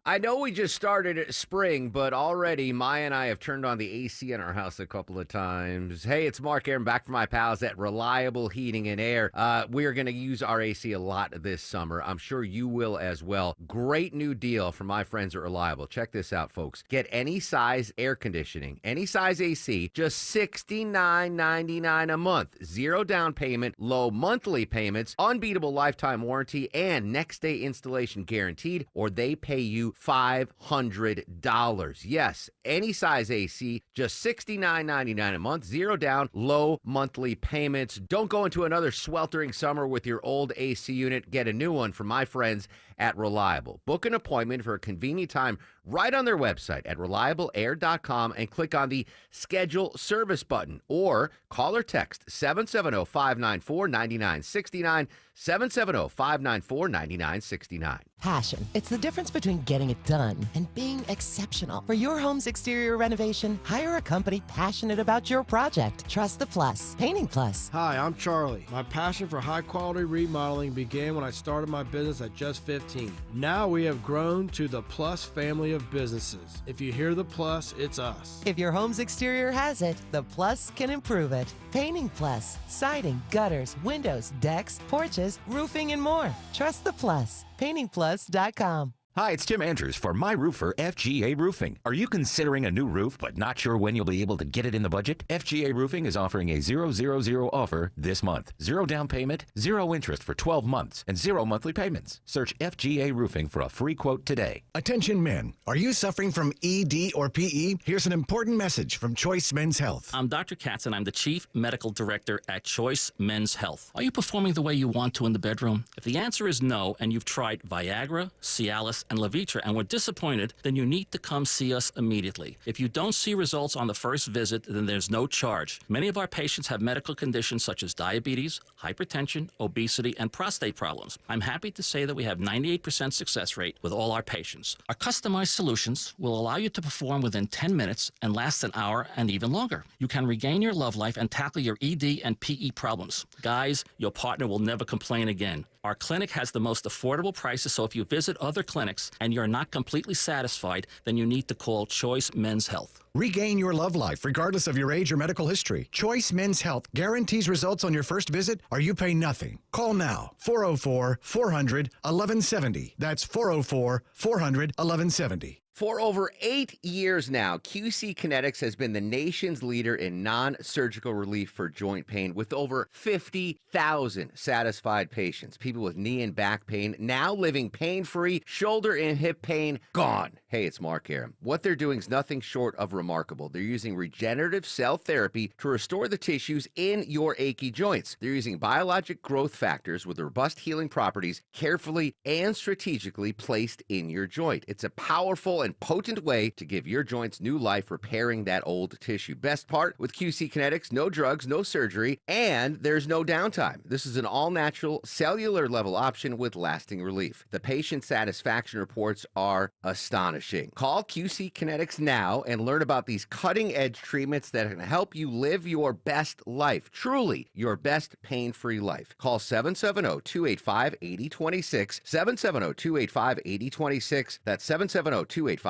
I know we just started at spring, but already Maya and I have turned on the AC in our house a couple of times. Hey, it's Mark Arum back from my pals at Reliable Heating and Air. We are going to use our AC a lot this summer. I'm sure you will as well. Great new deal from my friends at Reliable. Check this out, folks. Get any size air conditioning, any size AC, just $69.99 a month. 0 down payment, low monthly payments, unbeatable lifetime warranty, and next day installation guaranteed, or they pay you $500. Yes, any size AC, just $69.99 a month, 0 down, low monthly payments. Don't go into another sweltering summer with your old AC unit. Get a new one from my friends at Reliable. Book an appointment for a convenient time right on their website at reliableair.com and click on the Schedule Service button or call or text 770-594-9969, 770-594-9969. Passion. It's the difference between getting it done and being exceptional. For your home's exterior renovation, hire a company passionate about your project. Trust the Plus. Painting Plus. Hi, I'm Charlie. My passion for high-quality remodeling began when I started my business at just 15. Now we have grown to the Plus family of businesses. If you hear the Plus, it's us. If your home's exterior has it, the Plus can improve it. Painting Plus. Siding, gutters, windows, decks, porches, roofing, and more. Trust the Plus. PaintingPlus.com. Hi, it's Tim Andrews for My Roofer FGA Roofing. Are you considering a new roof but not sure when you'll be able to get it in the budget? FGA Roofing is offering a 000 offer this month. 0 down payment, 0 interest for 12 months, and 0 monthly payments. Search FGA Roofing for a free quote today. Attention men, are you suffering from ED or PE? Here's an important message from Choice Men's Health. I'm Dr. Katz and I'm the Chief Medical Director at Choice Men's Health. Are you performing the way you want to in the bedroom? If the answer is no and you've tried Viagra, Cialis, and Levitra and were disappointed, then you need to come see us immediately. If you don't see results on the first visit, then there's no charge. Many of our patients have medical conditions such as diabetes, hypertension, obesity, and prostate problems. I'm happy to say that we have 98% success rate with all our patients. Our customized solutions will allow you to perform within 10 minutes and last an hour and even longer. You can regain your love life and tackle your ED and PE problems. Guys, your partner will never complain again. Our clinic has the most affordable prices, so if you visit other clinics and you're not completely satisfied, then you need to call Choice Men's Health. Regain your love life regardless of your age or medical history. Choice Men's Health guarantees results on your first visit or you pay nothing. Call now, 404-400-1170. That's 404-400-1170. For over 8 years now, QC Kinetics has been the nation's leader in non-surgical relief for joint pain with over 50,000 satisfied patients. People with knee and back pain now living pain-free, shoulder and hip pain gone. Hey, it's Mark here. What they're doing is nothing short of remarkable. They're using regenerative cell therapy to restore the tissues in your achy joints. They're using biologic growth factors with robust healing properties carefully and strategically placed in your joint. It's a powerful and potent way to give your joints new life, repairing that old tissue. Best part, with QC Kinetics, no drugs, no surgery, and there's no downtime. This is an all-natural, cellular level option with lasting relief. The patient satisfaction reports are astonishing. Call QC Kinetics now and learn about these cutting-edge treatments that can help you live your best life, truly your best pain-free life. Call 770-285-8026, 770-285-8026. That's 770-285-8026.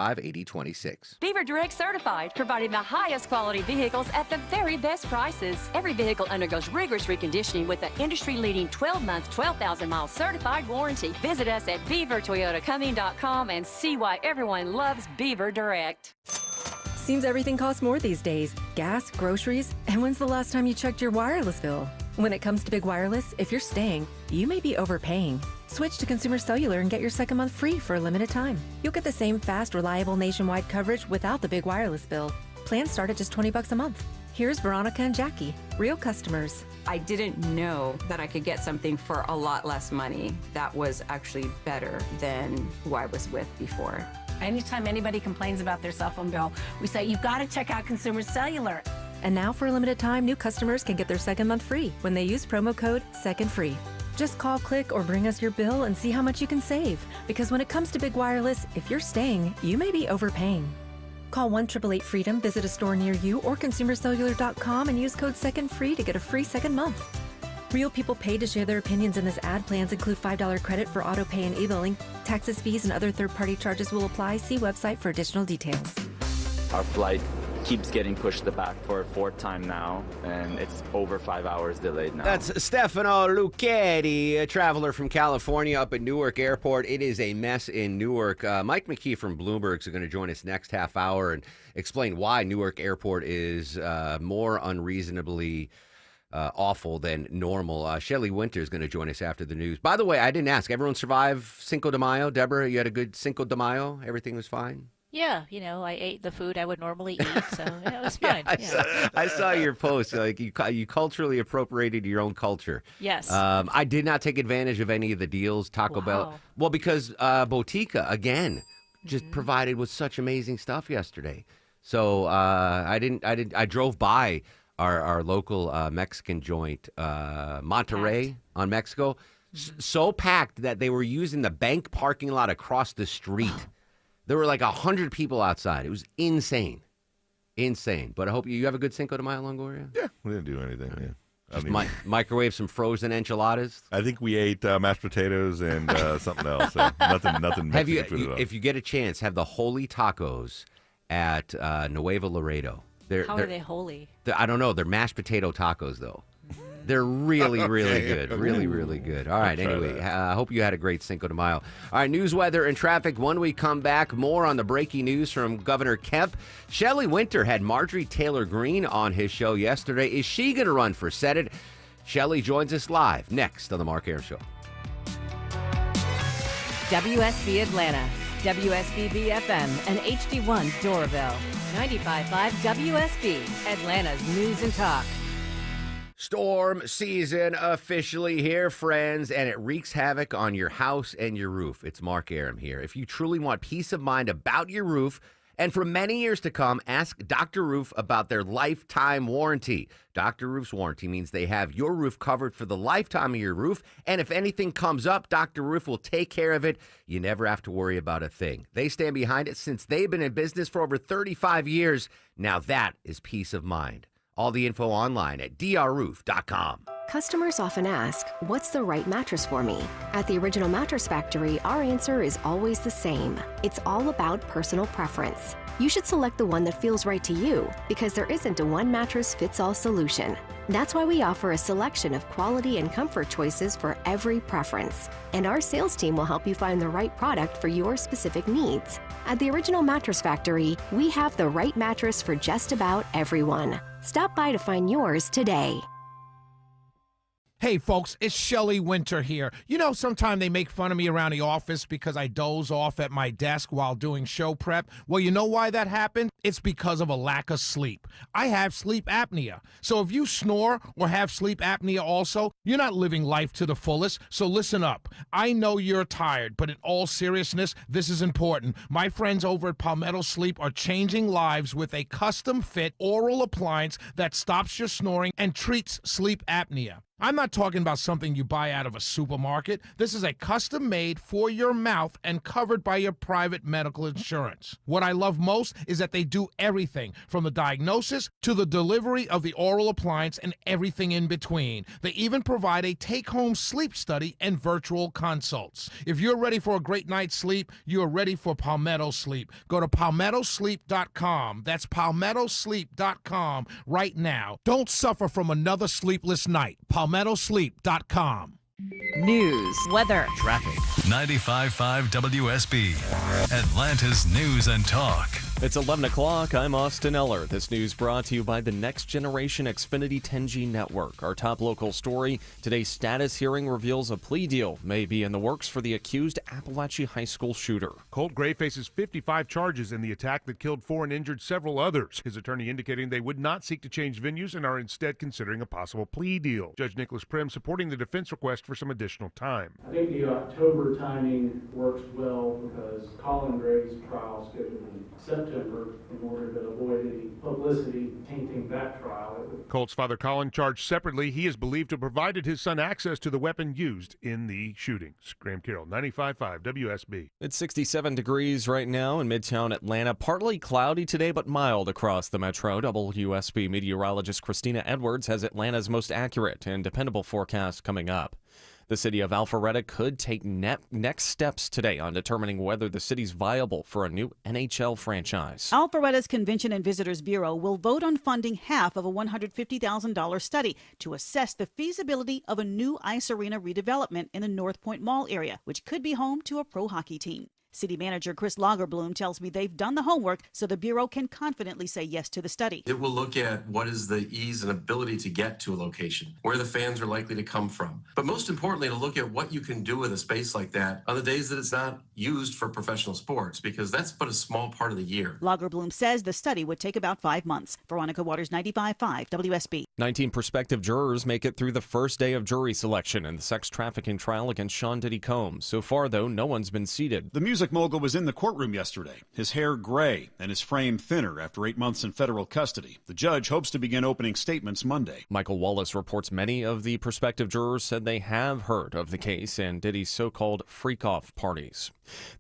Beaver Direct certified, providing the highest quality vehicles at the very best prices. Every vehicle undergoes rigorous reconditioning with the industry-leading 12-month, 12,000-mile certified warranty. Visit us at beavertoyotacumming.com and see why everyone loves Beaver Direct. Seems everything costs more these days. Gas, groceries, and when's the last time you checked your wireless bill? When it comes to Big Wireless, if you're staying, you may be overpaying. Switch to Consumer Cellular and get your second month free for a limited time. You'll get the same fast, reliable nationwide coverage without the big wireless bill. Plans start at just $20 a month. Here's Veronica and Jackie, real customers. I didn't know that I could get something for a lot less money that was actually better than who I was with before. Anytime anybody complains about their cell phone bill, we say, you've got to check out Consumer Cellular. And now for a limited time, new customers can get their second month free when they use promo code SECONDFREE. Just call, click, or bring us your bill and see how much you can save. Because when it comes to Big Wireless, if you're staying, you may be overpaying. Call 1-888-FREEDOM, visit a store near you, or consumercellular.com and use code SECONDFREE to get a free second month. Real people paid to share their opinions in this ad. Plans include $5 credit for auto pay and e-billing. Taxes, fees, and other third-party charges will apply. See website for additional details. Our flight keeps getting pushed back for a fourth time now, and it's over 5 hours delayed now. That's Stefano Lucchetti, a traveler from California up at Newark Airport. It is a mess in Newark. Mike McKee from Bloomberg is going to join us next half hour and explain why Newark Airport is more unreasonably awful than normal. Shelley Winter is going to join us after the news. By the way, I didn't ask. Everyone survive Cinco de Mayo? Deborah, you had a good Cinco de Mayo? Everything was fine? Yeah, I ate the food I would normally eat, so it was fine. I saw your post. Like you culturally appropriated your own culture. Yes. I did not take advantage of any of the deals. Taco Bell. Well, because Botica again just provided with such amazing stuff yesterday. So I drove by our local Mexican joint, Monterrey on Mexico, so packed that they were using the bank parking lot across the street. There were like 100 people outside. It was insane. But I hope you have a good Cinco de Mayo, Longoria. Yeah, we didn't do anything. Yeah. Just microwave some frozen enchiladas. I think we ate mashed potatoes and something else. So nothing. Have Mexican food at all. if you get a chance, have the holy tacos at Nuevo Laredo. How are they holy? I don't know. They're mashed potato tacos, though. They're really, really good. Really, really good. All right. Anyway, I hope you had a great Cinco de Mayo. All right. News, weather, and traffic. When we come back, more on the breaking news from Governor Kemp. Shelley Winter had Marjorie Taylor Greene on his show yesterday. Is she going to run for Senate? Shelley joins us live next on The Mark Arum Show. WSB Atlanta, WSBB FM, and HD1 Doraville. 95.5 WSB, Atlanta's News and Talk. Storm season officially here, friends, and it wreaks havoc on your house and your roof. It's Mark Arum here. If you truly want peace of mind about your roof, and for many years to come, ask Dr. Roof about their lifetime warranty. Dr. Roof's warranty means they have your roof covered for the lifetime of your roof, and if anything comes up, Dr. Roof will take care of it. You never have to worry about a thing. They stand behind it since they've been in business for over 35 years. Now that is peace of mind. All the info online at drroof.com. Customers often ask, what's the right mattress for me? At the Original Mattress Factory, our answer is always the same. It's all about personal preference. You should select the one that feels right to you because there isn't a one-mattress-fits-all solution. That's why we offer a selection of quality and comfort choices for every preference. And our sales team will help you find the right product for your specific needs. At the Original Mattress Factory, we have the right mattress for just about everyone. Stop by to find yours today. Hey, folks, it's Shelley Winter here. You know, sometimes they make fun of me around the office because I doze off at my desk while doing show prep. Well, you know why that happened? It's because of a lack of sleep. I have sleep apnea. So if you snore or have sleep apnea also, you're not living life to the fullest. So listen up. I know you're tired, but in all seriousness, this is important. My friends over at Palmetto Sleep are changing lives with a custom-fit oral appliance that stops your snoring and treats sleep apnea. I'm not talking about something you buy out of a supermarket. This is a custom-made for your mouth and covered by your private medical insurance. What I love most is that they do everything from the diagnosis to the delivery of the oral appliance and everything in between. They even provide a take-home sleep study and virtual consults. If you're ready for a great night's sleep, you're ready for Palmetto Sleep. Go to palmettosleep.com. That's palmettosleep.com right now. Don't suffer from another sleepless night. palmettosleep.com. News, weather, traffic. 95.5 WSB, Atlanta's News and Talk. It's 11 o'clock. I'm Austin Eller. This news brought to you by the Next Generation Xfinity 10G network. Our top local story, today's status hearing reveals a plea deal may be in the works for the accused Appalachia High School shooter. Colt Gray faces 55 charges in the attack that killed 4 and injured several others. His attorney indicating they would not seek to change venues and are instead considering a possible plea deal. Judge Nicholas Prim supporting the defense request for some additional time. I think the October timing works well because Colin Gray's trial is scheduled in September in order to avoid any publicity tainting that trial. Colt's father Colin charged separately. He is believed to have provided his son access to the weapon used in the shootings. Graham Carroll, 95.5 WSB. It's 67 degrees right now in Midtown Atlanta. Partly cloudy today, but mild across the metro. WSB meteorologist Christina Edwards has Atlanta's most accurate and dependable forecast coming up. The city of Alpharetta could take next steps today on determining whether the city's viable for a new NHL franchise. Alpharetta's Convention and Visitors Bureau will vote on funding half of a $150,000 study to assess the feasibility of a new ice arena redevelopment in the North Point Mall area, which could be home to a pro hockey team. City Manager Chris Lagerbloom tells me they've done the homework so the Bureau can confidently say yes to the study. It will look at what is the ease and ability to get to a location, where the fans are likely to come from. But most importantly, to look at what you can do with a space like that on the days that it's not used for professional sports, because that's but a small part of the year. Lagerbloom says the study would take about 5 months. Veronica Waters, 95.5 WSB. 19 prospective jurors make it through the first day of jury selection in the sex trafficking trial against Sean Diddy Combs. So far, though, no one's been seated. The music mogul was in the courtroom yesterday, his hair gray and his frame thinner after 8 months in federal custody. The judge hopes to begin opening statements Monday. Michael Wallace reports many of the prospective jurors said they have heard of the case and Diddy's so-called freak-off parties.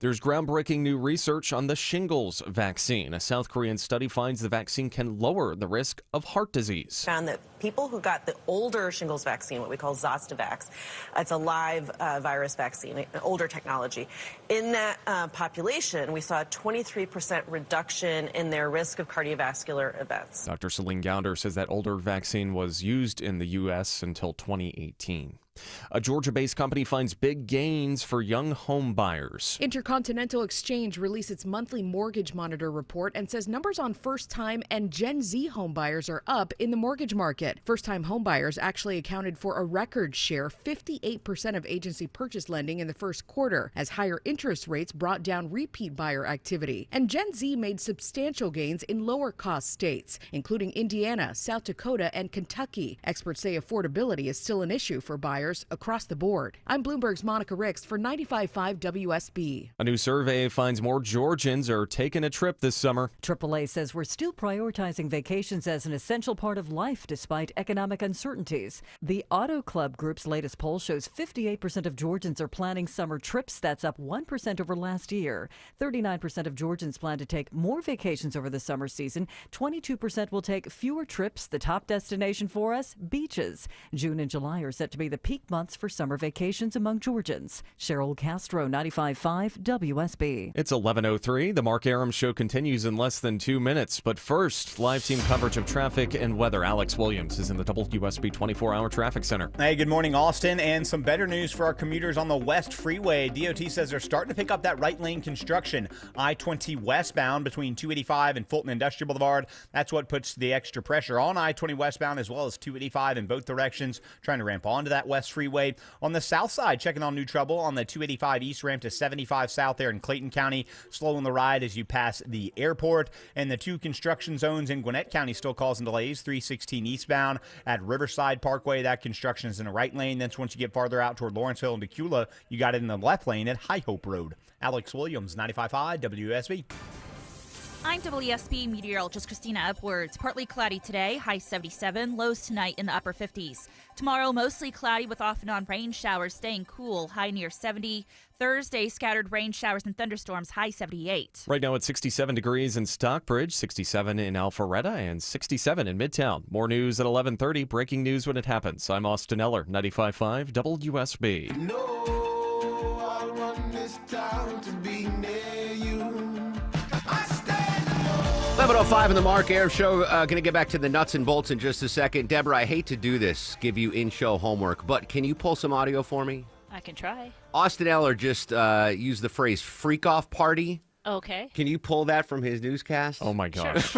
There's groundbreaking new research on the shingles vaccine. A South Korean study finds the vaccine can lower the risk of heart disease. Found that people who got the older shingles vaccine, what we call Zostavax, it's a live virus vaccine, an older technology. In that population, we saw a 23% reduction in their risk of cardiovascular events. Dr. Celine Gounder says that older vaccine was used in the U.S. until 2018. A Georgia-based company finds big gains for young home buyers. Intercontinental Exchange released its monthly mortgage monitor report and says numbers on first-time and Gen Z home buyers are up in the mortgage market. First-time home buyers actually accounted for a record share, 58% of agency purchase lending in the first quarter, as higher interest rates brought down repeat buyer activity. And Gen Z made substantial gains in lower-cost states, including Indiana, South Dakota, and Kentucky. Experts say affordability is still an issue for buyers across the board. I'm Bloomberg's Monica Ricks for 95.5 WSB. A new survey finds more Georgians are taking a trip this summer. AAA says we're still prioritizing vacations as an essential part of life despite economic uncertainties. The Auto Club Group's latest poll shows 58% of Georgians are planning summer trips. That's up 1% over last year. 39% of Georgians plan to take more vacations over the summer season. 22% will take fewer trips. The top destination for us, beaches. June and July are set to be the peak months for summer vacations among Georgians. Cheryl Castro, 95.5 WSB. It's 11:03. The Mark Arum Show continues in less than 2 minutes. But first, live team coverage of traffic and weather. Alex Williams is in the WSB 24-hour traffic center. Hey, good morning, Austin. And some better news for our commuters on the West Freeway. DOT says they're starting to pick up that right lane construction. I-20 westbound between 285 and Fulton Industrial Boulevard. That's what puts the extra pressure on I-20 westbound as well as 285 in both directions. Trying to ramp onto that West Freeway. On the south side, checking on new trouble on the 285 east ramp to 75 south there in Clayton County. Slowing the ride as you pass the airport. And the two construction zones in Gwinnett County still causing delays. 316 eastbound at Riverside Parkway. That construction is in the right lane. Then once you get farther out toward Lawrenceville and Decula, you got it in the left lane at High Hope Road. Alex Williams, 95.5 WSB. I'm WSB meteorologist Christina Edwards. Partly cloudy today, high 77, lows tonight in the upper 50s. Tomorrow, mostly cloudy with off and on rain showers, staying cool, high near 70. Thursday, scattered rain showers and thunderstorms, high 78. Right now it's 67 degrees in Stockbridge, 67 in Alpharetta, and 67 in Midtown. More news at 11:30. Breaking news when it happens. I'm Austin Eller, 95.5 WSB. I'll run this town to be near you. 11:05 in the Mark Arum Show. Going to get back to the nuts and bolts in just a second. Deborah, I hate to do this, give you in-show homework, but can you pull some audio for me? I can try. Austin Eller just used the phrase freak-off party. Okay. Can you pull that from his newscast? Oh my gosh!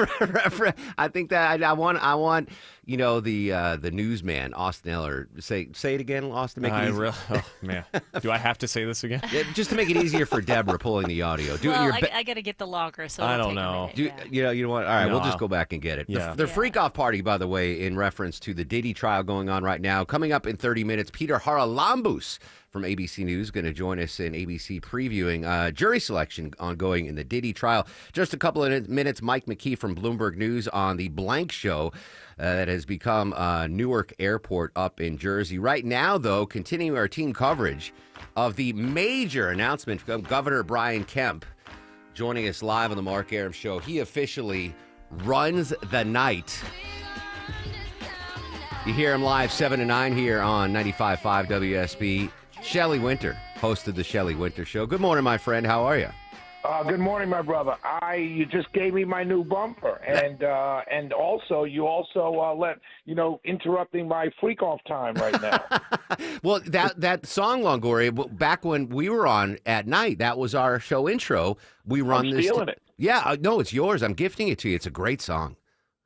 I think that I want you know the newsman Austin Eller say it again, Austin. Make it easy. Oh man, do I have to say this again? Yeah, just to make it easier for Deborah pulling the audio. I got to get the logger, so I it'll don't take a know. minute, You know what? All right, No. we'll just go back and get it. Yeah. The freak-off party, by the way, in reference to the Diddy trial going on right now. Coming up in 30 minutes, Peter Haralambous from ABC News going to join us in ABC previewing jury selection ongoing in the Diddy trial. Just a couple of minutes, Mike McKee from Bloomberg News on the Blank Show that has become Newark Airport up in Jersey. Right now, though, continuing our team coverage of the major announcement from Governor Brian Kemp joining us live on the Mark Arum Show. He officially runs the night. You hear him live 7 to 9 here on 95.5 WSB. Shelley Winter hosted the Shelley Winter Show. Good morning, my friend. How are you? Good morning, my brother. You just gave me my new bumper, and also you let interrupting my freak off time right now. Well, that song, Longoria, back when we were on at night, that was our show intro. We run I'm this. stealing it. Yeah, no, it's yours. I'm gifting it to you. It's a great song.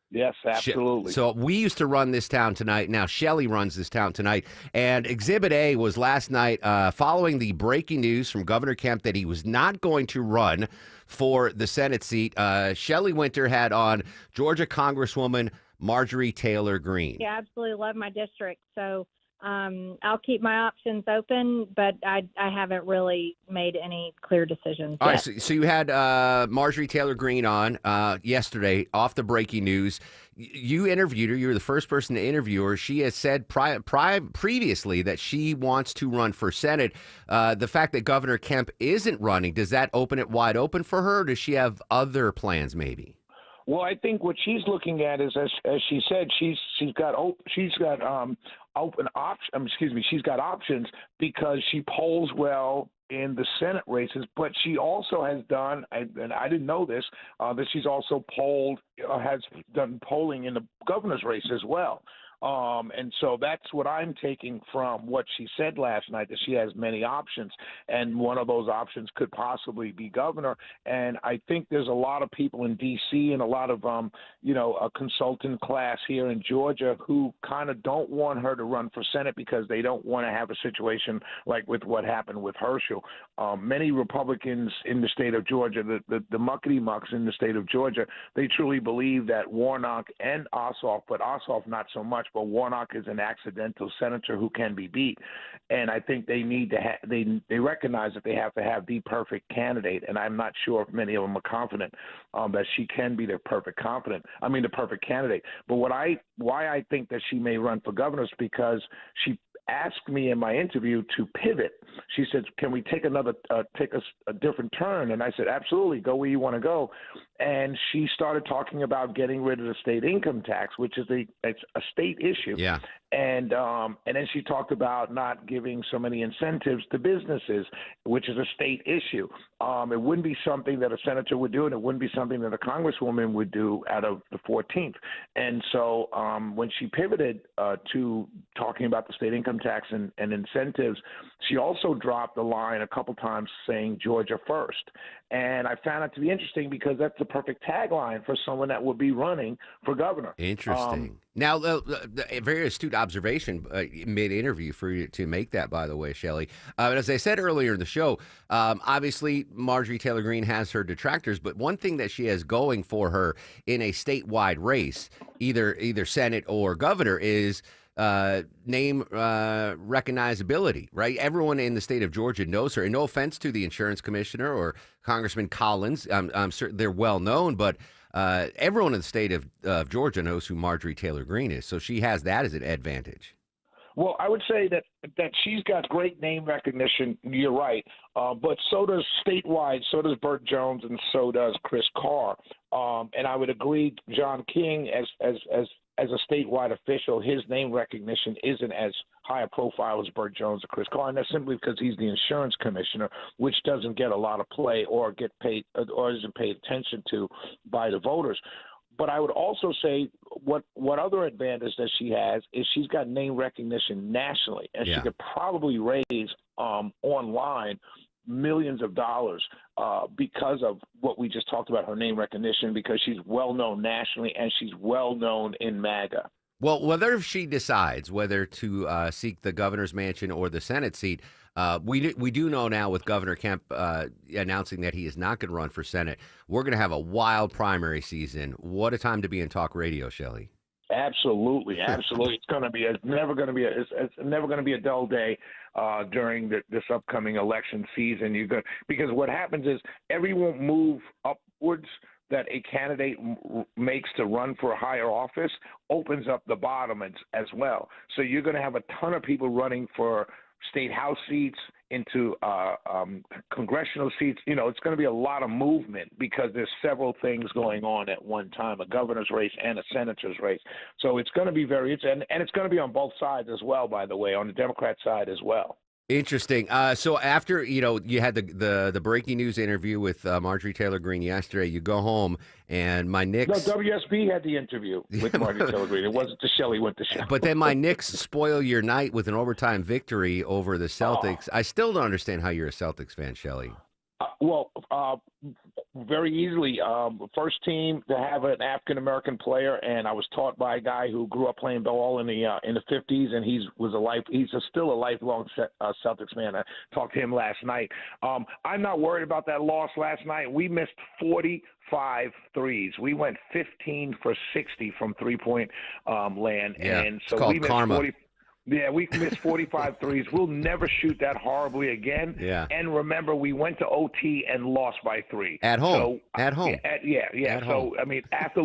Yes, absolutely. So we used to run this town tonight. Now Shelley runs this town tonight. And Exhibit A was last night following the breaking news from Governor Kemp that he was not going to run for the Senate seat. Shelley Winter had on Georgia Congresswoman Marjorie Taylor Greene. Yeah, absolutely love my district. So I'll keep my options open, but I haven't really made any clear decisions All yet. right, so you had Marjorie Taylor Greene on yesterday off the breaking news. You interviewed her. You were the first person to interview her. She has said previously that she wants to run for Senate. The fact that Governor Kemp isn't running, does that open it wide open for her, or does she have other plans maybe? Well, I think what she's looking at is, as she said, she's got open option. She's got options because she polls well in the Senate races, but she also has done, and I didn't know this, that she's also has done polling in the governor's race as well. And so that's what I'm taking from what she said last night, that she has many options, and one of those options could possibly be governor. And I think there's a lot of people in D.C. and a lot of, a consultant class here in Georgia who kind of don't want her to run for Senate because they don't want to have a situation like with what happened with Herschel. Many Republicans in the state of Georgia, the muckety-mucks in the state of Georgia, they truly believe that Warnock and Ossoff, but Ossoff not so much, but Warnock is an accidental senator who can be beat. And I think they need to they recognize that they have to have the perfect candidate. And I'm not sure if many of them are confident that she can be the perfect candidate. But why I think that she may run for governor is because she asked me in my interview to pivot. She said, "Can we take a different turn?" And I said, "Absolutely, go where you want to go." And she started talking about getting rid of the state income tax, which is it's a state issue. Yeah. And then she talked about not giving so many incentives to businesses, which is a state issue. It wouldn't be something that a senator would do, and it wouldn't be something that a congresswoman would do out of the 14th. And so when she pivoted to talking about the state income tax and incentives, she also dropped the line a couple times saying Georgia first. And I found it to be interesting because that's the perfect tagline for someone that would be running for governor. Interesting. Now, a very astute observation mid-interview for you to make that, by the way, Shelley. As I said earlier in the show, obviously Marjorie Taylor Greene has her detractors, but one thing that she has going for her in a statewide race, either Senate or governor, is name recognizability, right? Everyone in the state of Georgia knows her. And no offense to the insurance commissioner or Congressman Collins. I'm certain they're well known, but everyone in the state of Georgia knows who Marjorie Taylor Greene is. So she has that as an advantage. Well, I would say that she's got great name recognition. You're right, but so does statewide. So does Burt Jones, and so does Chris Carr. And I would agree, John King, as a statewide official, his name recognition isn't as high a profile as Burt Jones or Chris Carr, and that's simply because he's the insurance commissioner, which doesn't get a lot of play or get paid or isn't paid attention to by the voters. But I would also say what other advantage that she has is she's got name recognition nationally, and she could probably raise online millions of dollars because of what we just talked about, her name recognition, because she's well known nationally and she's well known in MAGA. Well, whether she decides whether to seek the governor's mansion or the Senate seat, we do know now with Governor Kemp announcing that he is not going to run for Senate, we're going to have a wild primary season. What a time to be in talk radio, Shelley. Absolutely. It's never going to be a dull day during this upcoming election season. Because what happens is everyone move upwards that a candidate makes to run for a higher office opens up the bottom as well. So you're going to have a ton of people running for state house seats, into congressional seats. It's going to be a lot of movement because there's several things going on at one time, a governor's race and a senator's race. So it's going to be and it's going to be on both sides as well, by the way, on the Democrat side as well. Interesting. So after you had the breaking news interview with Marjorie Taylor Greene yesterday, you go home and my No, Knicks. WSB had the interview with Marjorie Taylor Greene. It wasn't the Shelley Winter show. But then my Knicks spoil your night with an overtime victory over the Celtics. I still don't understand how you're a Celtics fan, Shelley. Very easily. First team to have an African American player, and I was taught by a guy who grew up playing ball in the 50s, and he's still a lifelong Celtics fan. I talked to him last night. I'm not worried about that loss last night. We missed 45 threes. We went 15 for 60 from 3-point land, Yeah, and it's so called we missed karma. 40. Yeah, we missed 45 threes. We'll never shoot that horribly again. Yeah. And remember, we went to OT and lost by 3. At home. So, At home. Yeah. At So, home. I mean, after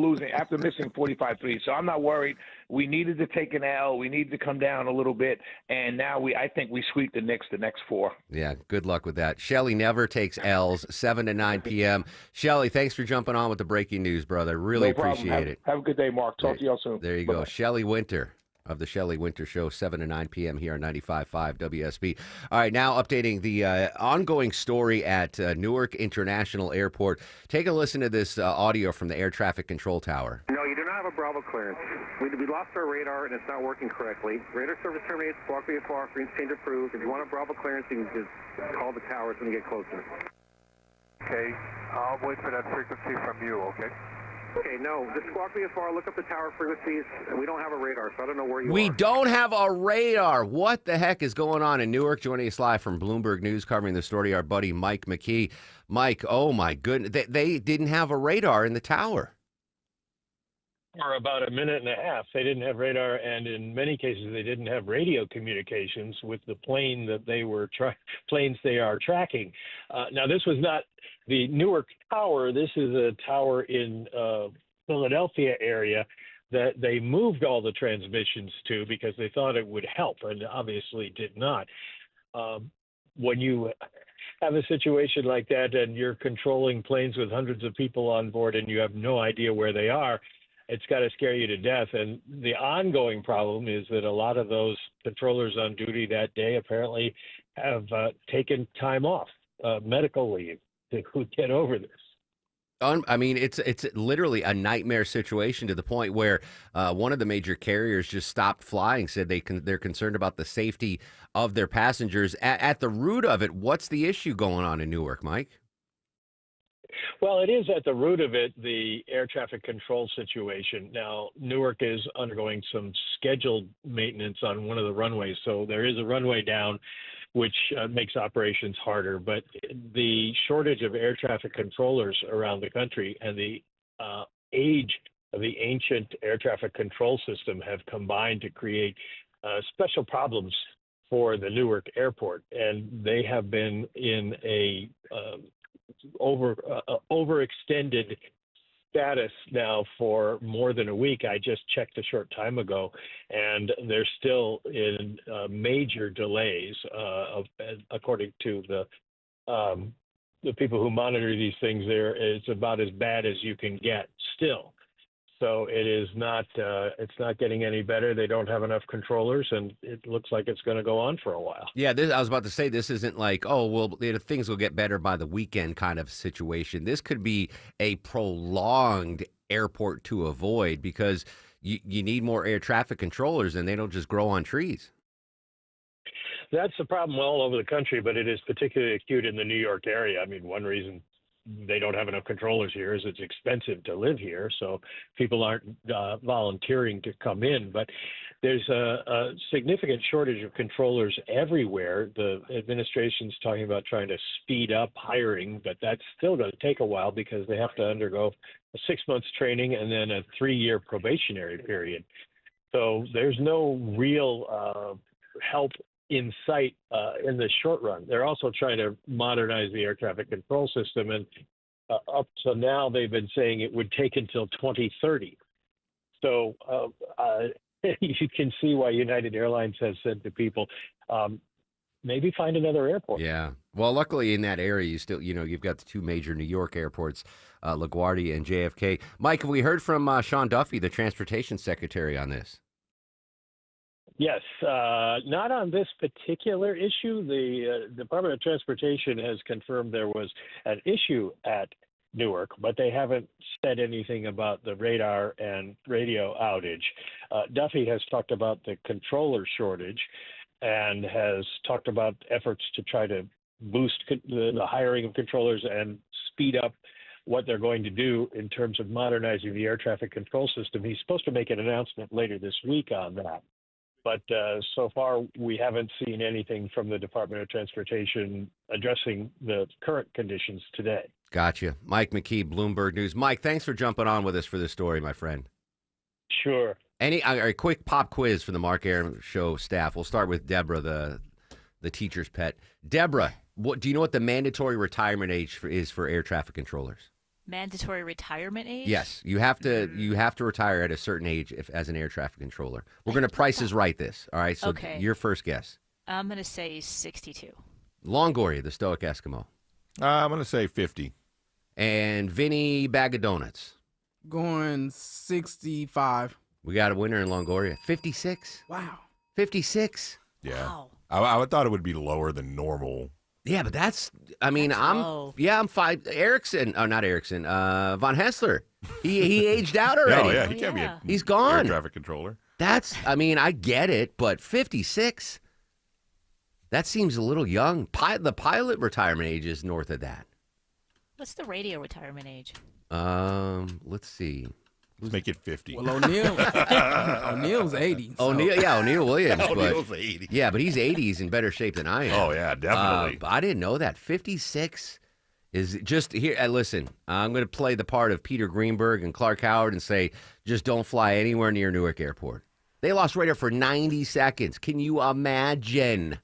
missing 45 threes. So I'm not worried. We needed to take an L. We needed to come down a little bit. And now I think we sweep the Knicks the next 4. Yeah, good luck with that. Shelley never takes L's, 7 to 9 p.m. Shelley, thanks for jumping on with the breaking news, brother. Really No problem. appreciate it. Have a good day, Mark. Talk to y'all soon. There you go. Bye-bye. Shelley Winter of the Shelley Winter Show, 7 to 9 p.m. here on 95.5 WSB. All right, now updating the ongoing story at Newark International Airport. Take a listen to this audio from the air traffic control tower. No, you do not have a Bravo clearance. We lost our radar and it's not working correctly. Radar service terminates, block VFR, green change approved. If you want a Bravo clearance, you can just call the towers when you get closer. Okay, I'll wait for that frequency from you, okay? Okay, no, just squawk VFR, look up the tower frequencies. We don't have a radar, so I don't know where you We are. don't have a radar. What the heck is going on in Newark? Joining us live from Bloomberg News, covering the story, our buddy Mike McKee. Mike, oh my goodness, they didn't have a radar in the tower. For about a minute and a half, they didn't have radar, and in many cases, they didn't have radio communications with the plane that they were planes they are tracking. Now, this was not the Newark Tower. This is a tower in Philadelphia area that they moved all the transmissions to because they thought it would help, and obviously did not. When you have a situation like that and you're controlling planes with hundreds of people on board and you have no idea where they are, it's got to scare you to death. And the ongoing problem is that a lot of those controllers on duty that day apparently have taken time off, medical leave, to get over this. I mean, it's literally a nightmare situation to the point where one of the major carriers just stopped flying, said they're concerned about the safety of their passengers. At the root of it, what's the issue going on in Newark, Mike? Well, it is at the root of it, the air traffic control situation. Now, Newark is undergoing some scheduled maintenance on one of the runways, so there is a runway down, which makes operations harder. But the shortage of air traffic controllers around the country and the age of the ancient air traffic control system have combined to create special problems for the Newark airport. And they have been in a overextended status now for more than a week. I just checked a short time ago, and they're still in major delays, according to the people who monitor these things. There, it's about as bad as you can get still. So it is not. It's not getting any better. They don't have enough controllers, and it looks like it's going to go on for a while. Yeah, I was about to say, this isn't like, oh, well, things will get better by the weekend kind of situation. This could be a prolonged airport to avoid because you need more air traffic controllers, and they don't just grow on trees. That's the problem all over the country, but it is particularly acute in the New York area. I mean, one reason they don't have enough controllers here is it's expensive to live here, so people aren't volunteering to come in. But there's a significant shortage of controllers everywhere. The administration's talking about trying to speed up hiring, but that's still going to take a while because they have to undergo a 6 months training and then a 3-year probationary period. So there's no real help in sight in the short run. They're also trying to modernize the air traffic control system, and up to now they've been saying it would take until 2030. So you can see why United Airlines has said to people, maybe find another airport. Yeah. Well, luckily in that area, you've got the two major New York airports, LaGuardia and JFK. Mike, have we heard from Sean Duffy, the transportation secretary, on this? Yes, not on this particular issue. The Department of Transportation has confirmed there was an issue at Newark, but they haven't said anything about the radar and radio outage. Duffy has talked about the controller shortage and has talked about efforts to try to boost the hiring of controllers and speed up what they're going to do in terms of modernizing the air traffic control system. He's supposed to make an announcement later this week on that. But so far, we haven't seen anything from the Department of Transportation addressing the current conditions today. Gotcha. Mike McKee, Bloomberg News. Mike, thanks for jumping on with us for this story, my friend. Sure. A quick pop quiz for the Mark Arum Show staff. We'll start with Deborah, the teacher's pet. Deborah, do you know what the mandatory retirement age is for air traffic controllers? Mandatory retirement age? Yes, you have to retire at a certain age as an air traffic controller. We're going to Price is Right this. All right, so Okay. Your first guess. I'm going to say 62. Longoria, the Stoic Eskimo. I'm going to say 50. And Vinny Bag of Donuts. Going 65. We got a winner in Longoria. 56. Wow. 56. Yeah. Wow. I would thought it would be lower than normal. Yeah, but I'm 5. Erickson, not Erickson, Von Hessler. He aged out already. Oh, yeah, he can't be He's gone. air traffic controller. I get it, but 56, that seems a little young. The pilot retirement age is north of that. What's the radio retirement age? Let's see. Let's make it 50. Well, O'Neill's 80. So. O'Neill Williams. O'Neill's 80. Yeah, but he's 80. He's in better shape than I am. Oh, yeah, definitely. But I didn't know that. 56 is just here. Listen, I'm going to play the part of Peter Greenberg and Clark Howard and say, just don't fly anywhere near Newark Airport. They lost radar for 90 seconds. Can you imagine?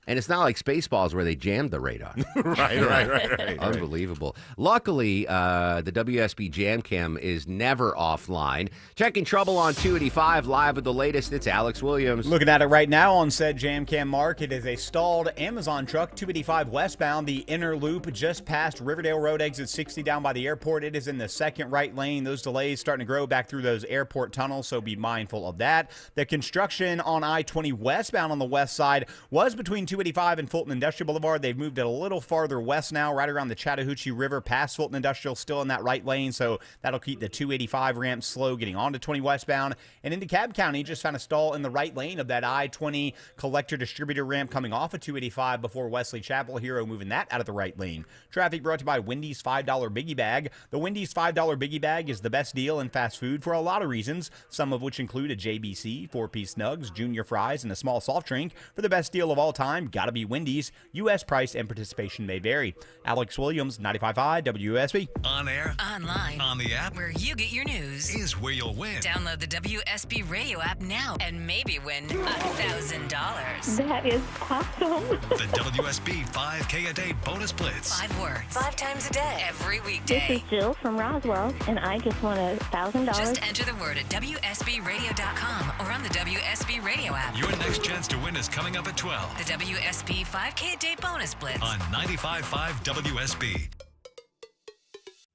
And it's not like Spaceballs where they jammed the radar. Right. Unbelievable. Luckily, the WSB Jam Cam is never offline. Checking trouble on 285 live with the latest. It's Alex Williams. Looking at it right now on said Jam Cam Mark, it is a stalled Amazon truck 285 westbound, the inner loop just past Riverdale Road exit 60 down by the airport. It is in the second right lane. Those delays starting to grow back through those airport tunnels, so be mindful of that. The construction on I-20 westbound on the west side was between 285 and Fulton Industrial Boulevard. They've moved it a little farther west now, right around the Chattahoochee River, past Fulton Industrial, still in that right lane, so that'll keep the 285 ramp slow getting onto 20 westbound. And into Cobb County, just found a stall in the right lane of that I-20 collector distributor ramp coming off of 285 before Wesley Chapel. Hero moving that out of the right lane. Traffic brought to you by Wendy's $5 Biggie Bag. The Wendy's $5 Biggie Bag is the best deal in fast food for a lot of reasons, some of which include a JBC, 4-piece nugs, junior fries, and a small soft drink. For the best deal of all time, gotta be Wendy's. U.S. price and participation may vary. Alex Williams, 95.5 WSB. On air, online, on the app, where you get your news, is where you'll win. Download the WSB radio app now and maybe win $1,000. That is awesome. The WSB 5K a day bonus blitz. 5 words, 5 times a day, every weekday. This is Jill from Roswell, and I just won $1,000. Just enter the word at WSBradio.com or on the WSB radio app. Your next chance to win is coming up at 12. The WSB 5K a day bonus blitz on 95.5 WSB.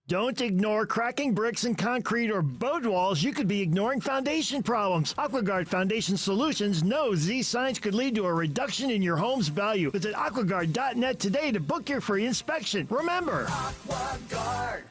Don't ignore cracking bricks and concrete or boat walls. You could be ignoring foundation problems. AquaGuard Foundation Solutions knows these signs could lead to a reduction in your home's value. Visit aquaguard.net today to book your free inspection. Remember, AquaGuard.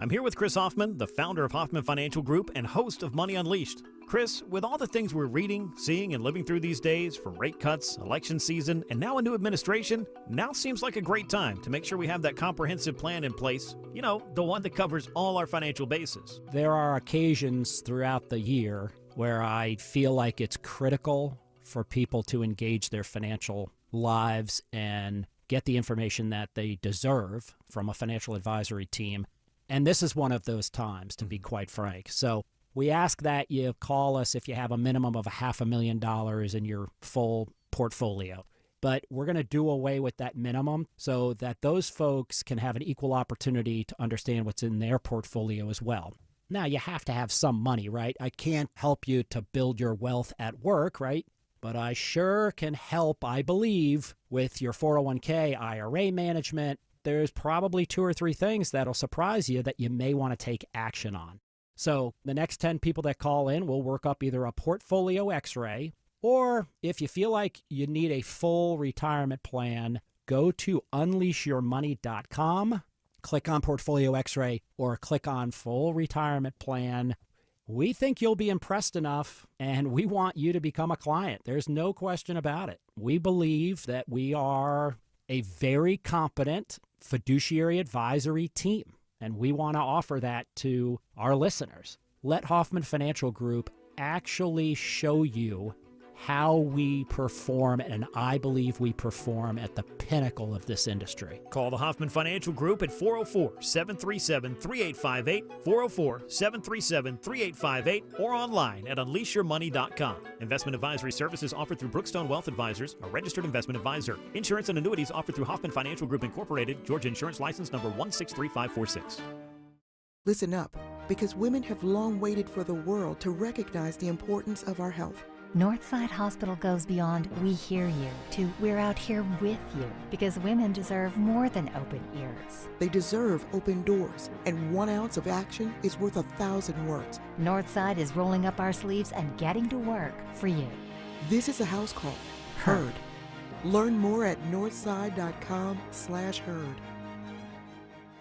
I'm here with Chris Hoffman, the founder of Hoffman Financial Group and host of Money Unleashed. Chris, with all the things we're reading, seeing, and living through these days, from rate cuts, election season, and now a new administration, now seems like a great time to make sure we have that comprehensive plan in place, you know, the one that covers all our financial bases. There are occasions throughout the year where I feel like it's critical for people to engage their financial lives and get the information that they deserve from a financial advisory team. And this is one of those times, to be quite frank. So we ask that you call us if you have a minimum of $500,000 in your full portfolio. But we're going to do away with that minimum so that those folks can have an equal opportunity to understand what's in their portfolio as well. Now, you have to have some money, right? I can't help you to build your wealth at work, right? But I sure can help, I believe, with your 401k, IRA management. There's probably 2 or 3 things that'll surprise you that you may want to take action on. So the next 10 people that call in, we'll work up either a portfolio x-ray Or if you feel like you need a full retirement plan, go to unleashyourmoney.com, click on Portfolio X-Ray, or click on Full Retirement Plan. We think you'll be impressed enough, and we want you to become a client. There's no question about it. We believe that we are a very competent fiduciary advisory team, and we want to offer that to our listeners. Let Hoffman Financial Group actually show you how we perform, and I believe we perform at the pinnacle of this industry. Call the Hoffman Financial Group at 404-737-3858, 404-737-3858, or online at unleashyourmoney.com. Investment advisory services offered through Brookstone Wealth Advisors, a registered investment advisor. Insurance and annuities offered through Hoffman Financial Group Incorporated, Georgia Insurance License number 163546. Listen up, because women have long waited for the world to recognize the importance of our health. Northside Hospital goes beyond "we hear you" to "we're out here with you," because women deserve more than open ears. They deserve open doors, and 1 ounce of action is worth 1,000 words. Northside is rolling up our sleeves and getting to work for you. This is a house call. Heard. Learn more at northside.com/heard.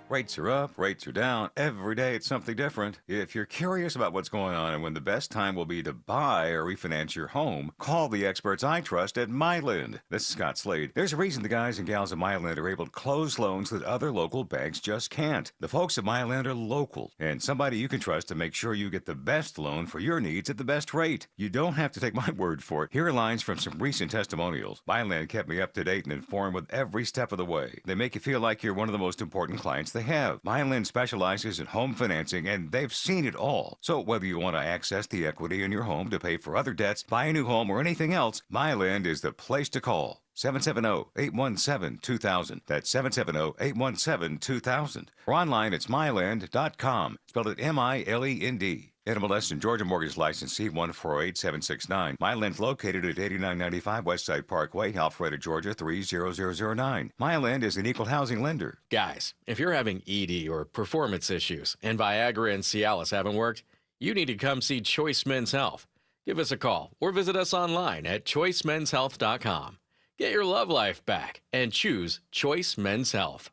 Rates are up, rates are down. Every day it's something different. If you're curious about what's going on and when the best time will be to buy or refinance your home, call the experts I trust at Myland. This is Scott Slade. There's a reason the guys and gals at Myland are able to close loans that other local banks just can't. The folks at Myland are local and somebody you can trust to make sure you get the best loan for your needs at the best rate. You don't have to take my word for it. Here are lines from some recent testimonials. Myland kept me up to date and informed with every step of the way. They make you feel like you're one of the most important clients they have. Myland specializes in home financing, and they've seen it all. So whether you want to access the equity in your home to pay for other debts, buy a new home, or anything else, Myland is the place to call. 770-817-2000. That's 770-817-2000. Or online, it's myland.com. Spelled it M-I-L-E-N-D. NMLS and Georgia Mortgage License C148769. Myland's located at 8995 Westside Parkway, Alpharetta, Georgia 30009. Myland is an equal housing lender. Guys, if you're having ED or performance issues and Viagra and Cialis haven't worked, you need to come see Choice Men's Health. Give us a call or visit us online at choicemenshealth.com. Get your love life back and choose Choice Men's Health.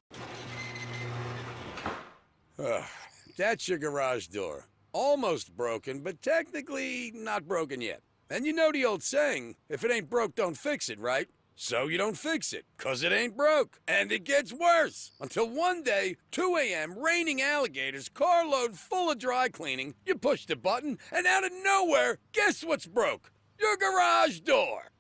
That's your garage door. Almost broken, but technically not broken yet. And you know the old saying, if it ain't broke, don't fix it, right? So you don't fix it, 'cause it ain't broke. And it gets worse. Until one day, 2 a.m., raining alligators, carload full of dry cleaning, you push the button, and out of nowhere, guess what's broke? Your garage door.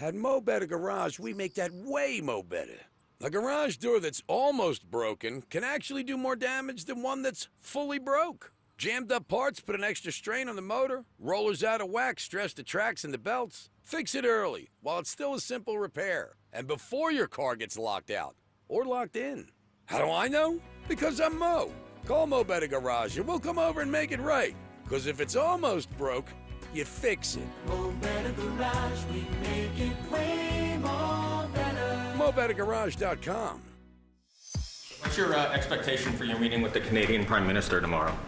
At Mo Better Garage, we make that way mo better. A garage door that's almost broken can actually do more damage than one that's fully broke. Jammed up parts put an extra strain on the motor, rollers out of whack stress the tracks and the belts. Fix it early, while it's still a simple repair, and before your car gets locked out, or locked in. How do I know? Because I'm Mo. Call Mo Better Garage and we'll come over and make it right. 'Cause if it's almost broke, you fix it. Mo Better Garage, we make it way more better. MoBetterGarage.com. What's your expectation for your meeting with the Canadian Prime Minister tomorrow?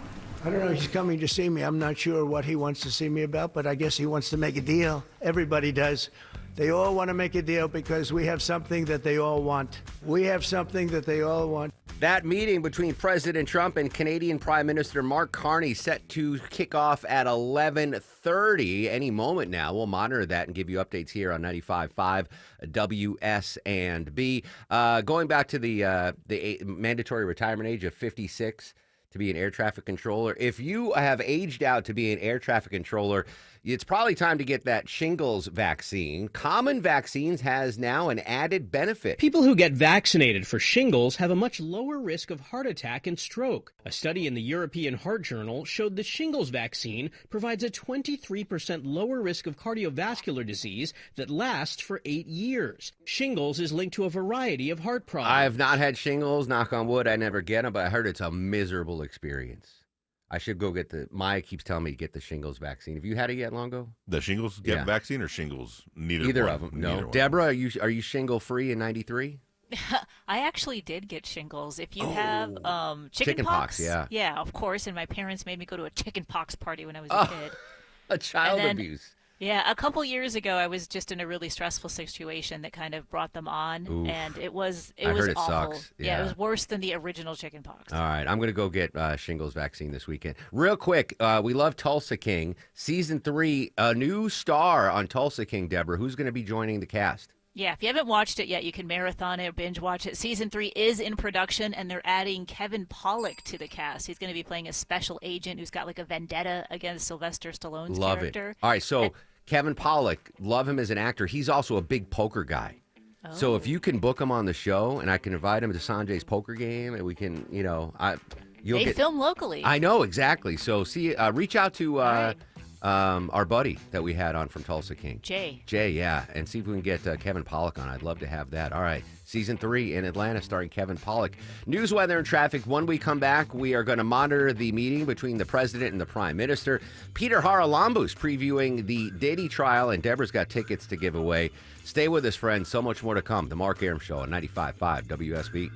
I don't know. He's coming to see me. I'm not sure what he wants to see me about, but I guess he wants to make a deal. Everybody does. They all want to make a deal because we have something that they all want. We have something that they all want. That meeting between President Trump and Canadian Prime Minister Mark Carney set to kick off at 11:30 any moment now. We'll monitor that and give you updates here on 95.5 WS&B. Going back to the mandatory retirement age of 56 to be an air traffic controller. If you have aged out to be an air traffic controller, it's probably time to get that shingles vaccine. Common Vaccines has now an added benefit. People who get vaccinated for shingles have a much lower risk of heart attack and stroke. A study in the European Heart Journal showed the shingles vaccine provides a 23% lower risk of cardiovascular disease that lasts for 8 years. Shingles is linked to a variety of heart problems. I have not had shingles, knock on wood. I never get them, but I heard it's a miserable experience. I should go get Maya keeps telling me to get the shingles vaccine. Have you had it yet, Longo? The shingles vaccine or shingles? Either of them. No. Deborah, are you shingle free in 93? I actually did get shingles. If you have chicken pox, yeah, of course. And my parents made me go to a chicken pox party when I was a kid. A child abuse. Yeah, a couple years ago, I was just in a really stressful situation that kind of brought them on, Oof. and it was I heard it awful. sucks. Yeah, it was worse than the original chickenpox. All right, I'm going to go get shingles vaccine this weekend. Real quick, we love Tulsa King. Season 3, a new star on Tulsa King, Deborah. Who's going to be joining the cast? Yeah, if you haven't watched it yet, you can marathon it or binge watch it. Season 3 is in production, and they're adding Kevin Pollak to the cast. He's going to be playing a special agent who's got like a vendetta against Sylvester Stallone's Love character. it. All right, so Kevin Pollak, love him as an actor. He's also a big poker guy. So if you can book him on the show, and I can invite him to Sanjay's poker game, and we can, They film locally. I know, exactly. So reach out to our buddy that we had on from Tulsa King. Jay, yeah, and see if we can get Kevin Pollak on. I'd love to have that. All right, Season 3 in Atlanta starring Kevin Pollak. News, weather, and traffic. When we come back, we are going to monitor the meeting between the president and the prime minister. Peter Haralambous previewing the Diddy trial, and Deborah's got tickets to give away. Stay with us, friends. So much more to come. The Mark Arum Show on 95.5 WSB.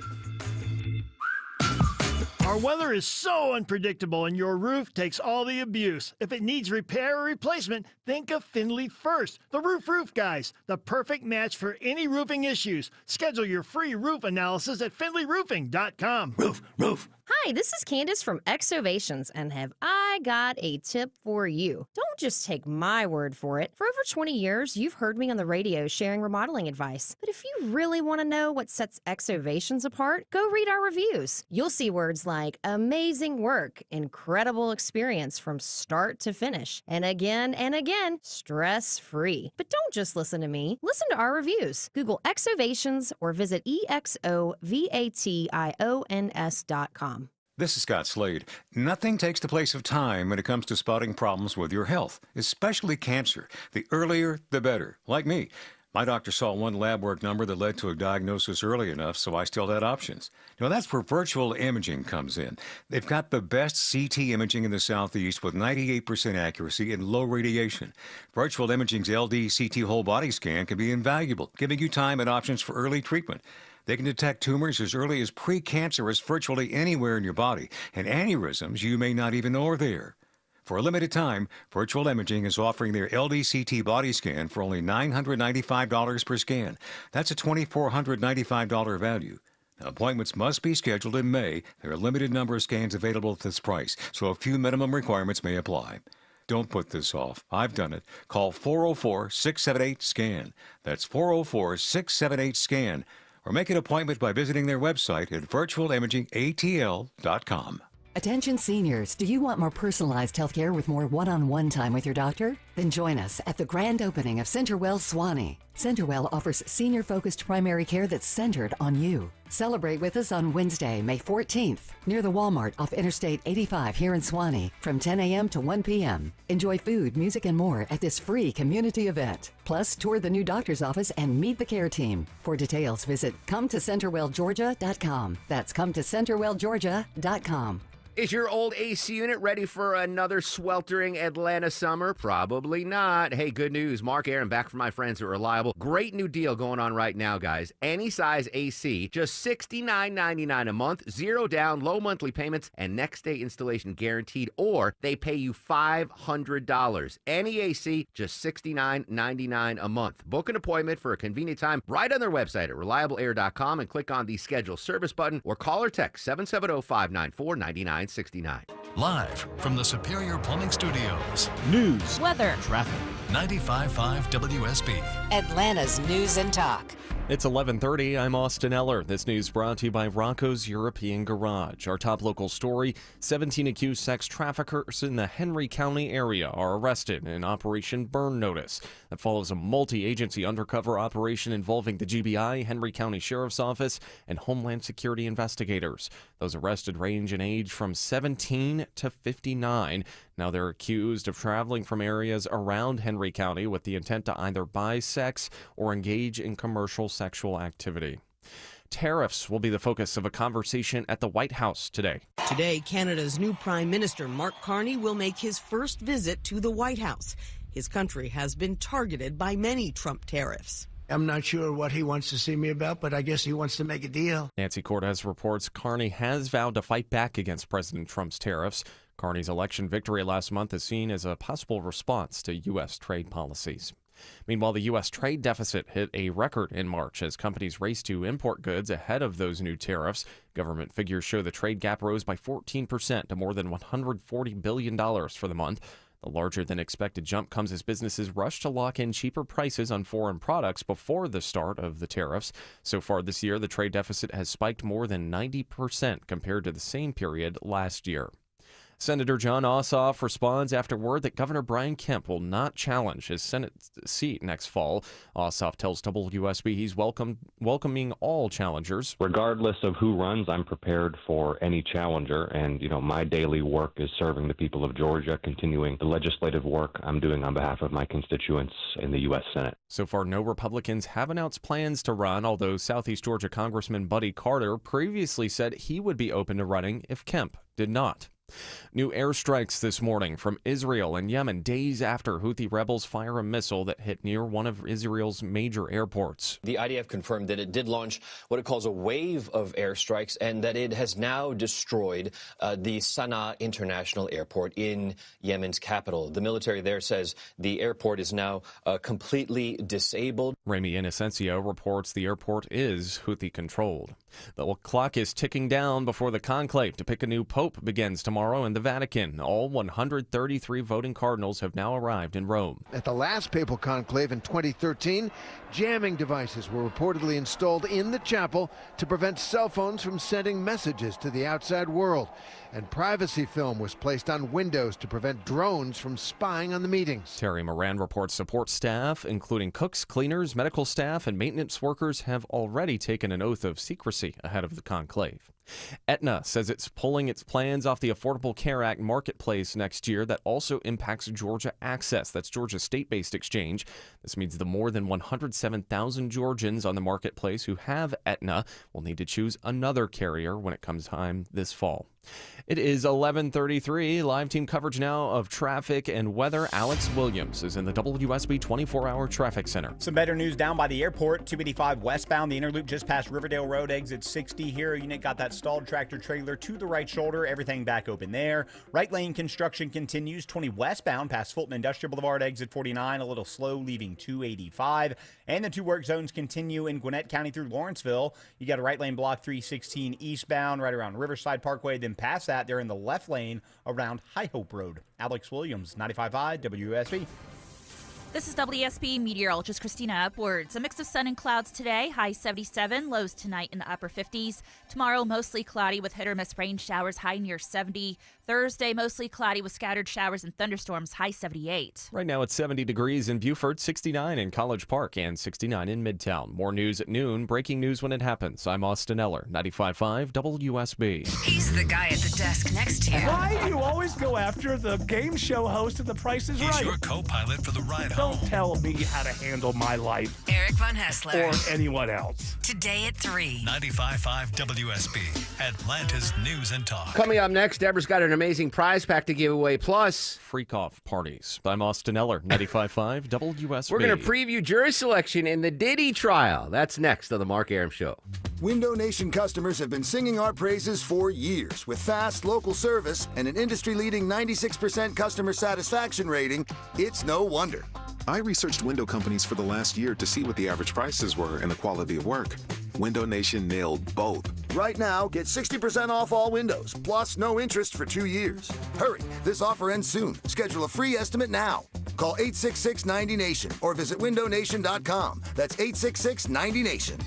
Our weather is so unpredictable, and your roof takes all the abuse. If it needs repair or replacement, think of Findlay First, the roof guys, the perfect match for any roofing issues. Schedule your free roof analysis at findlayroofing.com. Roof. Hi, this is Candace from Exovations, and have I got a tip for you. Don't just take my word for it. For over 20 years, you've heard me on the radio sharing remodeling advice. But if you really want to know what sets Exovations apart, go read our reviews. You'll see words like amazing work, incredible experience from start to finish, and again, stress-free. But don't just listen to me. Listen to our reviews. Google Exovations or visit exovations.com. This is Scott Slade. Nothing takes the place of time when it comes to spotting problems with your health, especially cancer. The earlier, the better. Like me. My doctor saw one lab work number that led to a diagnosis early enough, so I still had options. That's where virtual imaging comes in. They've got the best CT imaging in the Southeast with 98% accuracy and low radiation. Virtual imaging's LD CT whole body scan can be invaluable, giving you time and options for early treatment. They can detect tumors as early as precancerous virtually anywhere in your body, and aneurysms you may not even know are there. For a limited time, Virtual Imaging is offering their LDCT body scan for only $995 per scan. That's a $2,495 value. Now, appointments must be scheduled in May. There are a limited number of scans available at this price, so a few minimum requirements may apply. Don't put this off. I've done it. Call 404-678-SCAN. That's 404-678-SCAN. Or make an appointment by visiting their website at virtualimagingatl.com. Attention seniors, do you want more personalized healthcare with more one-on-one time with your doctor? Then join us at the grand opening of CenterWell Swanee. CenterWell offers senior-focused primary care that's centered on you. Celebrate with us on Wednesday, May 14th, near the Walmart off Interstate 85 here in Swanee, from 10 a.m. to 1 p.m. Enjoy food, music, and more at this free community event. Plus, tour the new doctor's office and meet the care team. For details, visit CometoCenterwellGeorgia.com. That's CometoCenterwellGeorgia.com. Is your old AC unit ready for another sweltering Atlanta summer? Probably not. Hey, good news. Mark Arum back from my friends at Reliable. Great new deal going on right now, guys. Any size AC, just $69.99 a month, 0 down, low monthly payments, and next day installation guaranteed, or they pay you $500. Any AC, just $69.99 a month. Book an appointment for a convenient time right on their website at reliableair.com and click on the schedule service button or call or text 770-594-9969. Live from the Superior Plumbing Studios. News, weather, traffic. 95.5 WSB. Atlanta's News and Talk. It's 11:30. I'm Austin Eller. This news brought to you by Rocco's European Garage. Our top local story, 17 accused sex traffickers in the Henry County area are arrested in Operation Burn Notice. That follows a multi-agency undercover operation involving the GBI, Henry County Sheriff's Office, and Homeland Security investigators. Those arrested range in age from 17 to 59. Now they're accused of traveling from areas around Henry County with the intent to either buy sex or engage in commercial sexual activity. Tariffs will be the focus of a conversation at the White House today. Today, Canada's new Prime Minister, Mark Carney, will make his first visit to the White House. His country has been targeted by many Trump tariffs. I'm not sure what he wants to see me about, but I guess he wants to make a deal. Nancy Cortez reports Carney has vowed to fight back against President Trump's tariffs. Carney's election victory last month is seen as a possible response to U.S. trade policies. Meanwhile, the U.S. trade deficit hit a record in March as companies raced to import goods ahead of those new tariffs. Government figures show the trade gap rose by 14% to more than $140 billion for the month. The larger than expected jump comes as businesses rush to lock in cheaper prices on foreign products before the start of the tariffs. So far this year, the trade deficit has spiked more than 90% compared to the same period last year. Senator John Ossoff responds after word that Governor Brian Kemp will not challenge his Senate seat next fall. Ossoff tells WSB he's welcoming all challengers. Regardless of who runs, I'm prepared for any challenger. And, my daily work is serving the people of Georgia, continuing the legislative work I'm doing on behalf of my constituents in the U.S. Senate. So far, no Republicans have announced plans to run, although Southeast Georgia Congressman Buddy Carter previously said he would be open to running if Kemp did not. New airstrikes this morning from Israel and Yemen days after Houthi rebels fire a missile that hit near one of Israel's major airports. The IDF confirmed that it did launch what it calls a wave of airstrikes and that it has now destroyed the Sana'a International Airport in Yemen's capital. The military there says the airport is now completely disabled. Remy Inocencio reports the airport is Houthi-controlled. The clock is ticking down before the conclave to pick a new pope begins tomorrow in the Vatican. All 133 voting cardinals have now arrived in Rome. At the last papal conclave in 2013, jamming devices were reportedly installed in the chapel to prevent cell phones from sending messages to the outside world. And privacy film was placed on windows to prevent drones from spying on the meetings. Terry Moran reports support staff, including cooks, cleaners, medical staff, and maintenance workers, have already taken an oath of secrecy ahead of the conclave. Aetna says it's pulling its plans off the Affordable Care Act marketplace next year that also impacts Georgia Access. That's Georgia's state-based exchange. This means the more than 107,000 Georgians on the marketplace who have Aetna will need to choose another carrier when it comes time this fall. It is 11:33. Live team coverage now of traffic and weather. Alex Williams is in the WSB 24-hour traffic center. Some better news down by the airport. 285 westbound, the Interloop just past Riverdale Road, exit 60. Hero unit got that stalled tractor trailer to the right shoulder. Everything back open there. Right lane construction continues. 20 westbound past Fulton Industrial Boulevard, exit 49. A little slow, leaving 285. And the two work zones continue in Gwinnett County through Lawrenceville. You got a right lane block 316 eastbound right around Riverside Parkway. Then past that, they're in the left lane around High Hope Road. Alex Williams, 95.5 WSB. This is WSB meteorologist Christina Upwards. A mix of sun and clouds today, high 77, lows tonight in the upper 50s. Tomorrow, mostly cloudy with hit or miss rain showers, high near 70. Thursday, mostly cloudy with scattered showers and thunderstorms, high 78. Right now it's 70 degrees in Beaufort, 69 in College Park, and 69 in Midtown. More news at noon. Breaking news when it happens. I'm Austin Eller, 95.5 WSB. He's the guy at the desk next to you. Why do you always go after the game show host of The Price is Right? He's your co-pilot for the ride home. Don't tell me how to handle my life. Eric Von Hessler. Or anyone else. Today at 3. 95.5 WSB, Atlanta's News and Talk. Coming up next, Deborah's got an amazing prize pack to give away, plus freak-off parties. I'm Austin Eller, 95.5 WSB. We're going to preview jury selection in the Diddy trial. That's next on the Mark Arum Show. Window Nation customers have been singing our praises for years. With fast, local service and an industry-leading 96% customer satisfaction rating, it's no wonder. I researched window companies for the last year to see what the average prices were and the quality of work. Window Nation nailed both. Right now, get 60% off all windows, plus no interest for 2 years. Hurry, this offer ends soon. Schedule a free estimate now. Call 866-90-NATION or visit windownation.com. That's 866-90-NATION.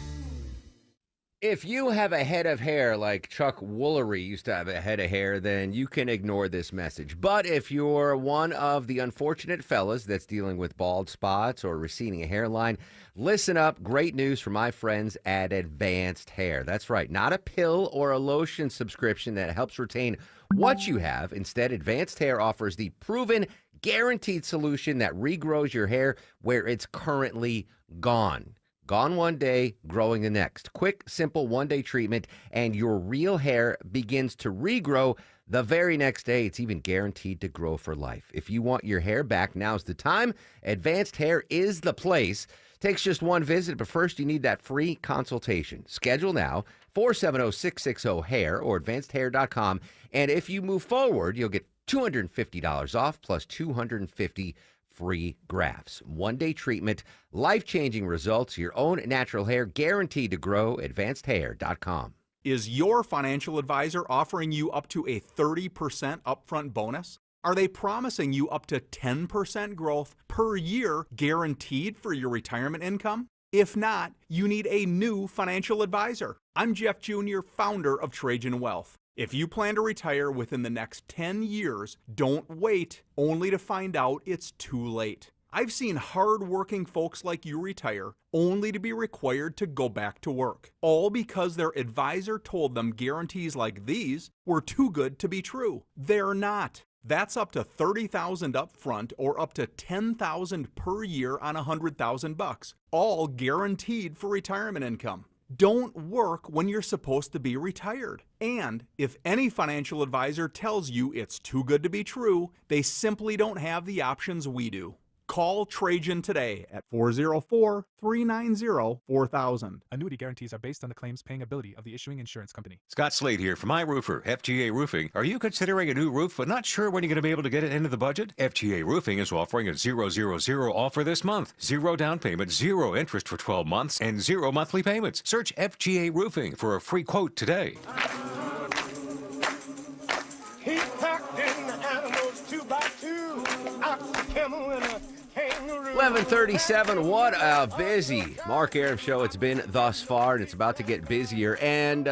If you have a head of hair like Chuck Woolery used to have a head of hair, then you can ignore this message. But if you're one of the unfortunate fellas that's dealing with bald spots or receding a hairline, listen up. Great news from my friends at Advanced Hair. That's right. Not a pill or a lotion subscription that helps retain what you have. Instead, Advanced Hair offers the proven, guaranteed solution that regrows your hair where it's currently gone. Gone one day, growing the next. Quick, simple one-day treatment, and your real hair begins to regrow the very next day. It's even guaranteed to grow for life. If you want your hair back, now's the time. Advanced Hair is the place. Takes just one visit, but first you need that free consultation. Schedule now, 470-660-HAIR or advancedhair.com. And if you move forward, you'll get $250 off plus 250 free grafts. One-day treatment, life-changing results, your own natural hair guaranteed to grow. AdvancedHair.com. Is your financial advisor offering you up to a 30% upfront bonus? Are they promising you up to 10% growth per year guaranteed for your retirement income? If not, you need a new financial advisor. I'm Jeff Jr., founder of Trajan Wealth. If you plan to retire within the next 10 years, don't wait only to find out it's too late. I've seen hard-working folks like you retire only to be required to go back to work, all because their advisor told them guarantees like these were too good to be true. They're not. That's up to $30,000 up front or up to $10,000 per year on $100,000, all guaranteed for retirement income. Don't work when you're supposed to be retired. And if any financial advisor tells you it's too good to be true, they simply don't have the options we do. Call Trajan today at 404-390-4000. Annuity guarantees are based on the claims paying ability of the issuing insurance company. Scott Slade here for My Roofer, FGA Roofing. Are you considering a new roof but not sure when you're going to be able to get it into the budget? FGA Roofing is offering a 000 offer this month. 0 down payment, 0 interest for 12 months, and 0 monthly payments. Search FGA Roofing for a free quote today. He packed in the animals 2 by 2, ox, a camel, and a kangaroo. 11:37. What a busy Mark Arum show it's been thus far, and it's about to get busier and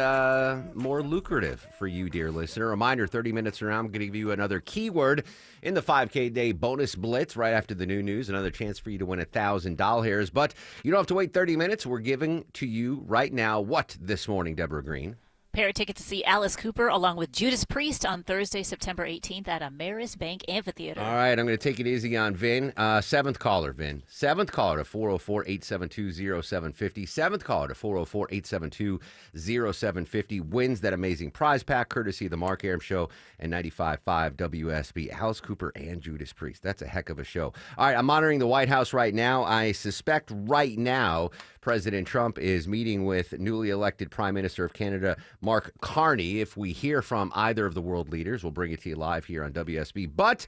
more lucrative for you, dear listener. Reminder, 30 minutes from now, I'm going to give you another keyword in the 5K Day Bonus Blitz right after the new news. Another chance for you to win $1,000. But you don't have to wait 30 minutes. We're giving to you right now what this morning, Deborah Green? Pair of tickets to see Alice Cooper along with Judas Priest on Thursday, September 18th at Ameris Bank Amphitheater. All right, I'm going to take it easy on Vin. Seventh caller, Vin. Seventh caller to 404-872-0750. Seventh caller to 404-872-0750 wins that amazing prize pack courtesy of the Mark Arum Show and 95.5 WSB. Alice Cooper and Judas Priest. That's a heck of a show. All right, I'm monitoring the White House right now. I suspect right now President Trump is meeting with newly elected Prime Minister of Canada, Mark Carney. If we hear from either of the world leaders, we'll bring it to you live here on WSB. But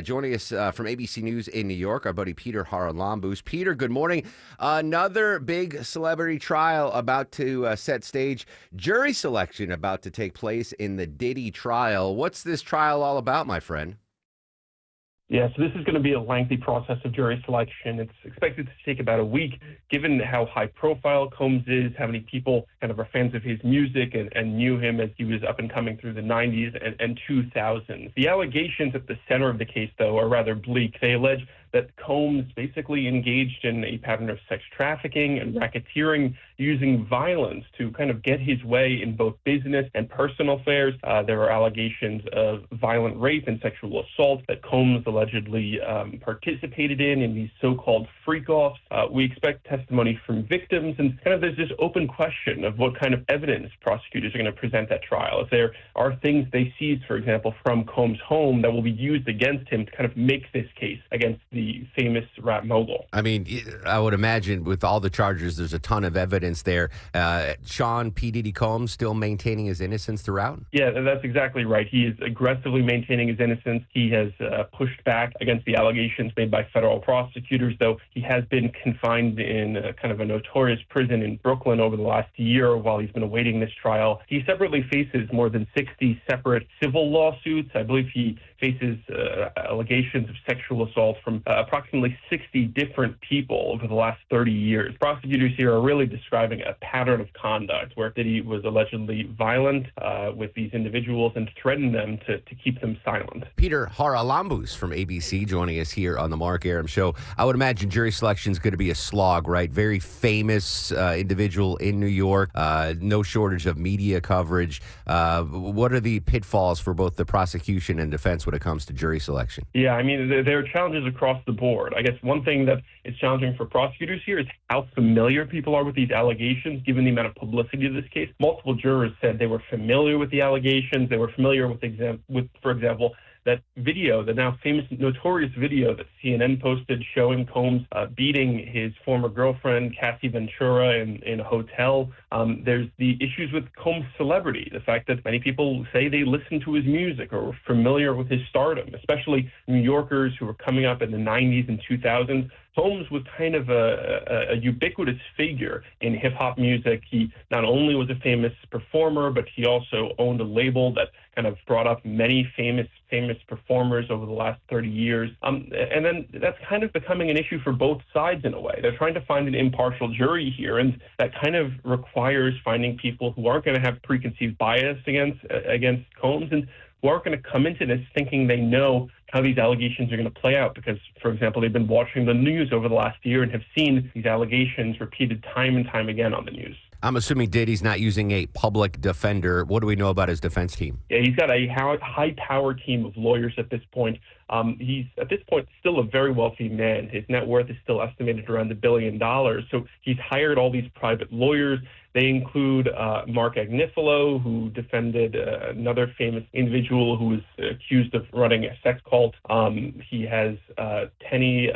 joining us from ABC News in New York, our buddy Peter Haralambous. Peter, good morning. Another big celebrity trial about to set stage. Jury selection about to take place in the Diddy trial. What's this trial all about, my friend? Yeah, so this is going to be a lengthy process of jury selection. It's expected to take about a week, given how high profile Combs is, how many people kind of are fans of his music and knew him as he was up and coming through the 90s and 2000s. The allegations at the center of the case, though, are rather bleak. They allege that Combs basically engaged in a pattern of sex trafficking and racketeering using violence to kind of get his way in both business and personal affairs. There are allegations of violent rape and sexual assault that Combs allegedly participated in these so-called freak-offs. We expect testimony from victims, and kind of there's this open question of what kind of evidence prosecutors are going to present at trial. If there are things they seized, for example, from Combs' home that will be used against him to kind of make this case against the famous rap mogul. I mean, I would imagine with all the charges, there's a ton of evidence there. Sean P. Diddy Combs still maintaining his innocence throughout? Yeah, that's exactly right. He is aggressively maintaining his innocence. He has pushed back against the allegations made by federal prosecutors, though he has been confined in kind of a notorious prison in Brooklyn over the last year while he's been awaiting this trial. He separately faces more than 60 separate civil lawsuits. I believe he faces allegations of sexual assault from approximately 60 different people over the last 30 years. Prosecutors here are really describing a pattern of conduct where Diddy was allegedly violent with these individuals and threatened them to keep them silent. Peter Haralambous from ABC joining us here on the Mark Arum Show. I would imagine jury selection is going to be a slog, right? Very famous individual in New York, no shortage of media coverage. What are the pitfalls for both the prosecution and defense when it comes to jury selection? Yeah, I mean, there are challenges across the board. I guess one thing that is challenging for prosecutors here is how familiar people are with these allegations, given the amount of publicity of this case. Multiple jurors said they were familiar with the allegations. They were familiar with for example, that video, the now famous, notorious video that CNN posted showing Combs beating his former girlfriend, Cassie Ventura, in a hotel. There's the issues with Combs' celebrity, the fact that many people say they listen to his music or were familiar with his stardom, especially New Yorkers who were coming up in the 90s and 2000s. Combs was kind of a ubiquitous figure in hip-hop music. He not only was a famous performer, but he also owned a label that kind of brought up many famous performers over the last 30 years. And then that's kind of becoming an issue for both sides in a way. They're trying to find an impartial jury here, and that kind of requires finding people who aren't going to have preconceived bias against Combs and who aren't going to come into this thinking they know how these allegations are going to play out because, for example, they've been watching the news over the last year and have seen these allegations repeated time and time again on the news. I'm assuming Diddy's not using a public defender. What do we know about his defense team? Yeah, he's got a high-power team of lawyers at this point. He's, at this point, still a very wealthy man. His net worth is still estimated around $1 billion. So he's hired all these private lawyers. They include Mark Agnifilo, who defended another famous individual who was accused of running a sex cult. He has Tenny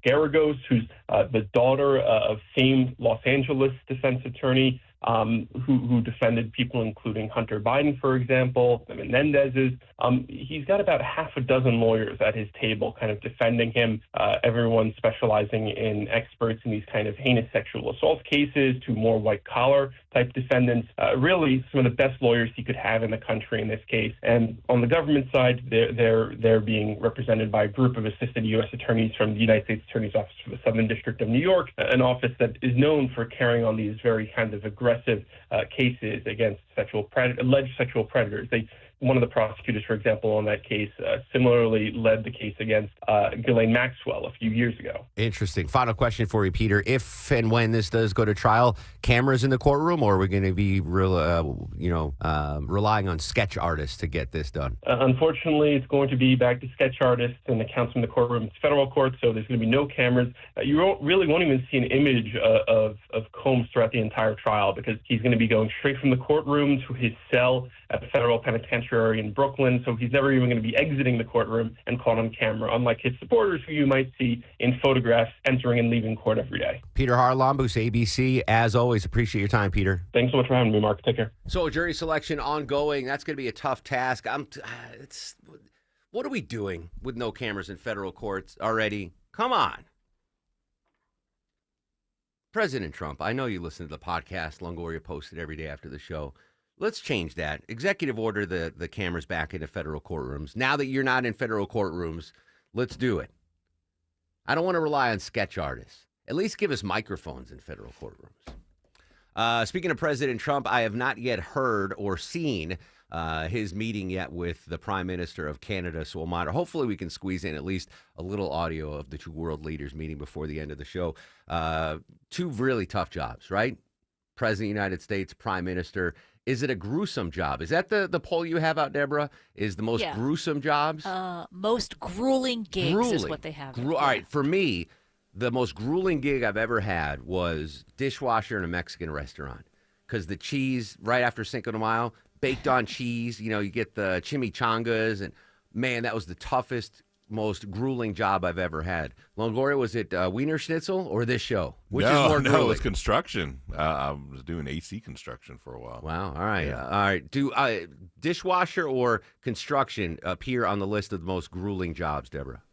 Garagos, who's the daughter of famed Los Angeles defense attorney, who defended people including Hunter Biden, for example, the Menendezes. He's got about half a dozen lawyers at his table kind of defending him, everyone specializing in experts in these kind of heinous sexual assault cases to more white-collar type defendants. Really some of the best lawyers he could have in the country in this case. And on the government side, they're being represented by a group of assistant U.S. attorneys from the United States Attorney's Office for the Southern District of New York, an office that is known for carrying on these very kind of aggressive cases against alleged sexual predators. One of the prosecutors, for example, on that case, similarly led the case against Ghislaine Maxwell a few years ago. Interesting. Final question for you, Peter. If and when this does go to trial, cameras in the courtroom, or are we going to be relying on sketch artists to get this done? Unfortunately, it's going to be back to sketch artists and accounts from the courtroom. It's federal court, so there's going to be no cameras. You won't even see an image of Combs throughout the entire trial because he's going to be going straight from the courtroom to his cell at the federal penitentiary in Brooklyn, so he's never even going to be exiting the courtroom and caught on camera, unlike his supporters who you might see in photographs entering and leaving court every day. Peter Harlambous, ABC, as always, appreciate your time, Peter. Thanks so much for having me, Mark. Take care. So jury selection ongoing. That's going to be a tough task. What are we doing with no cameras in federal courts already? Come on. President Trump, I know you listen to the podcast. Longoria posted every day after the show. Let's change that. Executive order the cameras back into federal courtrooms. Now that you're not in federal courtrooms, let's do it. I don't want to rely on sketch artists. At least give us microphones in federal courtrooms. Speaking of President Trump, I have not yet heard or seen his meeting yet with the Prime Minister of Canada, so we'll monitor. Hopefully we can squeeze in at least a little audio of the two world leaders meeting before the end of the show. Two really tough jobs, right? President of the United States, Prime Minister. Is it a gruesome job? Is that the poll you have out, Deborah? Is the most gruesome jobs? Most grueling gigs is what they have. All right, for me, the most grueling gig I've ever had was dishwasher in a Mexican restaurant. Because the cheese, right after Cinco de Mayo, baked on cheese, you get the chimichangas. And, man, that was the toughest, most grueling job I've ever had. Longoria, was it Wiener Schnitzel or this show? Which is more grueling? No, it was construction. I was doing AC construction for a while. Wow. All right. Yeah. All right. Do dishwasher or construction appear on the list of the most grueling jobs, Deborah?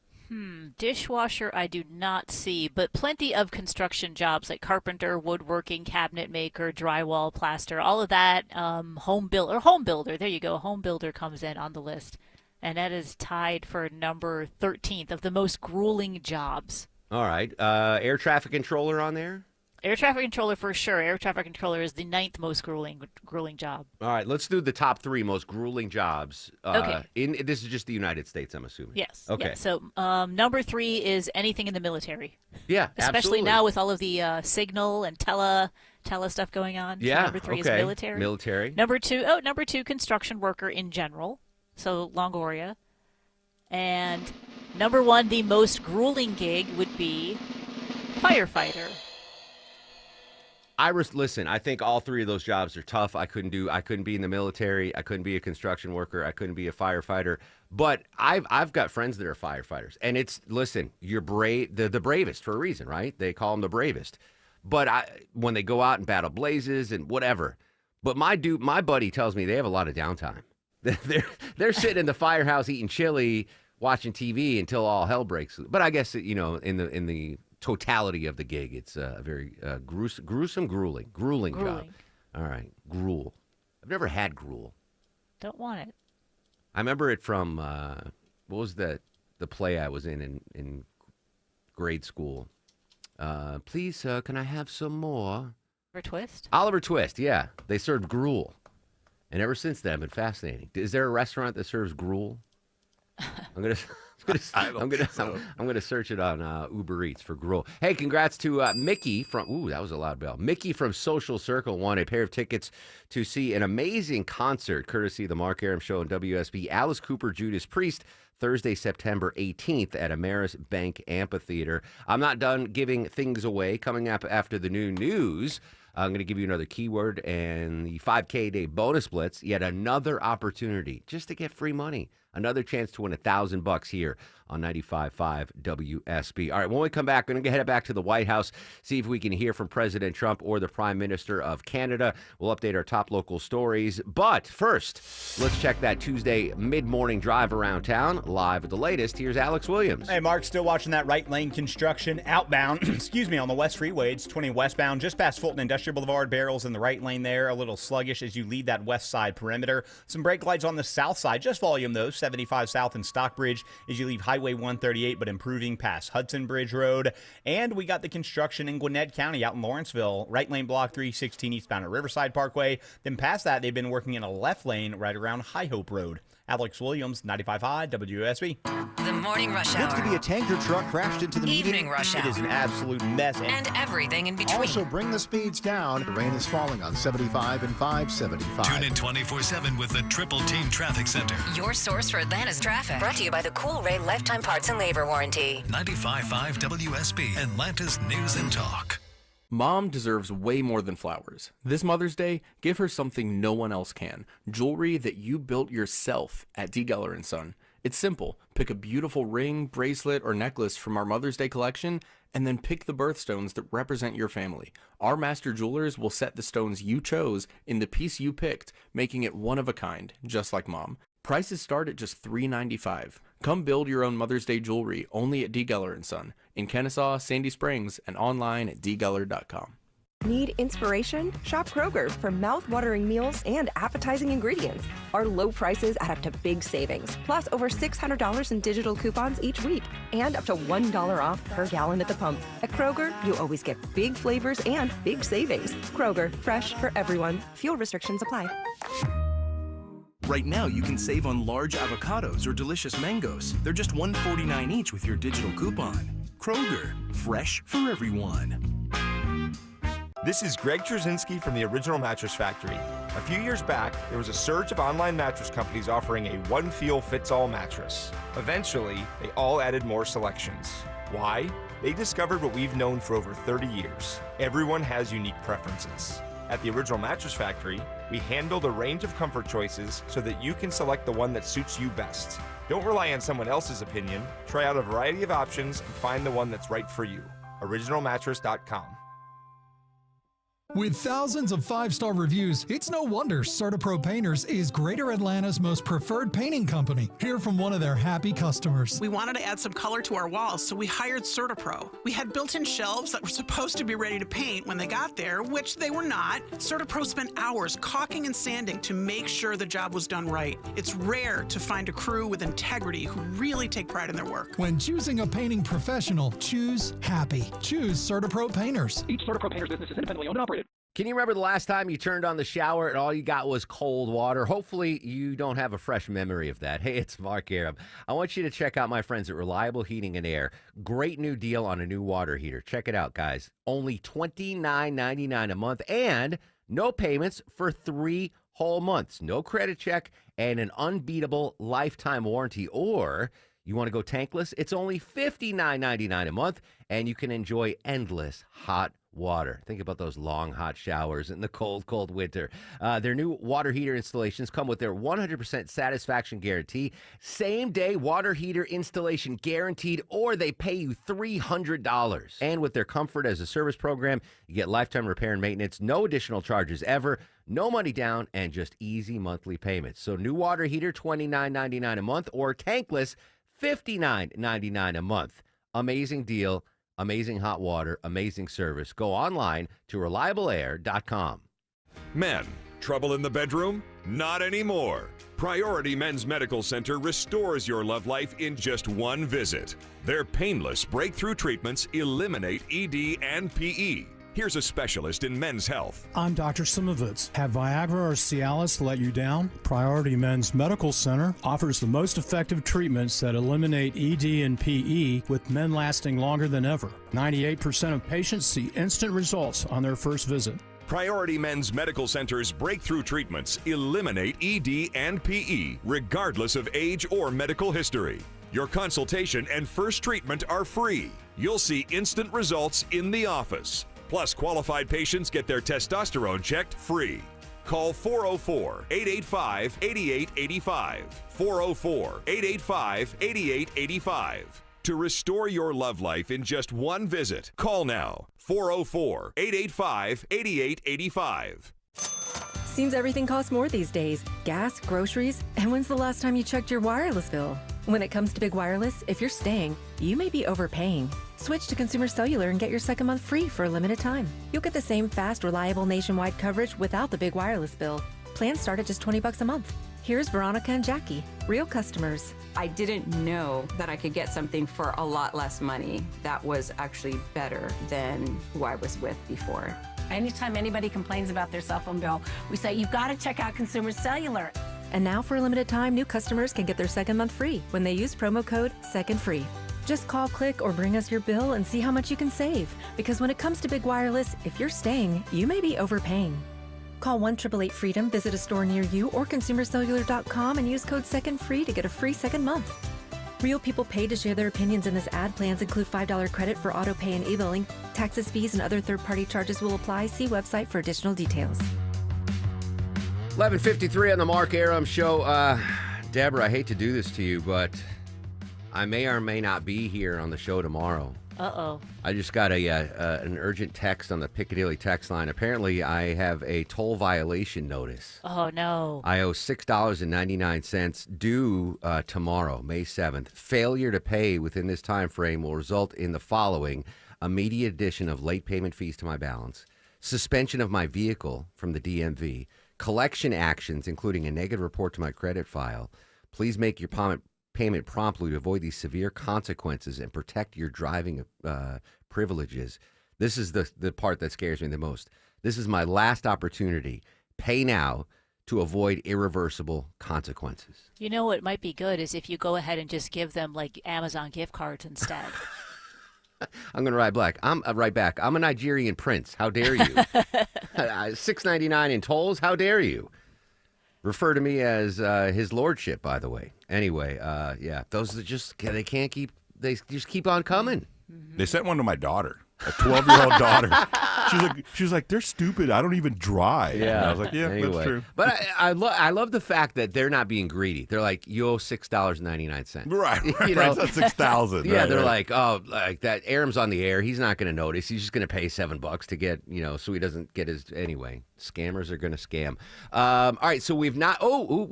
Dishwasher I do not see, but plenty of construction jobs like carpenter, woodworking, cabinet maker, drywall, plaster, all of that. Home builder. There you go. Home builder comes in on the list. And that is tied for number 13th of the most grueling jobs. All right. Air traffic controller on there? Air traffic controller for sure. Air traffic controller is the 9th most grueling job. All right. Let's do the top 3 most grueling jobs. Okay. This is just the United States, I'm assuming. Yes. Okay. Yes. So number 3 is anything in the military. Yeah, especially absolutely. now with all of the signal and tele stuff going on. Yeah. So number 3 is military. Military. Number 2, construction worker in general. So Longoria. And number 1, the most grueling gig would be firefighter. Listen, I think all three of those jobs are tough. I couldn't be in the military. I couldn't be a construction worker. I couldn't be a firefighter. But I've got friends that are firefighters, and listen, you're brave, the bravest for a reason, right? They call them the bravest. But when they go out and battle blazes and whatever, but my buddy tells me they have a lot of downtime. They're sitting in the firehouse eating chili, watching TV until all hell breaks. But I guess in the totality of the gig, it's a very grueling job. All right, gruel. I've never had gruel. Don't want it. I remember it from what was the play I was in grade school? Please, can I have some more? Oliver Twist? Oliver Twist, yeah. They served gruel. And ever since then, I've been fascinating. Is there a restaurant that serves gruel? I'm gonna search it on Uber Eats for gruel. Hey, congrats to Mickey from. Ooh, that was a loud bell. Mickey from Social Circle won a pair of tickets to see an amazing concert, courtesy of the Mark Aram Show and WSB. Alice Cooper, Judas Priest, Thursday, September 18th at Ameris Bank Amphitheater. I'm not done giving things away. Coming up after the new news, I'm going to give you another keyword and the 5K day bonus blitz. Yet another opportunity just to get free money. Another chance to win $1,000 here on 95.5 WSB. All right, when we come back, we're going to head back to the White House, see if we can hear from President Trump or the Prime Minister of Canada. We'll update our top local stories. But first, let's check that Tuesday mid-morning drive around town. Live with the latest, here's Alex Williams. Hey, Mark, still watching that right lane construction outbound, on the West Freeway. It's 20 westbound, just past Fulton Industrial Boulevard. Barrels in the right lane there, a little sluggish as you lead that west side perimeter. Some brake lights on the south side, just volume though, 75 south and Stockbridge as you leave Highway 138, but improving past Hudson Bridge Road. And we got the construction in Gwinnett County out in Lawrenceville, right lane block 316 eastbound at Riverside Parkway. Then past that, they've been working in a left lane right around High Hope Road. Alex Williams, 95.5 WSB. The Morning Rush Hour. Looks to be a tanker truck crashed into the median. Evening Rush Hour. It is an absolute mess. And everything in between. Also, bring the speeds down. The rain is falling on 75 and 575. Tune in 24/7 with the Triple Team Traffic Center. Your source for Atlanta's traffic. Brought to you by the Cool Ray Lifetime Parts and Labor Warranty. 95.5 WSB, Atlanta's News and Talk. Mom deserves way more than flowers. This Mother's Day, give her something no one else can. Jewelry that you built yourself at D. Geller & Son. It's simple. Pick a beautiful ring, bracelet, or necklace from our Mother's Day collection, and then pick the birthstones that represent your family. Our master jewelers will set the stones you chose in the piece you picked, making it one of a kind, just like Mom. Prices start at just $3.95. Come build your own Mother's Day jewelry only at D. Geller & Son in Kennesaw, Sandy Springs, and online at dgeller.com. Need inspiration? Shop Kroger for mouth-watering meals and appetizing ingredients. Our low prices add up to big savings, plus over $600 in digital coupons each week, and up to $1 off per gallon at the pump. At Kroger, you always get big flavors and big savings. Kroger, fresh for everyone. Fuel restrictions apply. Right now, you can save on large avocados or delicious mangoes. They're just $1.49 each with your digital coupon. Kroger, fresh for everyone. This is Greg Trzynski from the Original Mattress Factory. A few years back, there was a surge of online mattress companies offering a one-feel-fits-all mattress. Eventually, they all added more selections. Why? They discovered what we've known for over 30 years. Everyone has unique preferences. At the Original Mattress Factory, we handled a range of comfort choices so that you can select the one that suits you best. Don't rely on someone else's opinion. Try out a variety of options and find the one that's right for you. OriginalMattress.com. With thousands of 5-star reviews, it's no wonder CertaPro Painters is Greater Atlanta's most preferred painting company. Hear from one of their happy customers. We wanted to add some color to our walls, so we hired CertaPro. We had built-in shelves that were supposed to be ready to paint when they got there, which they were not. CertaPro spent hours caulking and sanding to make sure the job was done right. It's rare to find a crew with integrity who really take pride in their work. When choosing a painting professional, choose happy. Choose CertaPro Painters. Each CertaPro Painters business is independently owned and operated. Can you remember the last time you turned on the shower and all you got was cold water? Hopefully you don't have a fresh memory of that. Hey, it's Mark Aram. I want you to check out my friends at Reliable Heating and Air. Great new deal on a new water heater. Check it out, guys. Only $29.99 a month and no payments for 3 whole months. No credit check and an unbeatable lifetime warranty. Or you want to go tankless? It's only $59.99 a month and you can enjoy endless hot water. Think about those long, hot showers in the cold, cold winter. Their new water heater installations come with their 100% satisfaction guarantee. Same-day water heater installation guaranteed, or they pay you $300. And with their Comfort as a Service program, you get lifetime repair and maintenance, no additional charges ever, no money down, and just easy monthly payments. So new water heater, $29.99 a month, or tankless, $59.99 a month. Amazing deal. Amazing hot water, amazing service. Go online to reliableair.com. Men, trouble in the bedroom? Not anymore. Priority Men's Medical Center restores your love life in just one visit. Their painless breakthrough treatments eliminate ED and PE. Here's a specialist in men's health. I'm Dr. Simovitz. Have Viagra or Cialis let you down? Priority Men's Medical Center offers the most effective treatments that eliminate ED and PE, with men lasting longer than ever. 98% of patients see instant results on their first visit. Priority Men's Medical Center's breakthrough treatments eliminate ED and PE, regardless of age or medical history. Your consultation and first treatment are free. You'll see instant results in the office. Plus, qualified patients get their testosterone checked free. Call 404-885-8885. 404-885-8885. To restore your love life in just one visit, call now. 404-885-8885. Seems everything costs more these days. Gas, groceries, and when's the last time you checked your wireless bill? When it comes to Big Wireless, if you're staying, you may be overpaying. Switch to Consumer Cellular and get your second month free for a limited time. You'll get the same fast, reliable nationwide coverage without the big wireless bill. Plans start at just $20 a month. Here's Veronica and Jackie, real customers. I didn't know that I could get something for a lot less money that was actually better than who I was with before. Anytime anybody complains about their cell phone bill, we say, you've got to check out Consumer Cellular. And now for a limited time, new customers can get their second month free when they use promo code SECONDFREE. Just call, click, or bring us your bill and see how much you can save. Because when it comes to Big Wireless, if you're staying, you may be overpaying. Call 1-888-FREEDOM, visit a store near you, or consumercellular.com and use code SECONDFREE to get a free second month. Real people paid to share their opinions in this ad. Plans include $5 credit for auto pay and e-billing. Taxes, fees, and other third-party charges will apply. See website for additional details. 11:53 on the Mark Arum Show. Deborah, I hate to do this to you, but I may or may not be here on the show tomorrow. Uh-oh. I just got an urgent text on the Piccadilly text line. Apparently, I have a toll violation notice. Oh, no. I owe $6.99 due tomorrow, May 7th. Failure to pay within this time frame will result in the following: immediate addition of late payment fees to my balance, suspension of my vehicle from the DMV, collection actions, including a negative report to my credit file. Please make your payment promptly to avoid these severe consequences and protect your driving privileges. This is the part that scares me the most. This is my last opportunity. Pay now to avoid irreversible consequences. You know what might be good is if you go ahead and just give them like Amazon gift cards instead. I'm going to write back. I'm a Nigerian prince. How dare you? $6.99 in tolls. How dare you? Refer to me as his lordship, by the way. Anyway, yeah, those are just, they just keep on coming. They sent one to my daughter, a 12-year-old daughter. She was like, they're stupid. I don't even drive. Yeah. And I was like, yeah, anyway. that's true. But I love the fact that they're not being greedy. They're like, you owe $6.99. Right. You know? That's $6,000. Yeah, right, they're right. like, oh, like that Aram's on the air. He's not going to notice. He's just going to pay $7 to get, so he doesn't get his, anyway. Scammers are going to scam. All right, so we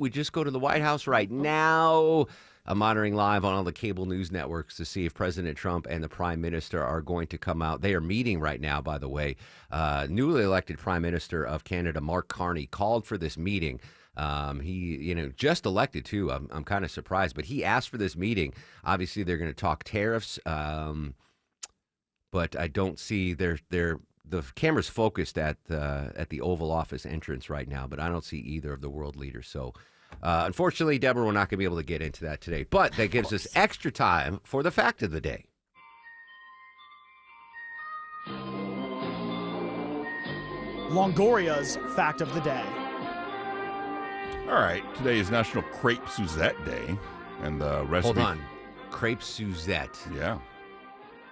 just go to the White House right now. I'm monitoring live on all the cable news networks to see if President Trump and the Prime Minister are going to come out. They are meeting right now, by the way. Newly elected Prime Minister of Canada, Mark Carney, called for this meeting. He, just elected too. I'm kind of surprised, but he asked for this meeting. Obviously, they're going to talk tariffs, but I don't see the camera's focused at the Oval Office entrance right now, but I don't see either of the world leaders. So. Unfortunately, Deborah, we're not going to be able to get into that today, but that gives us extra time for the fact of the day. Longoria's fact of the day. All right, today is National Crepe Suzette Day, and the recipe. Hold on, crepe Suzette. Yeah.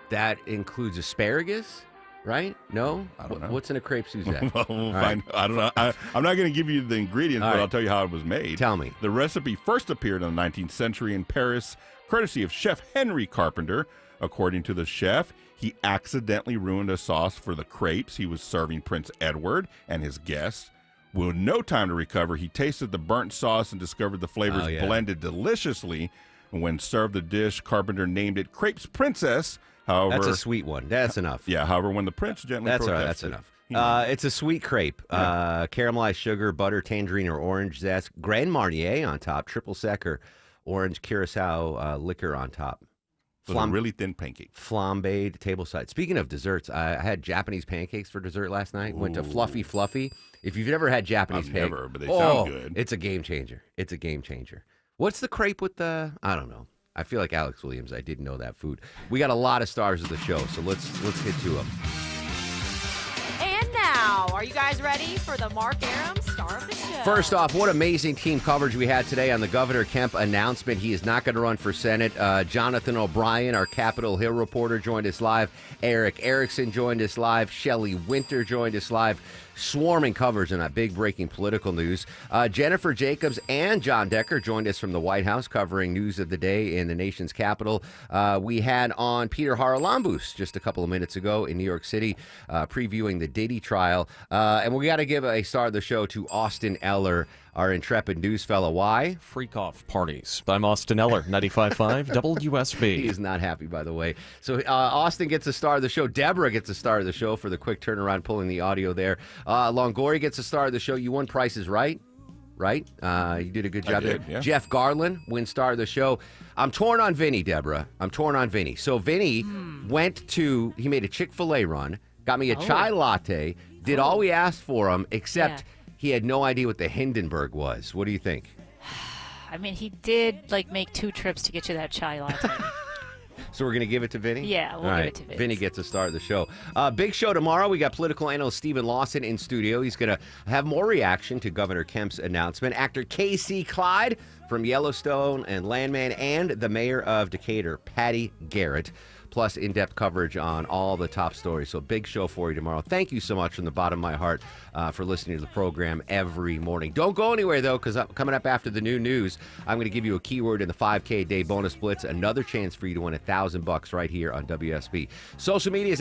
That includes asparagus. right? No? I don't know. What's in a crepe Suzette? Well, we'll All find, I don't know. I'm not going to give you the ingredients, All but right. I'll tell you how it was made. Tell me. The recipe first appeared in the 19th century in Paris, courtesy of Chef Henry Carpenter. According to the chef, he accidentally ruined a sauce for the crepes he was serving Prince Edward and his guests. With no time to recover, he tasted the burnt sauce and discovered the flavors blended deliciously. And when served the dish, Carpenter named it Crepes Princess. However, That's a sweet one. That's enough. Yeah, however, when the prince gently That's all right. protested, That's enough. It's a sweet crepe. Caramelized sugar, butter, tangerine, or orange zest. Grand Marnier on top. Triple sec or orange curacao liquor on top. Those are really thin pancakes. Flambéed tableside. Speaking of desserts, I had Japanese pancakes for dessert last night. Went to Fluffy Fluffy. If you've never had Japanese I've pancakes, never, but they sound good. It's a game changer. It's a game changer. What's the crepe with the? I don't know. I feel like Alex Williams. I didn't know that food. We got a lot of stars of the show, so let's get to them. And now, are you guys ready for the Mark Aram star of the show? First off, what amazing team coverage we had today on the Governor Kemp announcement. He is not going to run for Senate. Jonathan O'Brien, our Capitol Hill reporter, joined us live. Eric Erickson joined us live. Shelley Winter joined us live. Swarming coverage on that big breaking political news. Jennifer Jacobs and John Decker joined us from the White House covering news of the day in the nation's capital. We had on Peter Haralambous just a couple of minutes ago in New York City previewing the Diddy trial. And we got to give a star of the show to Austin Eller, our intrepid news fellow. Why? Freak off parties. I'm Austin Eller, 95.5 WSB. He is not happy, by the way. So Austin gets a star of the show. Deborah gets a star of the show for the quick turnaround, pulling the audio there. Longoria gets a star of the show. You won Price is Right? You did a good job there. Yeah. Jeff Garland wins star of the show. I'm torn on Vinny, Deborah. I'm torn on Vinny. So Vinny he made a Chick-fil-A run, got me a chai latte, did all we asked for him, except he had no idea what the Hindenburg was. What do you think? I mean, he did make 2 trips to get you that chai latte. So we're going to give it to Vinny? Yeah, we'll give it to Vinny. Vinny gets a star of the show. Big show tomorrow. We got political analyst Stephen Lawson in studio. He's going to have more reaction to Governor Kemp's announcement. Actor K.C. Clyde from Yellowstone and Landman, and the mayor of Decatur, Patty Garrett. Plus in-depth coverage on all the top stories. So big show for you tomorrow. Thank you so much from the bottom of my heart for listening to the program every morning. Don't go anywhere, though, because coming up after the new news, I'm going to give you a keyword in the 5K day bonus blitz. Another chance for you to win $1,000 right here on WSB. Social media is